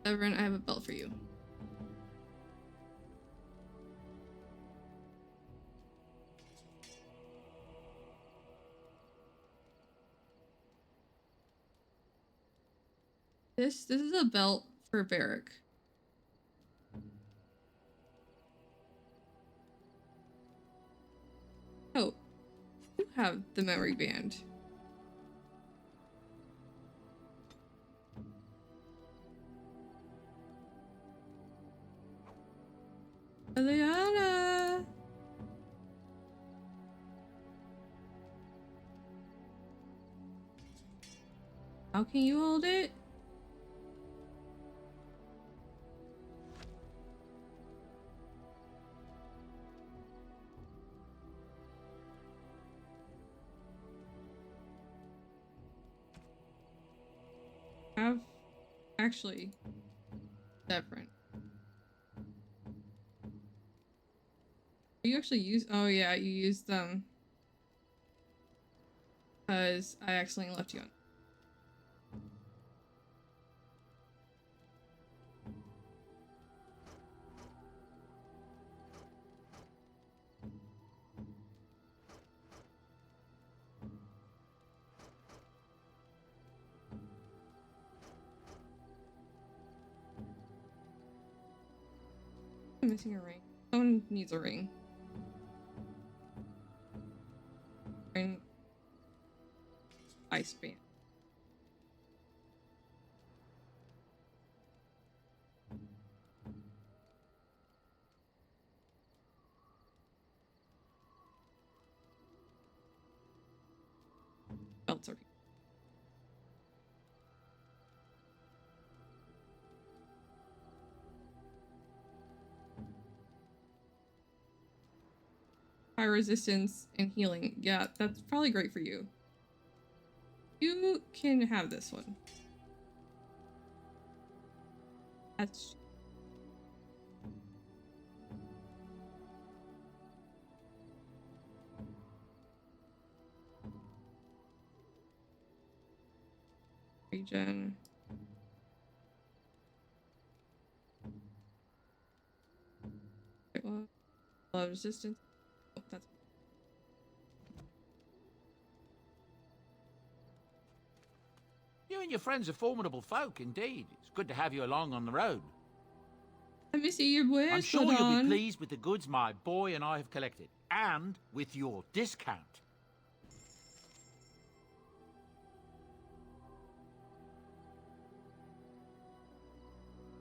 Severin, I have a belt for you. This is a belt for Varric. Oh, you have the memory band. Eliana! How can you hold it? Have actually different. You actually use, oh yeah, you used them because I accidentally left you on. I'm missing a ring. Someone needs a ring. Ring. Ice band. Belts are here. High resistance and healing. Yeah, that's probably great for you. You can have this one. That's regen. Wait, what? Resistance. Oh, that's You and your friends are formidable folk, indeed. It's good to have you along on the road. Let me see your wares. I'm sure you'll be pleased with the goods my boy and I have collected, and with your discount.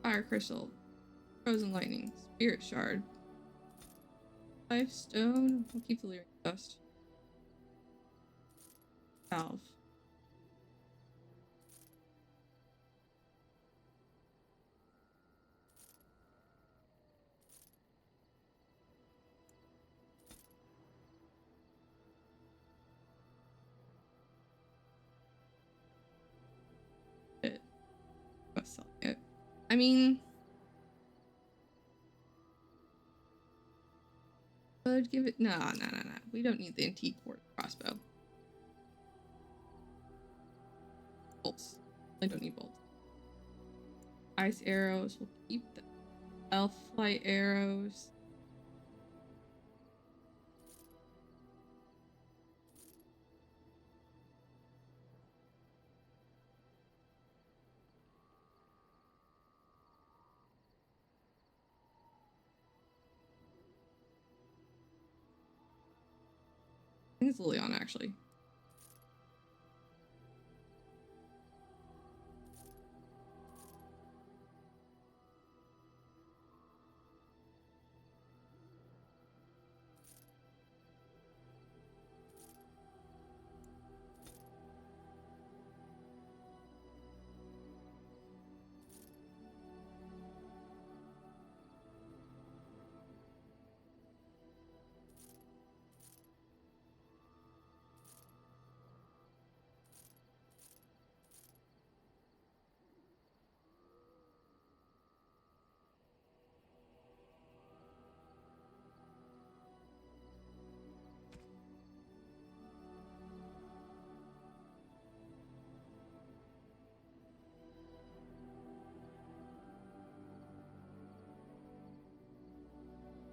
Fire crystal, frozen lightning, spirit shard, life stone. We'll keep the lyric dust. Valve. It. I mean, I'd give it. No. We don't need the antique crossbow. Bolts. I don't need bolts. Ice arrows. We'll keep the elf flight arrows. I think it's Liliana, actually.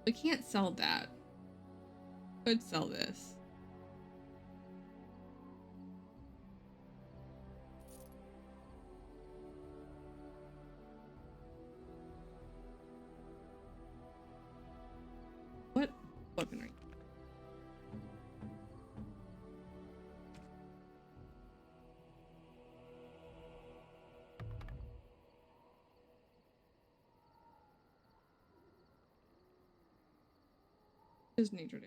We can't sell that. Could sell this. What weaponry? Just nature.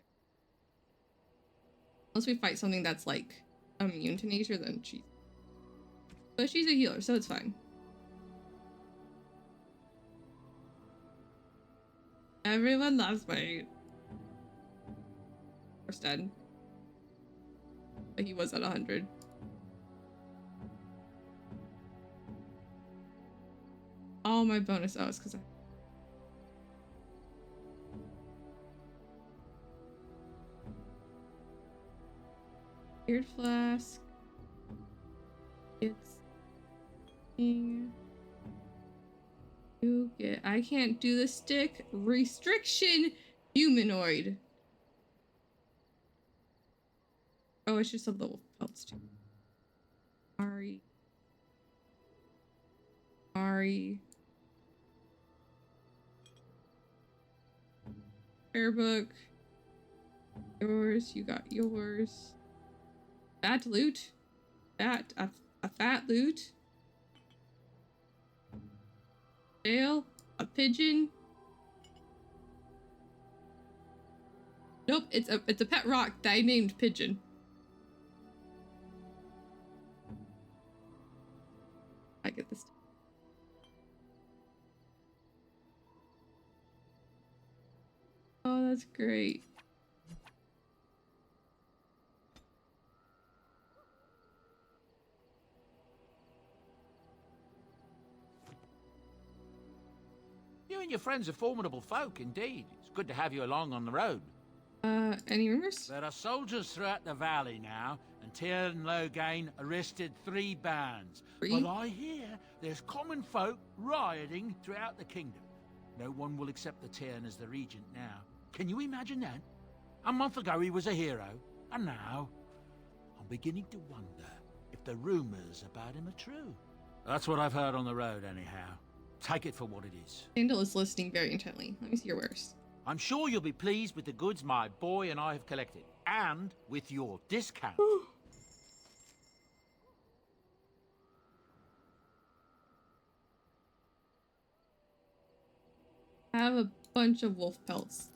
Unless we fight something that's like immune to nature, then she's. But she's a healer, so it's fine. Everyone loves me. Or dead. But he was at 100. All my bonus is because I. Weird flask. It's. You get. I can't do the stick. Restriction. Humanoid. Oh, I should sub the wolf pelts too. Sorry. Sorry. Prayer book. Yours. You got yours. Fat loot. Fat. A fat loot. Jail. A pigeon. Nope. It's a pet rock that I named Pigeon. I get this. Oh, that's great. You and your friends are formidable folk, indeed. It's good to have you along on the road. Any rumors? There are soldiers throughout the valley now, and Tyr Loghain arrested 3 bands. But I hear there's common folk rioting throughout the kingdom. No one will accept the Tyrn as the regent now. Can you imagine that? A month ago he was a hero, and now I'm beginning to wonder if the rumors about him are true. That's what I've heard on the road, anyhow. Take it for what it is. Sandal is listening very intently. Let me see your wares. I'm sure you'll be pleased with the goods my boy and I have collected, and with your discount. I have a bunch of wolf pelts.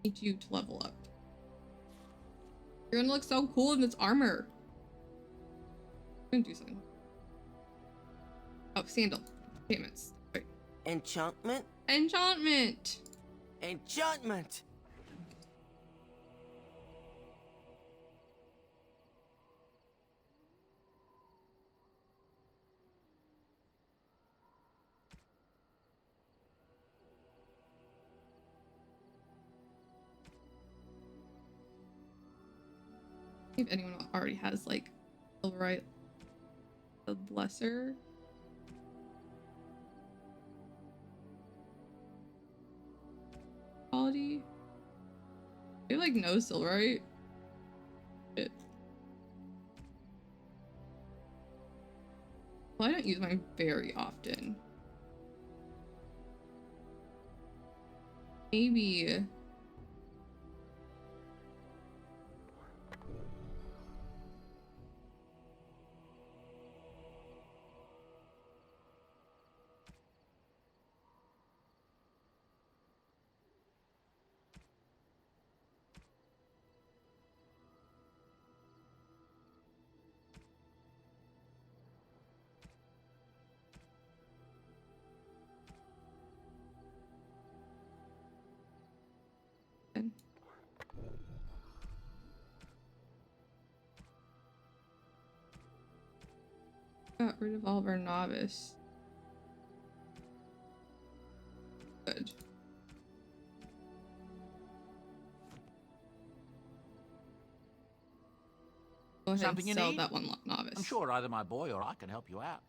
I need you to level up. You're gonna look so cool in this armor. I'm gonna do something. Oh, sandal. Payments. Wait. Enchantment? Enchantment! Enchantment! If anyone already has like Silverite, the Blesser. Quality. You have like no Silverite. Shit. Well, I don't use mine very often. Maybe. Got rid of all of our novice. Go ahead Something you and sell need? that one novice. I'm sure either my boy or I can help you out.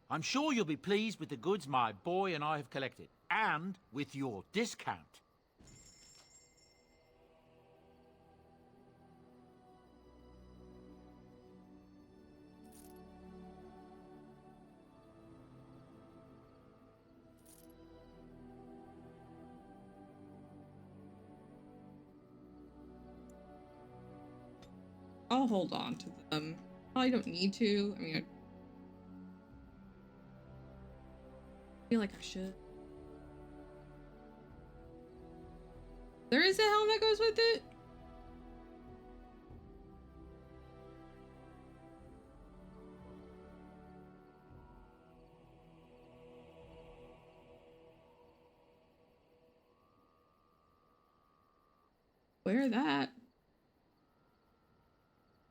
I'm sure you'll be pleased with the goods my boy and I have collected, and with your discount. I'll hold on to them. Probably don't need to. I mean, I feel like I should. There is a helm that goes with it? Wear that.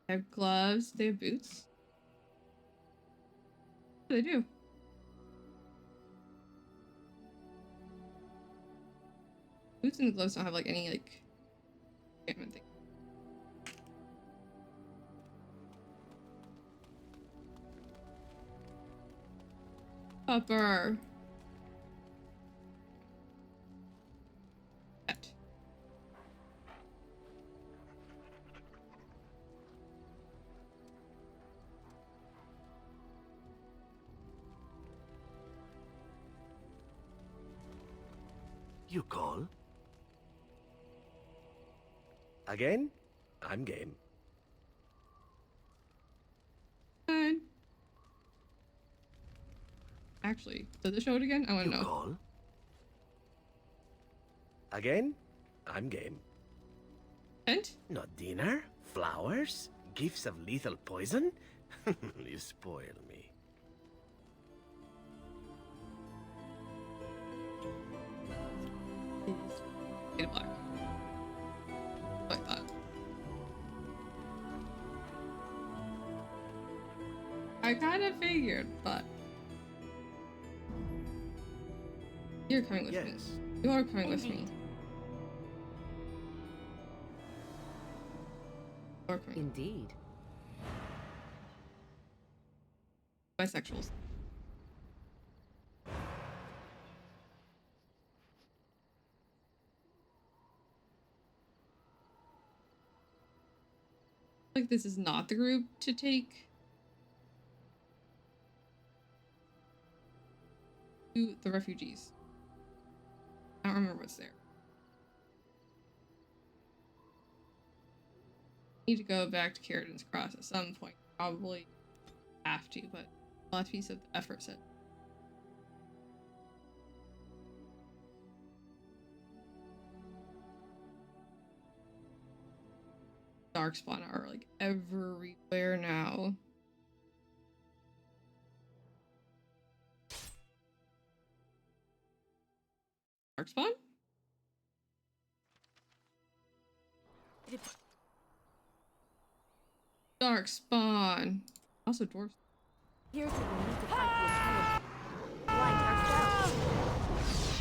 They have gloves. They have boots. What do they do? Boots and the gloves don't have like any like enchantment thing. Upper. You call? Again? I'm game. Fine. Actually, did they show it again? I want to know. You call? Again? I'm game. And? Not dinner? Flowers? Gifts of lethal poison? You spoil me. Get a black. Like that. I kind of figured, but you're coming with me. You are coming with me. You are coming. Indeed. Bisexuals. Like this is not the group to take to the refugees. I don't remember what's there. Need to go back to Carradin's Cross at some point. Probably have to, but last piece of the effort set. Darkspawn are like everywhere now. Darkspawn? Darkspawn. Also dwarves. Here's what we need to fight the entire blind ourselves.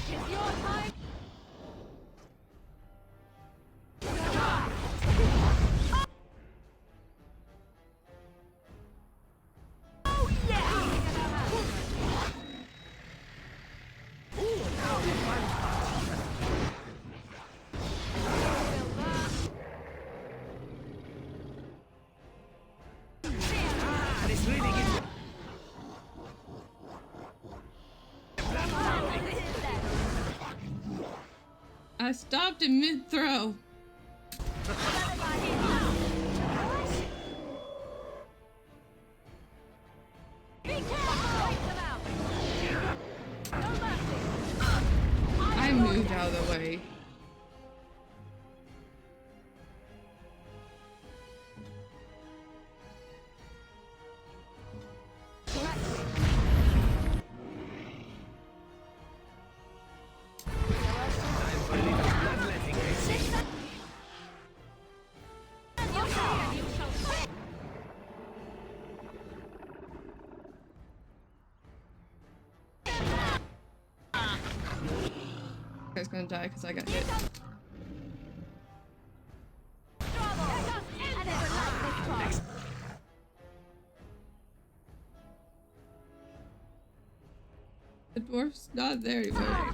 It's your time. Oh yeah! I stopped in mid-throw. I moved out of the way. Guy's gonna die because I got hit. dwarf's not there anymore.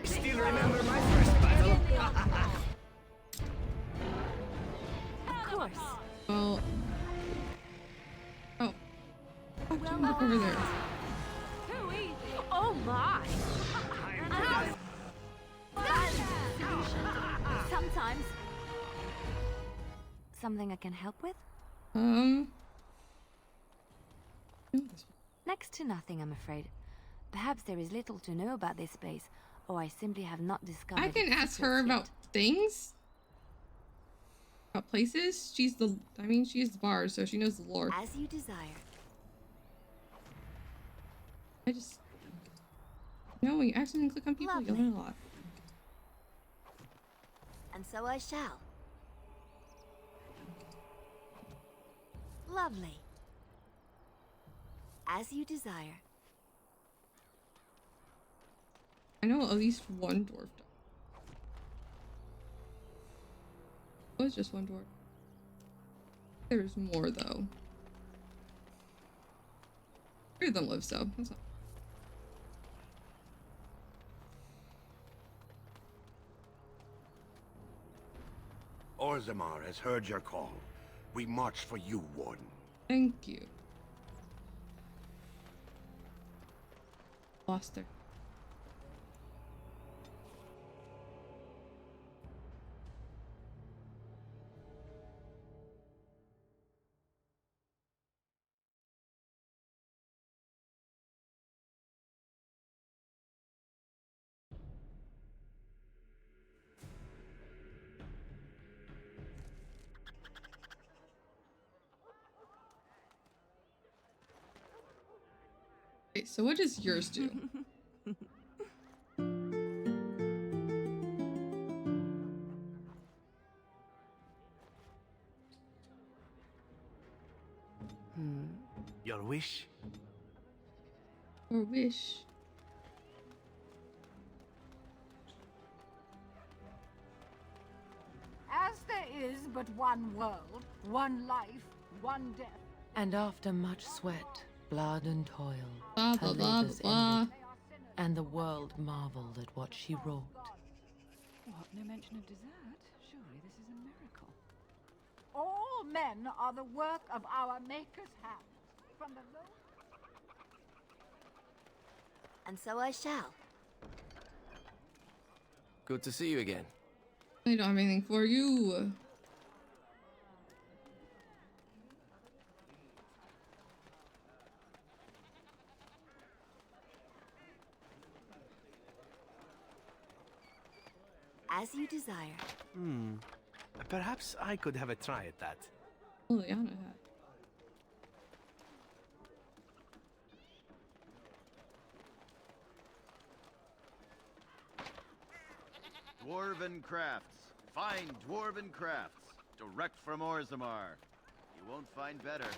Still remember my first battle? Of course. Well. Oh. Oh, look over there. Too easy. Oh my. Sometimes. Something I can help with? Next to nothing, I'm afraid. Perhaps there is little to know about this space, or I simply have not discovered. I can ask her about things. About places. She's the bard, so she knows the lore. As you desire. I just no, when you accidentally click on people, you learn a lot. And so I shall. Lovely. As you desire. I know at least one dwarf. It was just one dwarf. There's more though. 3 of them live, so that's not. Orzammar has heard your call. We march for you, Warden. Thank you. Lost her. Okay, so what does yours do? Your wish? Or wish? As there is but one world, one life, one death. And after much sweat, blood and toil, Blah, her blah, blah, labors blah. ended, and the world marveled at what she wrought. What? No mention of dessert? Surely this is a miracle. All men are the work of our Maker's hand. From the low... And so I shall. Good to see you again. I don't have anything for you. As you desire. Perhaps I could have a try at that. Liliana hat. Dwarven crafts. Fine dwarven crafts. Direct from Orzammar. You won't find better.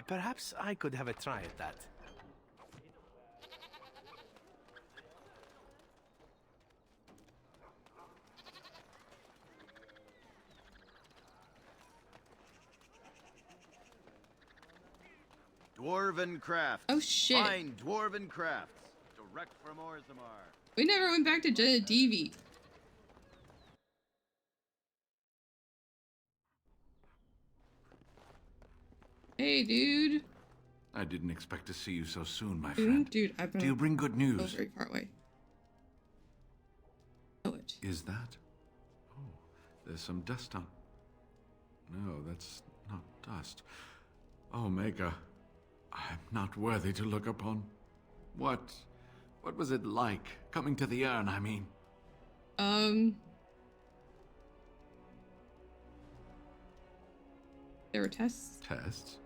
Perhaps I could have a try at that. Dwarven crafts. Oh shit. Fine dwarven crafts. Direct from Orzammar. We never went back to Jenna Devi. Hey, dude. I didn't expect to see you so soon, my friend. Dude, I've been. Do you bring good news? Very far away. Oh, it. Is that? Oh, there's some dust on. No, that's not dust. Oh, Maker, I'm not worthy to look upon. What was it like coming to the urn? I mean. There were tests. Tests?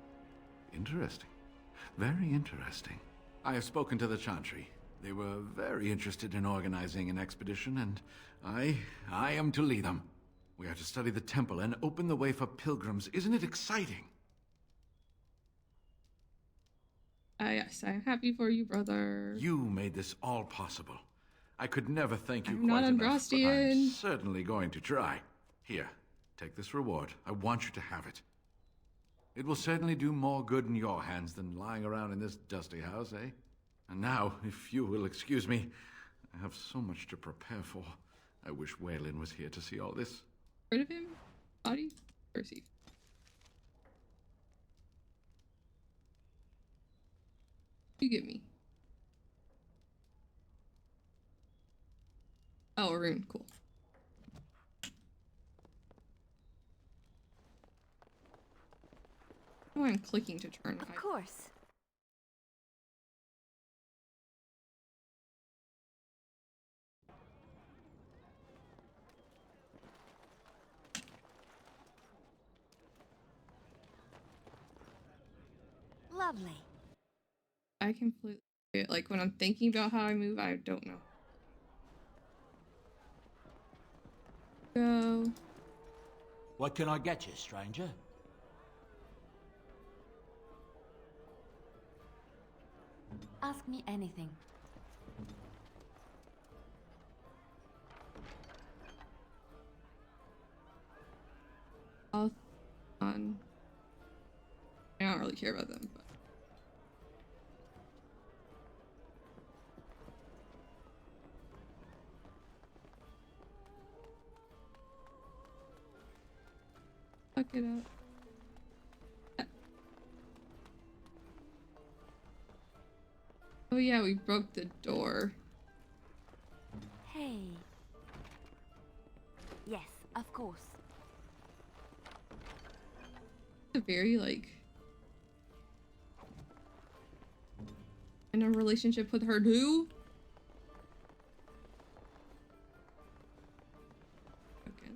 Interesting. Very interesting. I have spoken to the Chantry. They were very interested in organizing an expedition, and I am to lead them. We are to study the temple and open the way for pilgrims. Isn't it exciting? Yes, I'm happy for you, brother. You made this all possible. I could never thank you I'm quite not enough, but I'm Andrastian. certainly going to try. Here, take this reward. I want you to have it. It will certainly do more good in your hands than lying around in this dusty house, eh? And now, if you will excuse me, I have so much to prepare for. I wish Waylon was here to see all this. Rid of him? Body? Percy. You get me. Oh, a rune. Cool. Oh, I'm clicking to turn. Of course. Lovely. I completely like when I'm thinking about how I move, I don't know. Go. What can I get you, stranger? Ask me anything. I'll on. I don't really care about them, but fuck it up. Oh yeah, we broke the door. Hey. Yes, of course. A very like in a relationship with her too. Okay.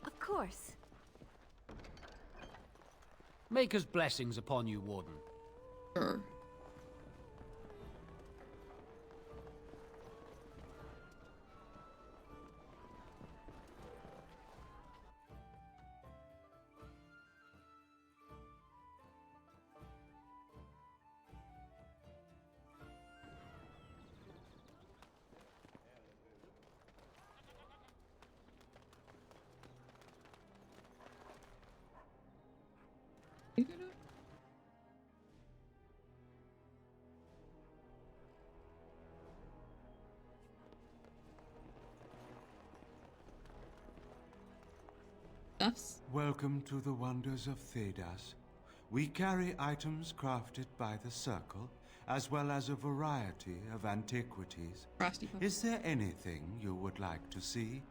Of course. Maker's blessings upon you, Warden. Sure. You gonna? Stuffs. Welcome to the wonders of Thedas. We carry items crafted by the Circle, as well as a variety of antiquities. Frosty Puff. Is there anything you would like to see?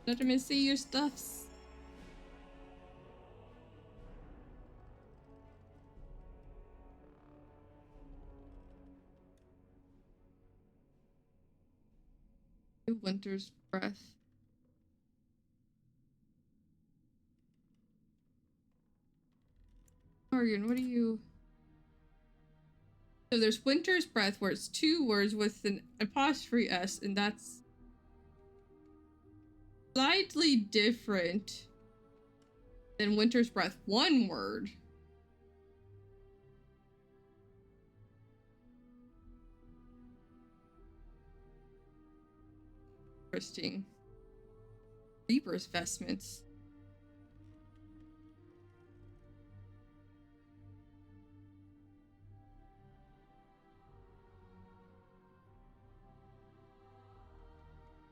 Let me see your stuffs. Winter's breath. Morgan, what are you? So there's Winter's breath, where it's 2 words with an apostrophe S, and that's slightly different than Winter's breath, 1 word. Interesting. Reaper's vestments.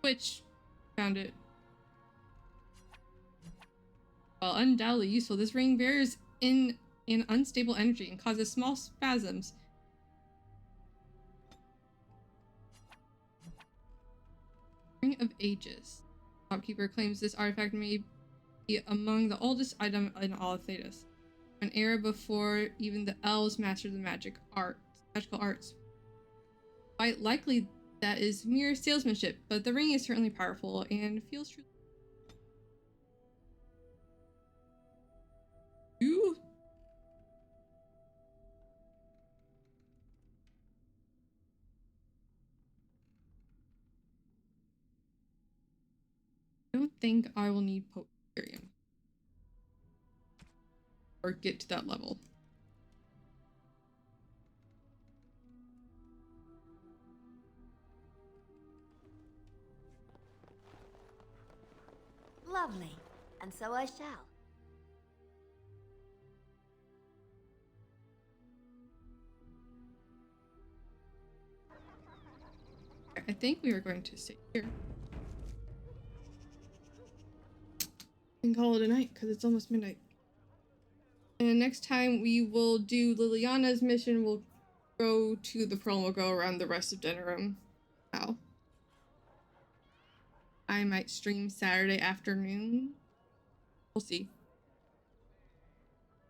Which found it. While undoubtedly useful, this ring bears in an unstable energy and causes small spasms. Ring of Ages. Shopkeeper claims this artifact may be among the oldest item in all of Thedas. An era before even the elves mastered the magical arts. Quite likely that is mere salesmanship, but the ring is certainly powerful and feels true. You? I don't think I will need potions. Tyrion. Or get to that level. Lovely. And so I shall. I think we were going to sit here and call it a night because it's almost midnight. And next time we will do Liliana's mission. We'll go to the Pearl and we'll go around the rest of Denerim. Wow. I might stream Saturday afternoon. We'll see.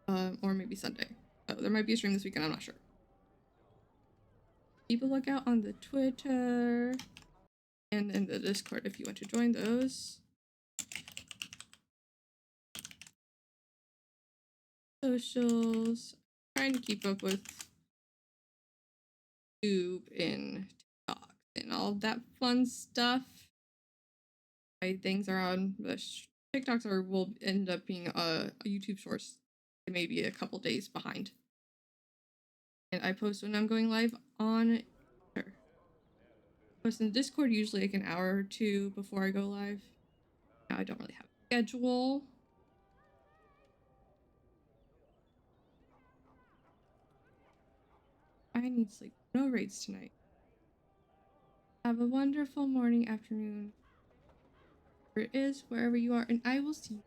Or maybe Sunday. Oh, there might be a stream this weekend. I'm not sure. Keep a lookout on the Twitter and in the Discord if you want to join those. Socials. Trying to keep up with YouTube and TikTok and all that fun stuff. Things are on the TikToks will end up being a YouTube Shorts. It may be a couple days behind. And I post when I'm going live on Twitter. I post in the Discord usually like an hour or two before I go live. Now I don't really have a schedule. I need sleep. No raids tonight. Have a wonderful morning, afternoon, wherever it is, wherever you are, and I will see you